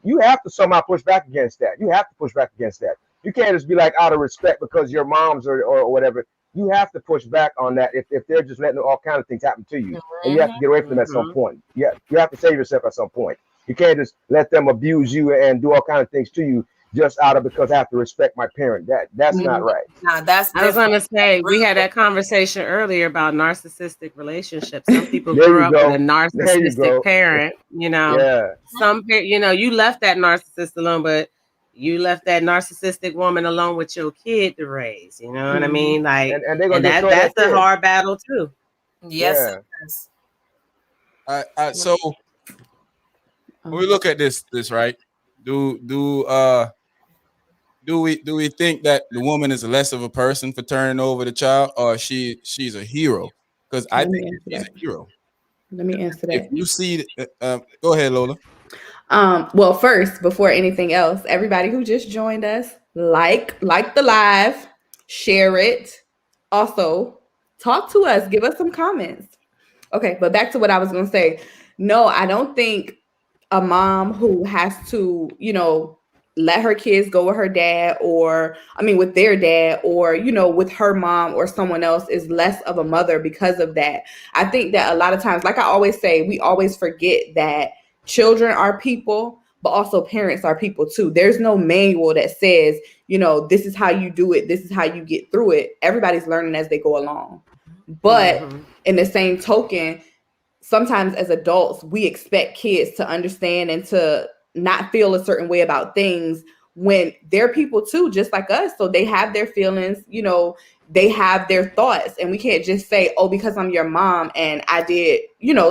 you have to somehow push back against that. You have to push back against that. You can't just be like out of respect because your moms or whatever. You have to push back on that if they're just letting all kinds of things happen to you, and you have to get away from them at some point. Yeah, you have to save yourself at some point. You can't just let them abuse you and do all kinds of things to you just out of because I have to respect my parent. That's not right. No, that's I was gonna say we had that conversation earlier about narcissistic relationships. Some people grew up with a narcissistic parent, Yeah. Some you left that narcissist alone, but you left that narcissistic woman alone with your kid to raise. You know what I mean? Like, and they're gonna that's a hard battle too. Yes, it is. So when we look at this right? Do we think that the woman is less of a person for turning over the child, or she's a hero? Because I think she's a hero. Let me answer that. If you see, go ahead, Lola. Well, first, before anything else, everybody who just joined us, like the live, share it. Also, talk to us, give us some comments. Okay, but back to what I was going to say. No, I don't think a mom who has to, let her kids go with her dad with their dad or, with her mom or someone else is less of a mother because of that. I think that a lot of times, like I always say, we always forget that children are people, but also parents are people too. There's no manual that says, this is how you do it. This is how you get through it. Everybody's learning as they go along. But in the same token, sometimes as adults, we expect kids to understand and to not feel a certain way about things when they're people too, just like us. So they have their feelings, they have their thoughts, and we can't just say, oh, because I'm your mom and I did,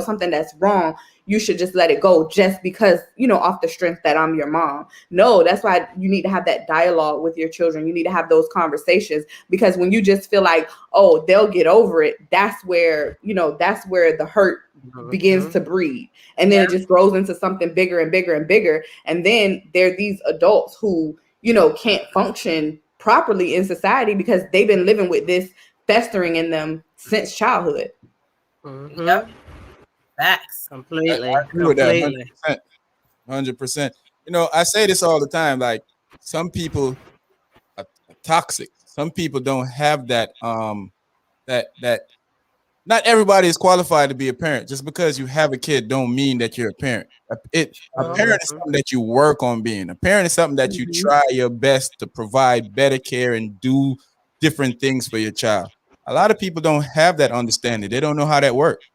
something that's wrong, you should just let it go just because, off the strength that I'm your mom. No, that's why you need to have that dialogue with your children. You need to have those conversations, because when you just feel like, oh, they'll get over it, that's where the hurt begins to breed. And then it just grows into something bigger and bigger and bigger. And then there are these adults who, can't function properly in society because they've been living with this festering in them since childhood. Yep. Facts. Completely. I agree with that 100%. I say this all the time. Like, some people are toxic. Some people don't have that that not everybody is qualified to be a parent. Just because you have a kid don't mean that you're a parent. A parent is something that you work on being. A parent is something that you try your best to provide better care and do different things for your child. A lot of people don't have that understanding. They don't know how that works.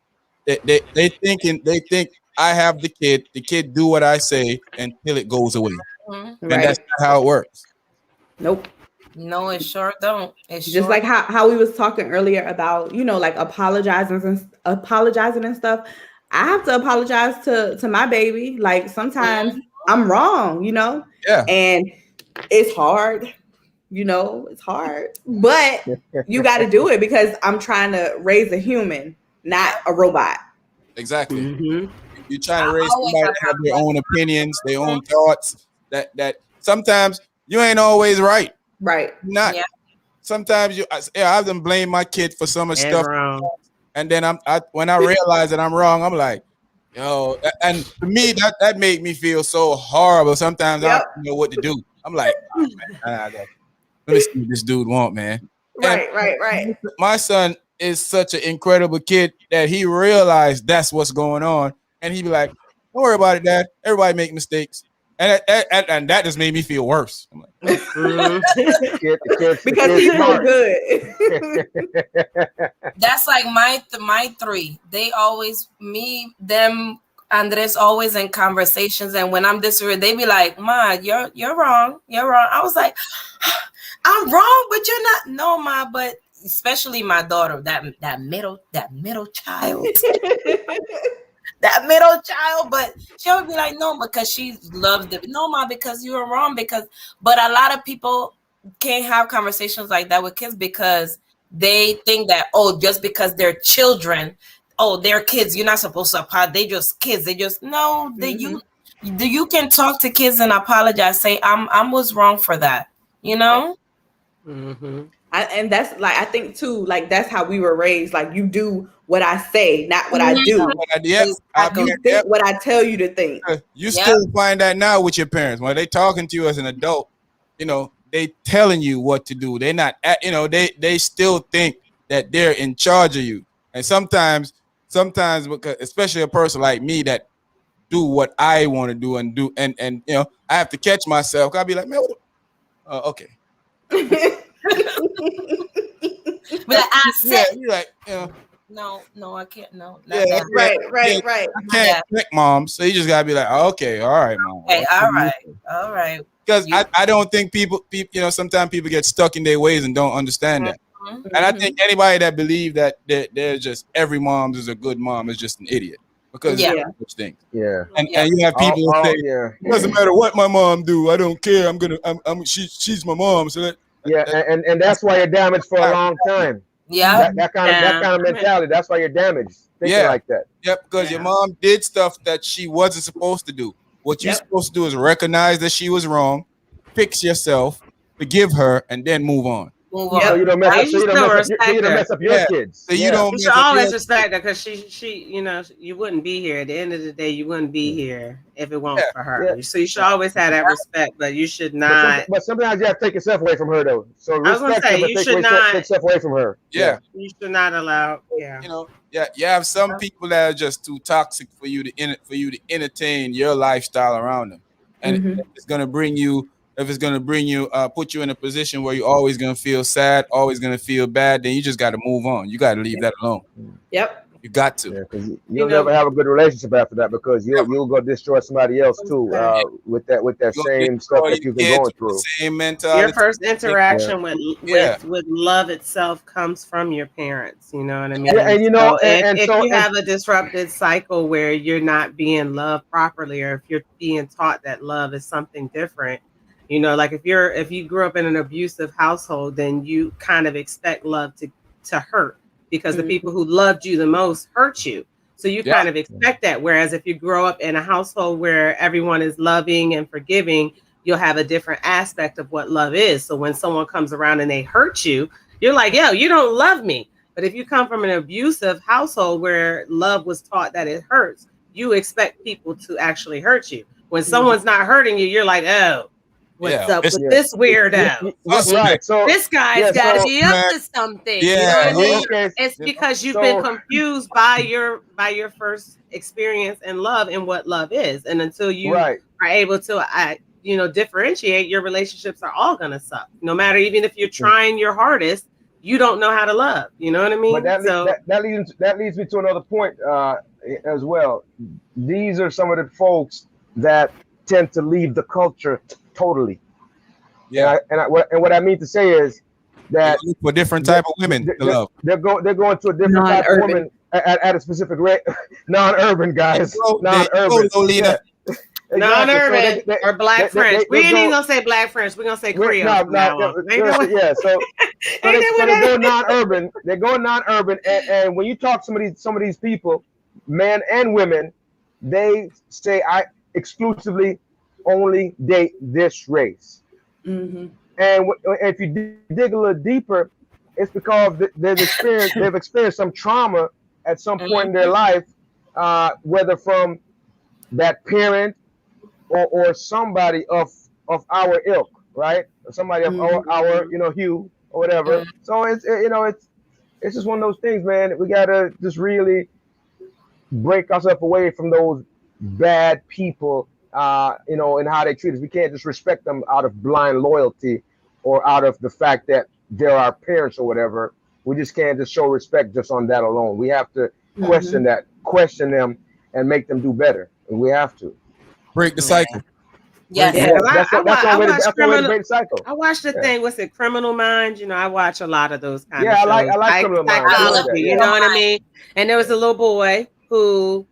They think I have the kid do what I say until it goes away. And that's not how it works. Nope. No, it sure don't. It's just like how we was talking earlier about, like apologizing and stuff. I have to apologize to my baby. Like sometimes I'm wrong, you know? Yeah. And it's hard, you know, it's hard. But you got to do it because I'm trying to raise a human, not a robot. Exactly. Mm-hmm. You're trying to raise somebody to have their own opinions, their own thoughts. That sometimes you ain't always right. Right. Not. Yeah. Sometimes I've done blamed my kid for some of stuff. Wrong. And then when I realize that I'm wrong, I'm like, yo, and to me that made me feel so horrible. Sometimes I don't know what to do. I'm like, oh, man, let me see what this dude want, man. Right. My son is such an incredible kid that he realized that's what's going on, and he be like, "Don't worry about it, Dad. Everybody make mistakes." And that just made me feel worse. I'm like, because he's so good. That's like my three. They always Andres always in conversations, and when I'm disagreeing, they be like, "Ma, you're wrong. You're wrong." I was like, "I'm wrong, but you're not." No, Ma, but especially my daughter, that middle child. That middle child, but she'll be like, no, because she loves it. No, Ma, because you were wrong. But a lot of people can't have conversations like that with kids because they think that, just because they're children, they're kids, you're not supposed to apologize. They just kids. They just you can talk to kids and apologize. Say, I was wrong for that. You know. Mm-hmm. And that's like, I think too, like that's how we were raised. Like you do what I say, not what I do. You think what I tell you to think. You still find that now with your parents when they talking to you as an adult. You know, they telling you what to do. They're not, they still think that they're in charge of you. And sometimes because especially a person like me that do what I want to do and I have to catch myself. I'll be like, man, okay. But I said, you're like, no, I can't. No, right. I can't trick Mom, so you just gotta be like, okay, all right, Mom. Okay, all right. Because I don't think people, sometimes people get stuck in their ways and don't understand that. Mm-hmm. And I think anybody that believes that there's just every mom is a good mom is just an idiot. Because such things. Yeah. And you have people who say, it doesn't matter what my mom do, I don't care. She's my mom, so that. And that's why you're damaged for a long time. Yeah, that kind of mentality. That's why you're damaged. Thinking like that. Yep, because your mom did stuff that she wasn't supposed to do. What you're supposed to do is recognize that she was wrong, fix yourself, forgive her, and then move on. So you don't mess up your kids. So you don't. You should always respect her because she, you wouldn't be here. At the end of the day, you wouldn't be here if it weren't for her. So you should always have that respect, but you should not. But sometimes you have to take yourself away from her, though. So I was going to say you should not take yourself away from her. Yeah, you should not allow. Yeah, you have some people that are just too toxic for you to entertain your lifestyle around them, and it's going to bring you. If it's going to put you in a position where you're always going to feel sad, always going to feel bad, then you just got to move on. You got to leave that alone. Yep. You got to. Yeah, you'll never have a good relationship after that because you'll go destroy somebody else too with that same stuff that you've been going through. Same mentality. Your first interaction with love itself comes from your parents. You know what I mean? Yeah, and if you have a disrupted cycle where you're not being loved properly, or if you're being taught that love is something different. Like if you grew up in an abusive household, then you kind of expect love to hurt because the people who loved you the most hurt you. So you kind of expect that. Whereas if you grow up in a household where everyone is loving and forgiving, you'll have a different aspect of what love is. So when someone comes around and they hurt you, you're like, yo, you don't love me. But if you come from an abusive household where love was taught that it hurts, you expect people to actually hurt you. When someone's not hurting you, you're like, oh, what's up with this weirdo? Right. So this guy's got to be up to something. Yeah. You know what I mean? It's because you've been confused by your first experience in love and what love is, and until you are able to, differentiate, your relationships are all gonna suck. No matter, even if you're trying your hardest, you don't know how to love. You know what I mean? But that leads me to another point as well. These are some of the folks that tend to leave the culture totally. Yeah, and what I mean to say is that for different type of women to love. They're going to a different type of woman at a specific rate. Non-urban guys, non-urban. Lolita. Non-urban or black French. We ain't even gonna say black French. We're gonna say Creole. Yeah. So they go non-urban. They go non-urban, and when you talk to some of these people, men and women, they say I exclusively only date this race. Mm-hmm. And if you dig a little deeper, it's because they've experienced some trauma at some point in their life, whether from that parent or somebody of our ilk, right? Or somebody of our hue or whatever. So it's just one of those things, man. We gotta just really break ourselves away from those bad people, and how they treat us. We can't just respect them out of blind loyalty or out of the fact that they're our parents or whatever. We just can't just show respect just on that alone. We have to question them, and make them do better. And we have to break the cycle. Yes. Yeah, that's one way to break the cycle. I watched the thing. What's it? Criminal Minds. I watch a lot of those kind of shows. I like Criminal Minds. You know what I mean? And there was a little boy who,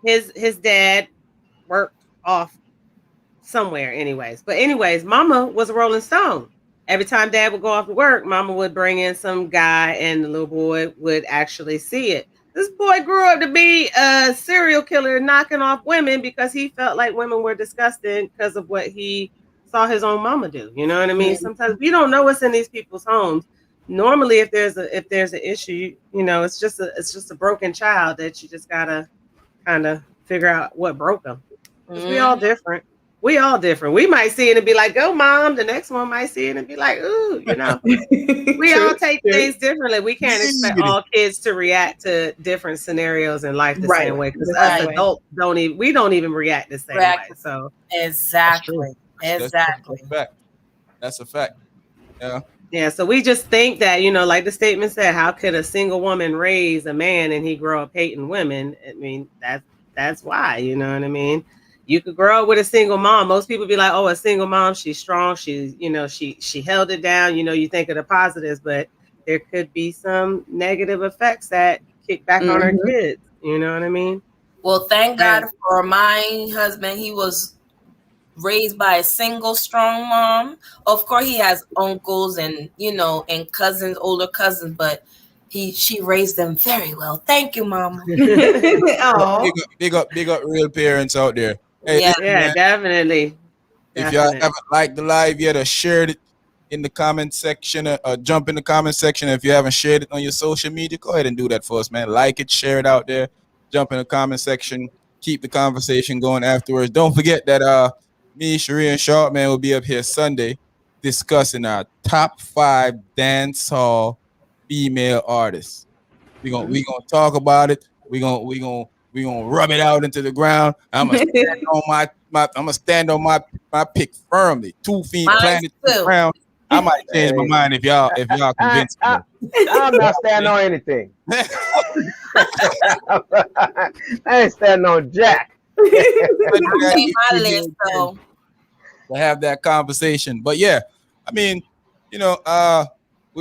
his dad worked off somewhere. Anyways, Mama was a Rolling Stone. Every time Dad would go off to work, Mama would bring in some guy, and the little boy would actually see it. This boy grew up to be a serial killer, knocking off women because he felt like women were disgusting because of what he saw his own mama do. You know what I mean? Sometimes we don't know what's in these people's homes. Normally, if there's an issue, it's just a broken child that you just gotta kind of figure out what broke them. We all different. We might see it and be like, "Go, Mom." The next one might see it and be like, "Ooh," We all take things differently. We can't expect all kids to react to different scenarios in life the same way, because us adults don't even react the same way. So exactly. That's a fact. Yeah. Yeah. So we just think that, like the statement said, how could a single woman raise a man and he grow up hating women? I mean, that's why. You know what I mean? You could grow up with a single mom. Most people be like, "Oh, a single mom, she's strong. She's, she held it down." You think of the positives, but there could be some negative effects that kick back on her kids. You know what I mean? Well, thank God for my husband. He was raised by a single strong mom. Of course, he has uncles and and cousins, older cousins, but she raised them very well. Thank you, Mama. Big up real parents out there. Hey, yeah, definitely. If y'all haven't liked the live yet, or shared it in the comment section, or jump in the comment section. If you haven't shared it on your social media, go ahead and do that for us, man. Like it, share it out there. Jump in the comment section. Keep the conversation going afterwards. Don't forget that me, Sheree, and Sharpman will be up here Sunday discussing our top 5 dancehall female artists. We're gonna talk about it. We're gonna rub it out into the ground. I'm gonna stand on my pick firmly. 2 feet planted to the ground. I might change my mind if y'all convince me. I'm not standing on anything. I ain't standing on Jack. My list, though. To have that conversation. But yeah, I mean,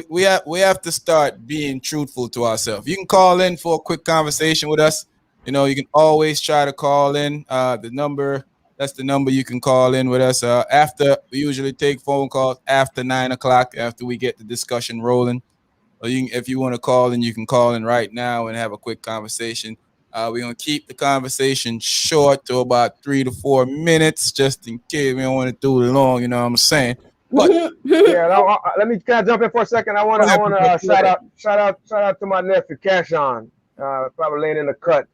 we have to start being truthful to ourselves. You can call in for a quick conversation with us. You can always try to call in. That's the number you can call in with us. After we usually take phone calls after 9 o'clock, after we get the discussion rolling. Or if you want to call in, you can call in right now and have a quick conversation. We're gonna keep the conversation short to about 3 to 4 minutes, just in case we don't want to do it long. You know what I'm saying? But let me kind of jump in for a second. I want to shout out to my nephew Cashon. Probably laying in the cut,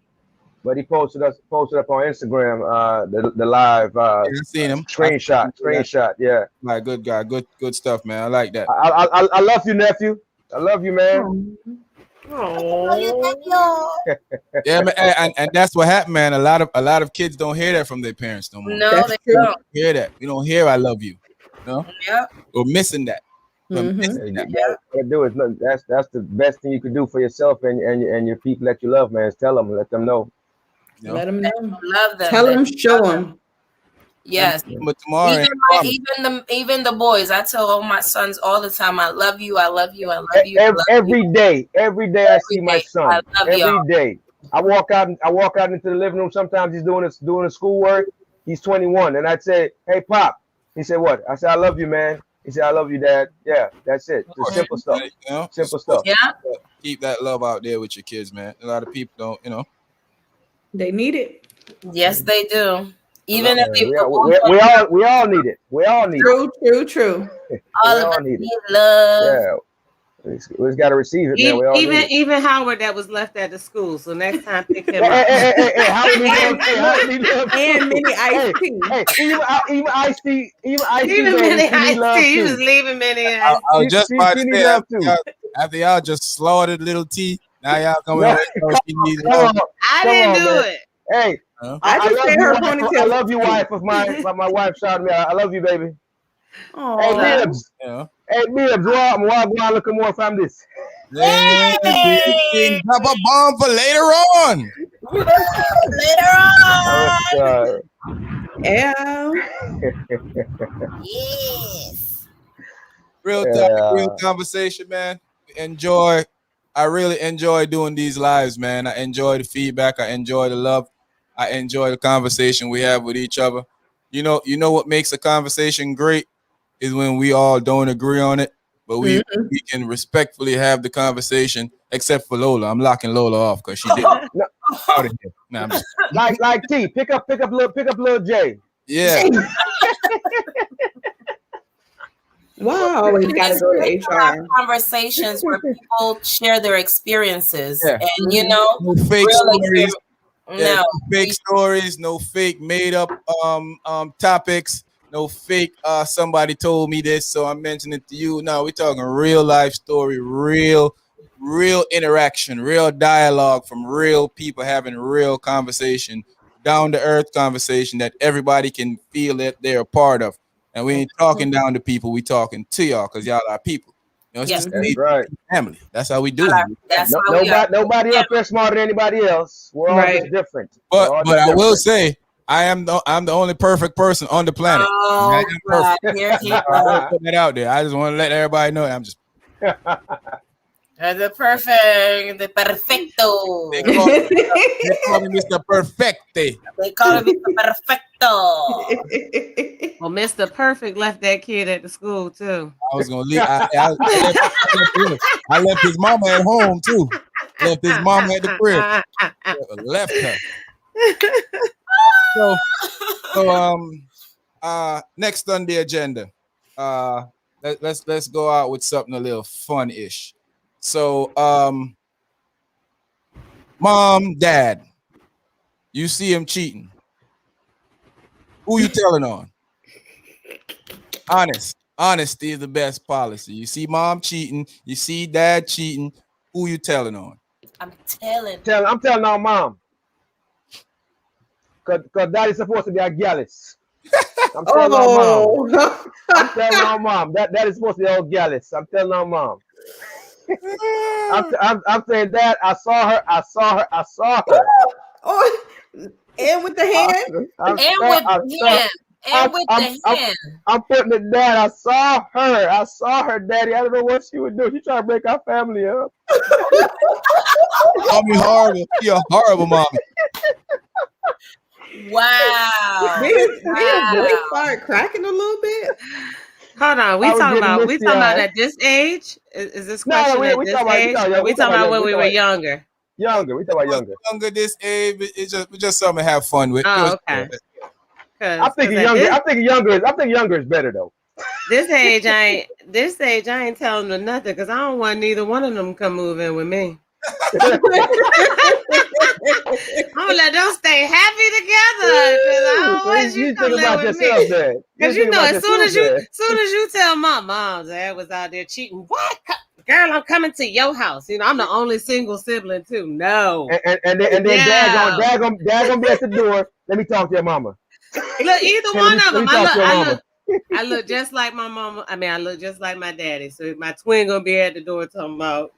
but he posted up on Instagram the live seen him. Screenshot. Yeah. My good guy, good stuff, man. I like that. I love you, nephew. I love you, man. Yeah, man, and that's what happened, man. A lot of kids don't hear that from their parents no more. No, they don't hear that. We don't hear "I love you." Yeah. We're missing that. That's the best thing you can do for yourself and your people that you love, man. Is tell them, let them know. Let them know. Love them. Tell them, show them. Yes. But tomorrow, even the boys, I tell all my sons all the time, I love you, I love you, I love you. Every day I see my son. I love Every day. I walk out into the living room. Sometimes he's doing his schoolwork. He's 21, and I'd say, "Hey, Pop." He said, "What?" I said, "I love you, man." He said, "I love you, Dad." Yeah, that's it. Just simple stuff. Simple stuff. Yeah. Keep that love out there with your kids, man. A lot of people don't, They need it. Yes, they do. Even if we all need it. We all need it. True. All of us need love. Yeah. We just got to receive it, man. We all need it. Even Howard that was left at the school. So next time pick him up. Hey, Howard needs love. And mini iced tea. Hey, even iced tea. Even mini iced tea. He was leaving mini iced tea. I was just about to say, after y'all just slaughtered little T, now y'all coming away. She needs love. I didn't do it. Hey, I love you, wife of my wife shot me. I love you, baby. Oh, hey, Bibbs. Yeah. Hey, Bibbs, why looking more from this? Hey, drop a bomb for later on. Yeah. Yes. Real talk, real conversation, man. I really enjoy doing these lives, man. I enjoy the feedback. I enjoy the love. I enjoy the conversation we have with each other. You know what makes a conversation great is when we all don't agree on it, but we can respectfully have the conversation, except for Lola. I'm locking Lola off because she did. Like T, pick up little J. Yeah. Wow, we gotta go to HR. Conversations where people share their experiences, and no fake stories. No fake stories, no fake made up topics, no fake somebody told me this, so I'm mentioning it to you. No, we're talking real life story, real interaction, real dialogue from real people having real conversation, down to earth conversation that everybody can feel that they're a part of. And we ain't talking down to people, we talking to y'all because y'all are people. It's just right. Family. That's how we do it. Nobody up there smarter than anybody else. We're all just different. But I will say, I'm the only perfect person on the planet. Oh, I am perfect. I won't put that out there. I just want to let everybody know I'm just the perfecto. They call me Mr. Perfecte. They call me Mr. Perfecto. Well, Mr. Perfect left that kid at the school too. I was gonna leave. I left his mama at home too. Left his mama at the crib. Left her. So next on the agenda, let's go out with something a little fun-ish. So, mom, dad, you see him cheating. Who you telling on? Honesty is the best policy. You see mom cheating, you see dad cheating. Who you telling on? I'm telling on mom. Cause daddy's supposed to be a gallus. I'm telling on mom. I'm telling on mom. That is supposed to be all gallus. I'm telling on mom. I'm saying that I saw her. Oh, and with the hand. I'm putting it down. I saw her, daddy. I don't know what she would do. She trying to break our family up. Mommy horrible. You're a horrible mommy. Wow. Did boy start cracking a little bit? Hold on, we talking about at this age? Is this question at this age? We talking about when we were younger. We talking about younger. Younger this age, it's just something to have fun with. Oh, okay. I'm thinking younger is better though. This age I ain't telling them nothing because I don't want neither one of them come move in with me. I'm gonna let them stay happy together because I don't want you to come live with me. Because as soon as you tell my mom that was out there cheating, what? Girl, I'm coming to your house. I'm the only single sibling too. No. And then dad gonna be at the door. Let me talk to your mama. Look, either one of them. I look just like my mama. I mean, I look just like my daddy. So my twin gonna be at the door talking about,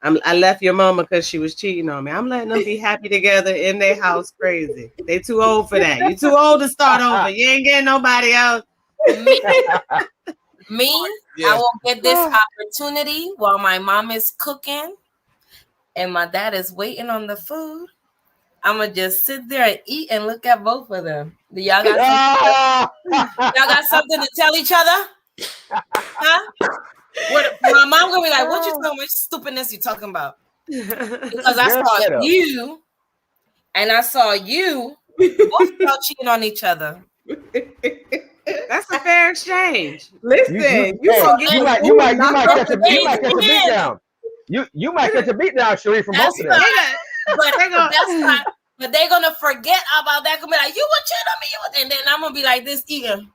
I left your mama because she was cheating on me. I'm letting them be happy together in their house. Crazy. They too old for that. You too old to start over. You ain't getting nobody else. Me, yeah. I will get this opportunity while my mom is cooking and my dad is waiting on the food. I'm gonna just sit there and eat and look at both of them. Do y'all got something to tell each other? Huh? My mom gonna be like, "What you talking about? Stupidness you talking about?" Because I saw you, and I saw you both y'all cheating on each other. That's a fair exchange. Listen, you might catch a beat down. You might catch a beat down, Sheree, from both of them. But they're gonna forget about that. Gonna be like, "You were cheating on me," and then I'm gonna be like this eating.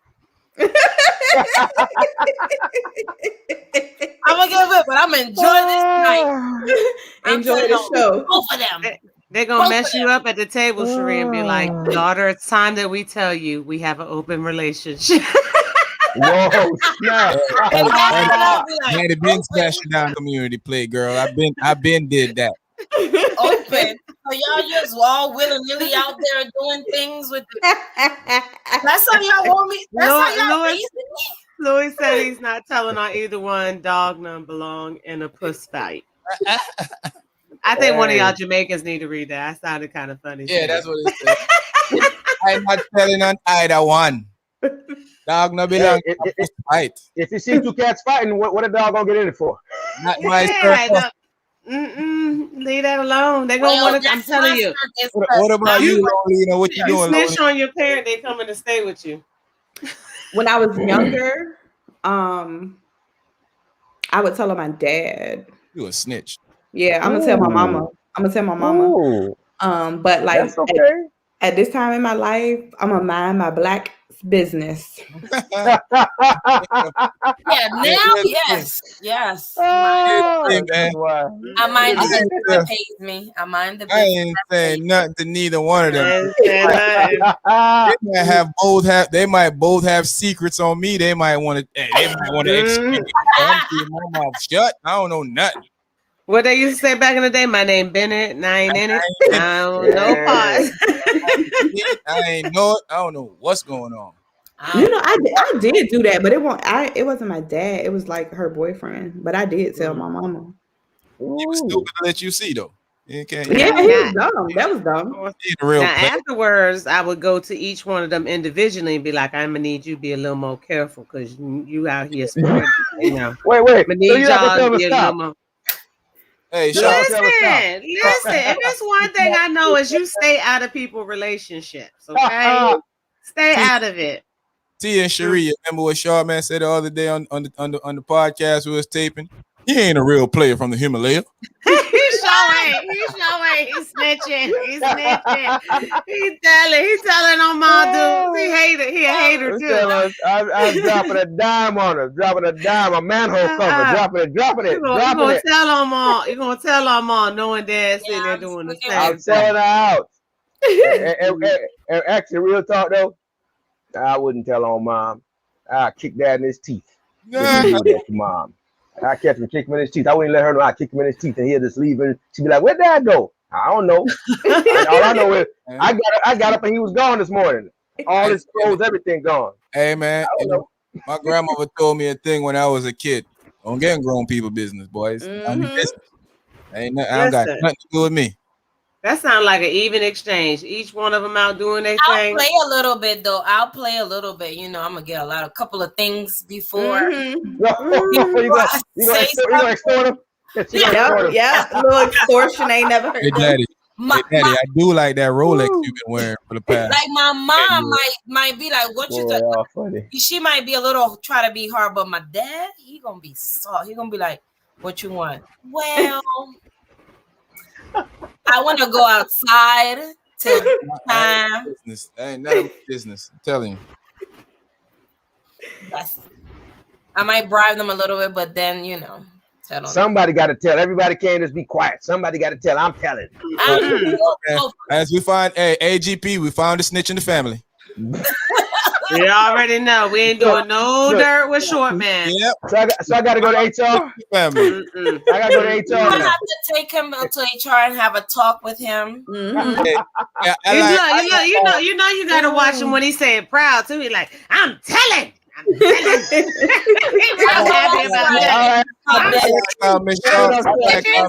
I'm gonna give it, but I'm enjoying this night. Enjoy the show. Both of them. They're gonna mess you up at the table, Sheree, and be like, "Daughter, it's time that we tell you we have an open relationship." Whoa, snap! Might have been smashing down community play, girl. I've been did that. Open. So y'all just all willy-nilly out there doing things with it. That's how y'all want me. That's how y'all raising me. Louis said he's not telling on either one. Dog none belong in a puss fight. I think one of y'all Jamaicans need to read that. That sounded kind of funny. Yeah, that's what it said. I'm not telling on either one. Dog no belong in a puss fight. If you see two cats fighting, what a dog gonna get in it for? Not my leave that alone. They're gonna want to. I'm telling you. What about you, Lolina? What you doing? You snitch on your parent, they coming to stay with you. When I was younger, I would tell my dad. You a snitch. Yeah, I'm gonna tell my mama. Ooh. But like that's okay. At this time in my life, I'm gonna mind my black business. Yeah, now, yes. I mind the business that pays me. I mind the business. I ain't saying nothing to neither one of them. They might both have secrets on me. They might want to. Exchange. I'm keeping my mouth shut. I don't know nothing. What they used to say back in the day, my name Bennett, and I ain't in it. I don't know part. I ain't know it. I don't know what's going on. You know, I did do that, but it wasn't my dad. It was like her boyfriend. But I did tell my mama. He was stupid to let you see though. He was dumb. That was dumb. Afterwards, I would go to each one of them individually and be like, "I'm gonna need you to be a little more careful because you out here spreading, you know." Wait. I need y'all to be a little more. Hey, listen. If it's one thing I know is you stay out of people's relationships. Okay, stay out of it. Tia and Sheree, remember what Charmaine said the other day on the podcast we was taping? He ain't a real player from the Himalaya. He sure ain't. He's snitching. He's telling on my dude. He a hater too. I'm dropping a dime on her. A manhole cover. Dropping it. You're gonna tell on mom. You're gonna tell on mom knowing dad sitting there doing the same. I'm telling her out. and actually, real talk though, I wouldn't tell on mom. I'll kick dad in his teeth. If you do that to mom. I catch him, kick him in his teeth. I wouldn't let her know I kick him in his teeth and he'll just leave and she'd be like, "Where'd dad go?" I don't know. All I know is I got up and he was gone this morning. All his clothes, everything gone. Hey man, my grandmother told me a thing when I was a kid. Don't get in grown people business, boys. I don't got nothing to do with me. That sounds like an even exchange. Each one of them out doing their thing. I'll play a little bit though. You know, I'm gonna get a couple of things before. You gonna extort them? Yeah. Little extortion ain't never heard. Hey, Daddy, I do like that Rolex you've been wearing for the past. Like my mom might be like, "What you talking?" She might be a little try to be hard, but my dad, he gonna be soft. He gonna be like, "What you want?" Well. I want to go outside till time. Business. That ain't none of my business. I'm telling you. I might bribe them a little bit, but then tell them. Somebody got to tell. Everybody can't just be quiet. Somebody got to tell. I'm telling. As we find AGP, we found a snitch in the family. You already know we ain't doing no dirt with short man. Yep. So I got to go to HR. Family. I got to go to You HR. have to take him to HR and have a talk with him. Mm-hmm. You know, you gotta watch him when he saying proud too. He like, I'm telling. He's real happy about that. Depends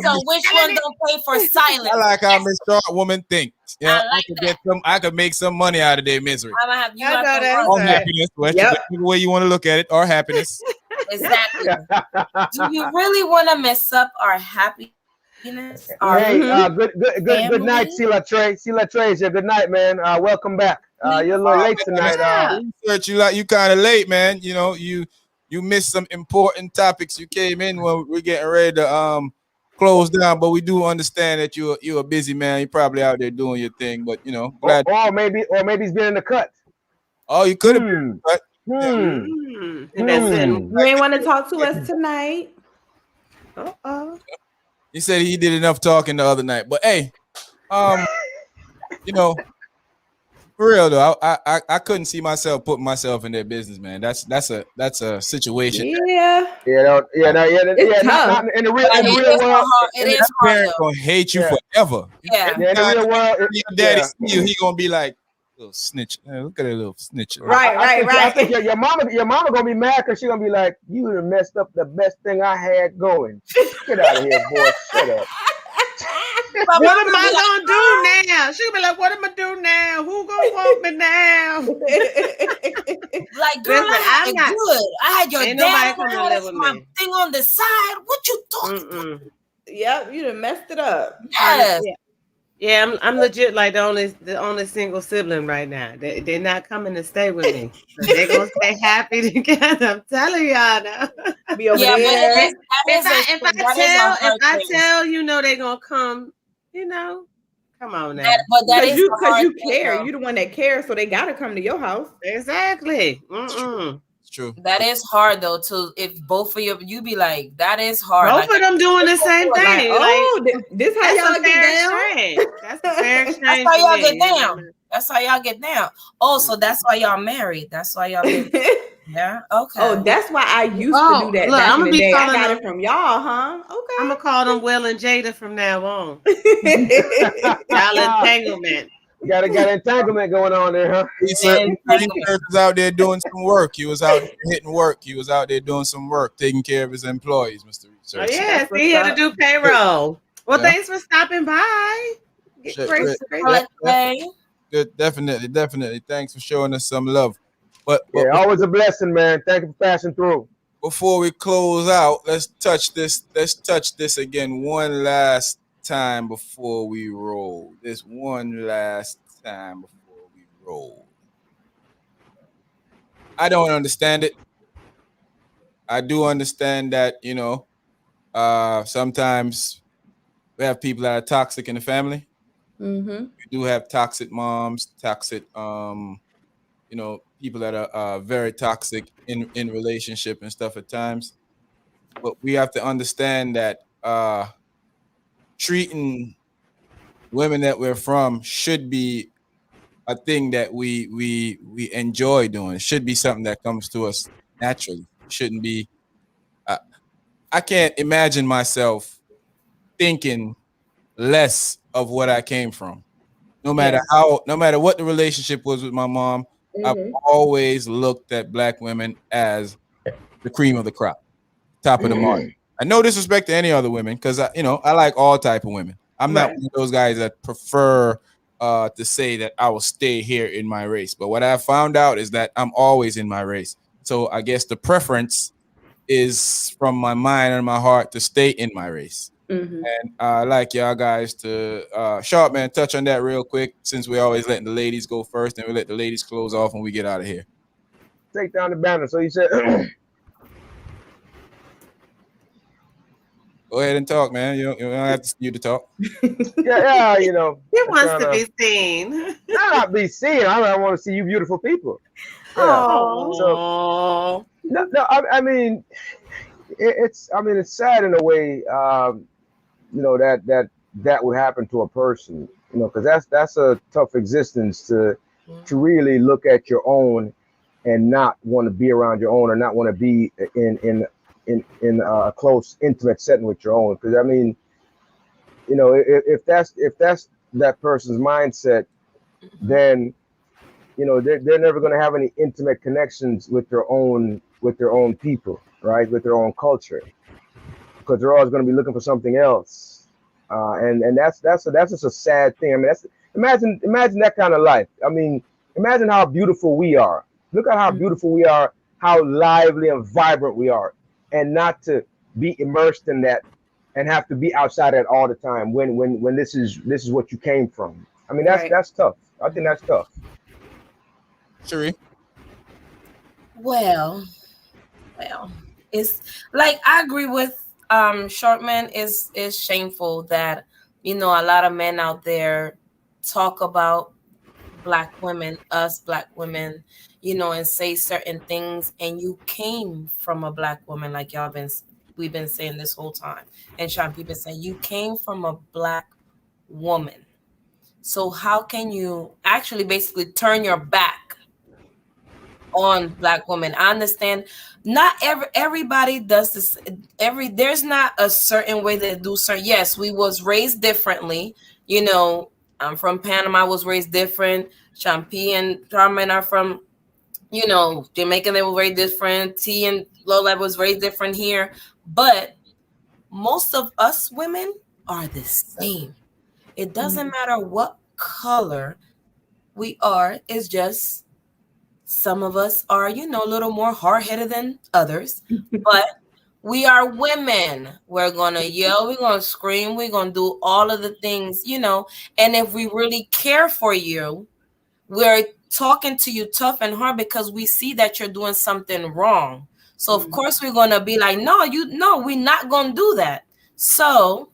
on which one don't pay for silence. I like how Miss Short woman thinks. Yeah, I could make some money out of their misery. I'm gonna have you or happiness, whichever way you want to look at it, or happiness. Exactly. Do you really want to mess up our happiness? Hey, good night, Sheila Trey. Sheila Trey, good night, man. Welcome back. You're a little late tonight. You kind of late, man. You know, you missed some important topics. You came in when we're getting ready to close down, but we do understand that you're a busy man. You're probably out there doing your thing, but you know, glad. Or maybe he's been in the cut. Oh, you could have been. But, You ain't want to talk to us tonight. He said he did enough talking the other night, but hey, you know, for real though, I couldn't see myself putting myself in their business, man. That's a situation. Yeah. Not in the real world. It is hard. Parent gonna hate you forever. Yeah. In the real world, your daddy see you, he gonna be like, little snitch. Look at that little snitch. Right. I think your mama gonna be mad because she gonna be like, you done messed up the best thing I had going. Get out of here, boy. Shut up. What am I gonna do now? She be like, what am I do now? Who gonna want me now? Like, girl, I'm not good. I had your dad my me. thing on the side. What you talking? Yep, you done messed it up. Yes. Yeah, I'm legit like the only single sibling right now. They're not coming to stay with me. So they're gonna stay happy together. I'm telling y'all now. Be over there. If I tell you know they're gonna come, you know, come on now. Because you care. Though. You the one that cares, so they gotta come to your house. Exactly. It's true. That is hard though. If both of you be like, that is hard. Both of them doing the same thing. This how y'all get down. That's a fair exchange. That's how y'all get down. That's how y'all get down. Oh, so that's why y'all married. That's why y'all been. Yeah. Okay. Oh, that's why I used to do that. Look, I'm gonna be calling I got it from y'all, huh? Okay. I'm gonna call them Will and Jada from now on. Y'all entanglement. Got entanglement going on there, huh? He was out there doing some work. He was out there hitting work. He was out there doing some work, taking care of his employees, Mr. Research. Oh, yeah, he had to do payroll. Well, thanks for stopping by. Good, definitely. Thanks for showing us some love. But always a blessing, man. Thank you for passing through. Before we close out, let's touch this again one last time before we roll. This one last time before we roll. I don't understand it. I do understand that, you know, sometimes we have people that are toxic in the family. Mm-hmm. We do have toxic moms, toxic, you know, people that are very toxic in relationship and stuff at times. But we have to understand that treating women that we're from should be a thing that we enjoy doing. It should be something that comes to us naturally. It shouldn't be. I can't imagine myself thinking less of what I came from. No matter what the relationship was with my mom, I've always looked at Black women as the cream of the crop, top of the market. I no disrespect to any other women, because I like all type of women. I'm not one of those guys that prefer to say that I will stay here in my race. But what I found out is that I'm always in my race. So I guess the preference is from my mind and my heart to stay in my race. And I like y'all guys to Sharp man, touch on that real quick, since we always letting the ladies go first, and we let the ladies close off when we get out of here. Take down the banner. So you said go ahead and talk, man. You don't have to talk. yeah, you know. He wants to be seen. Not be seen. I want to see you beautiful people. Oh. So, no. I mean, it's sad in a way. You know, that would happen to a person. You know, because that's a tough existence to really look at your own and not want to be around your own, or not want to be in a close, intimate setting with your own. Because I mean, you know, if that's that person's mindset, then you know they're never going to have any intimate connections with their own people, right? With their own culture, because they're always going to be looking for something else. And that's just a sad thing. I mean, that's imagine that kind of life. I mean, imagine how beautiful we are. Look at how beautiful we are, how lively and vibrant we are, and not to be immersed in that and have to be outside it all the time when this is what you came from. I mean, that's tough. I think that's tough. Cherie? Well, it's like I agree with Shortman. Is shameful that, you know, a lot of men out there talk about black women, us black women, you know, and say certain things, and you came from a black woman, like we've been saying this whole time, and Sean, people saying you came from a black woman. So how can you actually basically turn your back on black women? I understand not everybody does this. There's not a certain way they do certain. Yes, we was raised differently. You know, I'm from Panama, was raised different. Champi and Carmen are from, you know, Jamaica, they were very different. T and Lola was raised different here. But most of us women are the same. It doesn't matter what color we are. It's just some of us are, you know, a little more hard-headed than others. But we are women. We're going to yell. We're going to scream. We're going to do all of the things, you know. And if we really care for you, we're talking to you tough and hard because we see that you're doing something wrong. So, of course, we're going to be like, no, we're not going to do that. So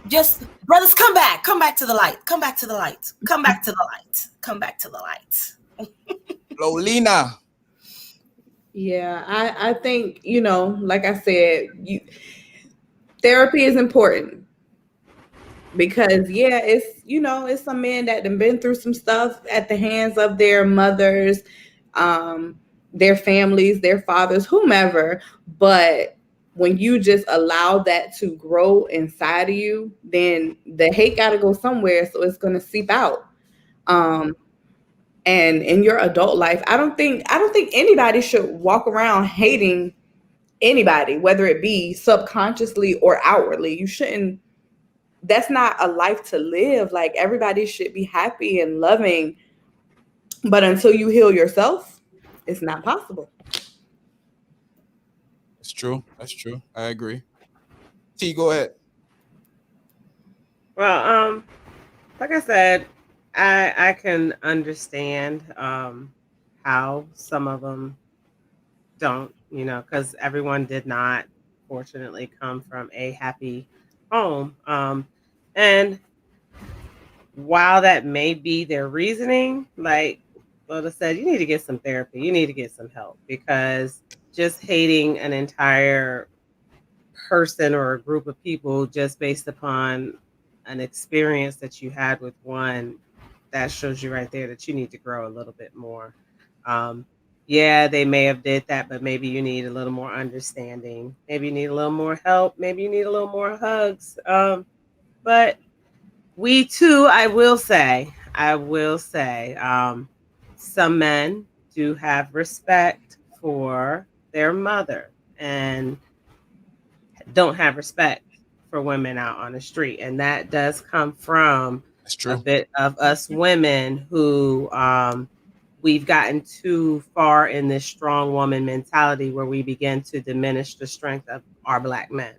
just, brothers, come back to the light, come back to the light, come back to the light, come back to the light. Lolina. Yeah, I think, you know, like I said, therapy is important because, yeah, it's, you know, it's some men that have been through some stuff at the hands of their mothers, their families, their fathers, whomever. But when you just allow that to grow inside of you, then the hate got to go somewhere. So it's going to seep out. And in your adult life, I don't think anybody should walk around hating anybody, whether it be subconsciously or outwardly. You shouldn't. That's not a life to live. Like, everybody should be happy and loving. But until you heal yourself, it's not possible. That's true. I agree. T, go ahead. Well, like I said, I can understand how some of them don't, you know, because everyone did not, fortunately, come from a happy home. And while that may be their reasoning, like Lola said, you need to get some therapy. You need to get some help, because just hating an entire person or a group of people just based upon an experience that you had with one, that shows you right there that you need to grow a little bit more. Yeah, they may have did that, but maybe you need a little more understanding. Maybe you need a little more help. Maybe you need a little more hugs. But we too, I will say, some men do have respect for their mother and don't have respect for women out on the street. And that does come from a bit of us women who we've gotten too far in this strong woman mentality where we begin to diminish the strength of our Black men.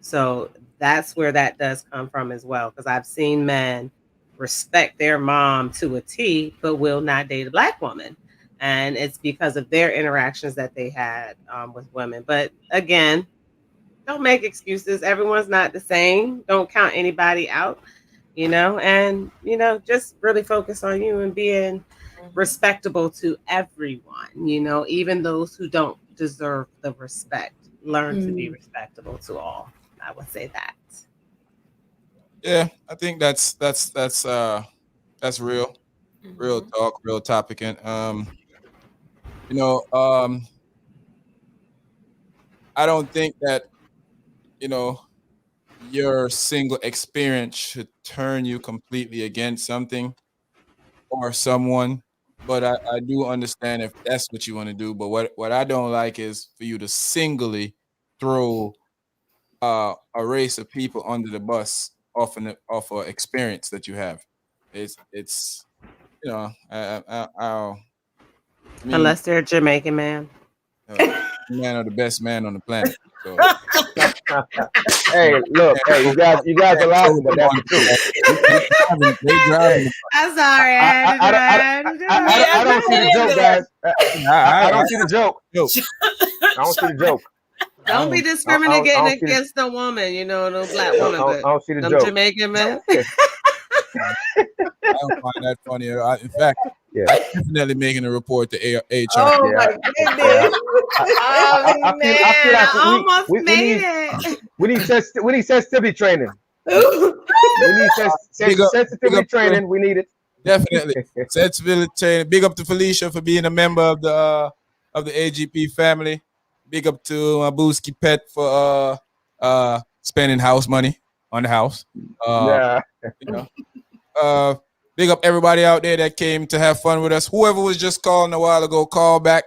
So that's where that does come from as well. Because I've seen men respect their mom to a T, but will not date a Black woman. And it's because of their interactions that they had with women. But again, don't make excuses. Everyone's not the same. Don't count anybody out, you know, and, you know, just really focus on you and being respectable to everyone, you know, even those who don't deserve the respect. Learn to be respectable to all. I would say that. Yeah, I think that's real. Real talk, real topic, and I don't think that your single experience should turn you completely against something or someone. But I do understand if that's what you want to do. But what I don't like is for you to singly throw a race of people under the bus off an experience that you have. It's unless they're a Jamaican man. Man are the best man on the planet. So. Hey, look, hey, you guys are laughing, but that's the truth. They driving. I'm sorry. I don't see the joke, guys. I don't see the joke. I don't see the joke. Don't be discriminating against the woman, no black woman. I don't see the joke. Jamaican man. I don't find that funny. In fact, I'm definitely making a report to HR. Oh my goodness! I feel like almost made it. We need sensitivity training. We need sensitivity training. We need it. Definitely sensitivity training. Big up to Felicia for being a member of the AGP family. Big up to Booski Pet for spending house money on the house. Big up everybody out there that came to have fun with us. Whoever was just calling a while ago, call back.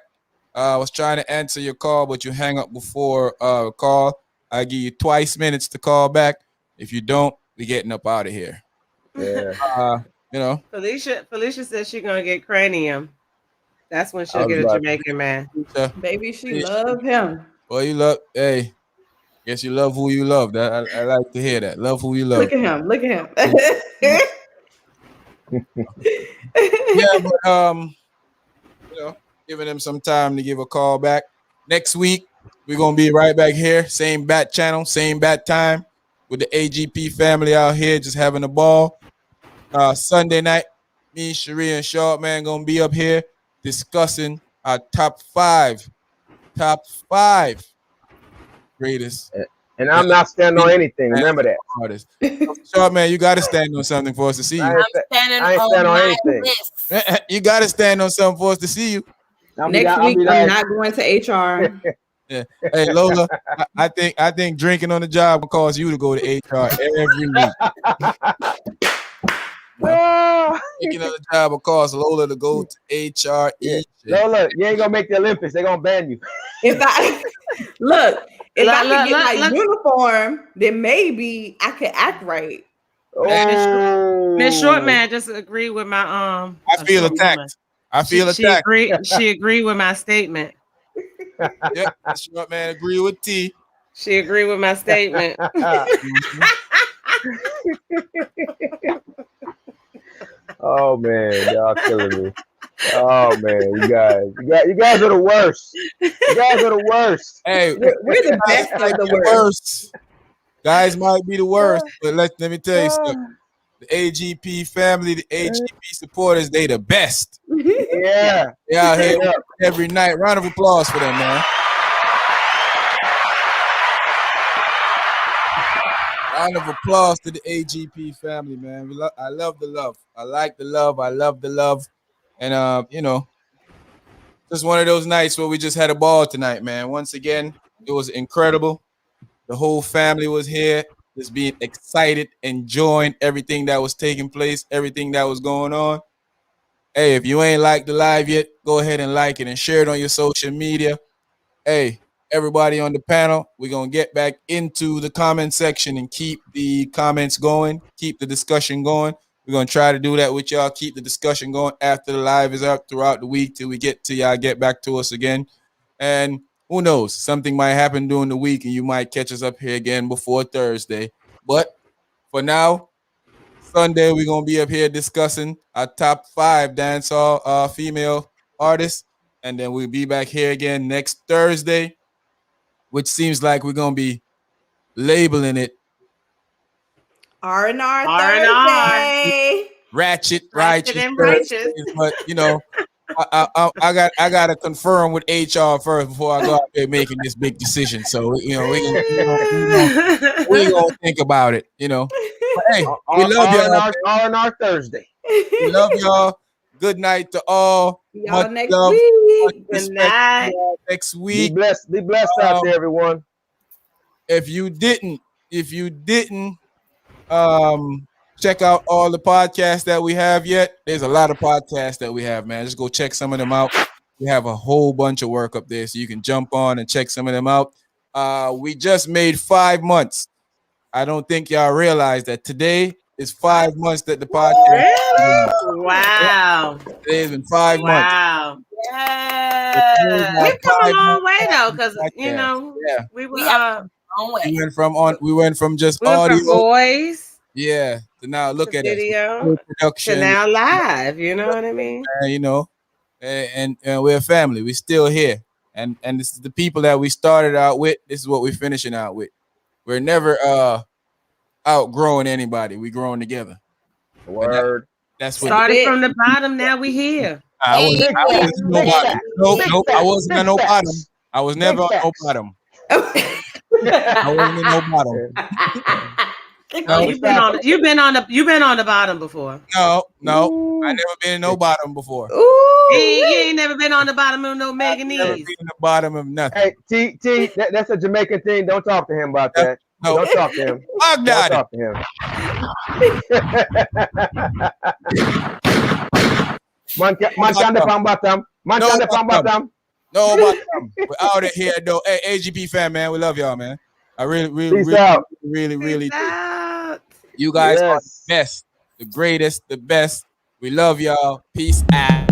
I was trying to answer your call, but you hang up before call. I give you twice minutes to call back. If you don't, we're getting up out of here. Yeah. Felicia says she's gonna get cranium. That's when she'll get a Jamaican man. Baby, she love him. Well, you love. Hey, guess you love who you love. That I like to hear that. Love who you love. Look at him. Look at him. Yeah, but giving them some time to give a call back. Next week, we're gonna be right back here, same bat channel, same bat time, with the AGP family out here just having a ball. Sunday night, me, Cherie, and Short Man gonna be up here discussing our top five greatest. And I'm not standing on anything. Remember that. Artists. Short Man, you got to stand on something for us to see you. I ain't standing on anything. You got to stand on something for us to see you. Next week, I'm not going to HR. Yeah. Hey, Lola, I think drinking on the job will cause you to go to HR every week. Drinking on the job will cause Lola to go to HR. Lola, you ain't gonna make the Olympics. They're gonna ban you. If I could get my uniform, then maybe I could act right. Miss Short Man just agree with my I feel attacked. She agreed with my statement. Yeah, Short Man agree with T. She agreed with my statement. Oh man, y'all killing me. Oh man, you guys are the worst. You guys are the worst. Hey, we're the best of the worst. Guys might be the worst, but let me tell you something. The AGP family, the AGP supporters, they the best. Yeah. They out here every night. Round of applause for them, man. Round of applause to the AGP family, man. I love the love. I like the love. I love the love. And, just one of those nights where we just had a ball tonight, man. Once again, it was incredible. The whole family was here, just being excited, enjoying everything that was taking place, everything that was going on. Hey, if you ain't liked the live yet, go ahead and like it and share it on your social media. Hey, everybody on the panel, we're going to get back into the comment section and keep the comments going, keep the discussion going. We're going to try to do that with y'all, keep the discussion going after the live is up throughout the week till we get to y'all, get back to us again. And who knows, something might happen during the week and you might catch us up here again before Thursday. But for now, Sunday, we're going to be up here discussing our top 5 dancehall female artists. And then we'll be back here again next Thursday, which seems like we're going to be labeling it R&R Thursday. Ratchet and righteous. But, I got to confirm with HR first before I go out there making this big decision. So, we're going to think about it, But, hey, we love y'all. R&R Thursday. We love y'all. Good night to all. Y'all next love, week. Good night. Next week. Be blessed out there, everyone. If you didn't check out all the podcasts that we have yet, there's a lot of podcasts that we have, man. Just go check some of them out. We have a whole bunch of work up there, so you can jump on and check some of them out. We just made 5 months. I don't think y'all realize that today is 5 months that the podcast. Really? Wow. Today's been 5 months. Wow. Yeah. We've come a long way though, because we went from just we went audio from voice, to now look at video, us. Production to now live. You know what I mean? And we're a family. We're still here, and this is the people that we started out with. This is what we're finishing out with. We're never outgrowing anybody. We growing together. Word. That's what Started from the bottom. Now we here. I wasn't nobody. Nope. I wasn't at no bottom. I was never on no bottom. I wasn't in no bottom. No, you've been on the bottom before. No, I never been in no bottom before. You ain't never been on the bottom of no manganese. Never been in the bottom of nothing. Hey, T, that's a Jamaican thing. Don't talk to him about that. No. Don't talk to him. Don't talk to him. Man can the pan bottom. Man can the pan bottom. No bottom. We're out of here though. Hey, AGP fan, man, we love y'all, man. I really Peace out. really do. You guys are the best, the greatest, the best. We love y'all. Peace out.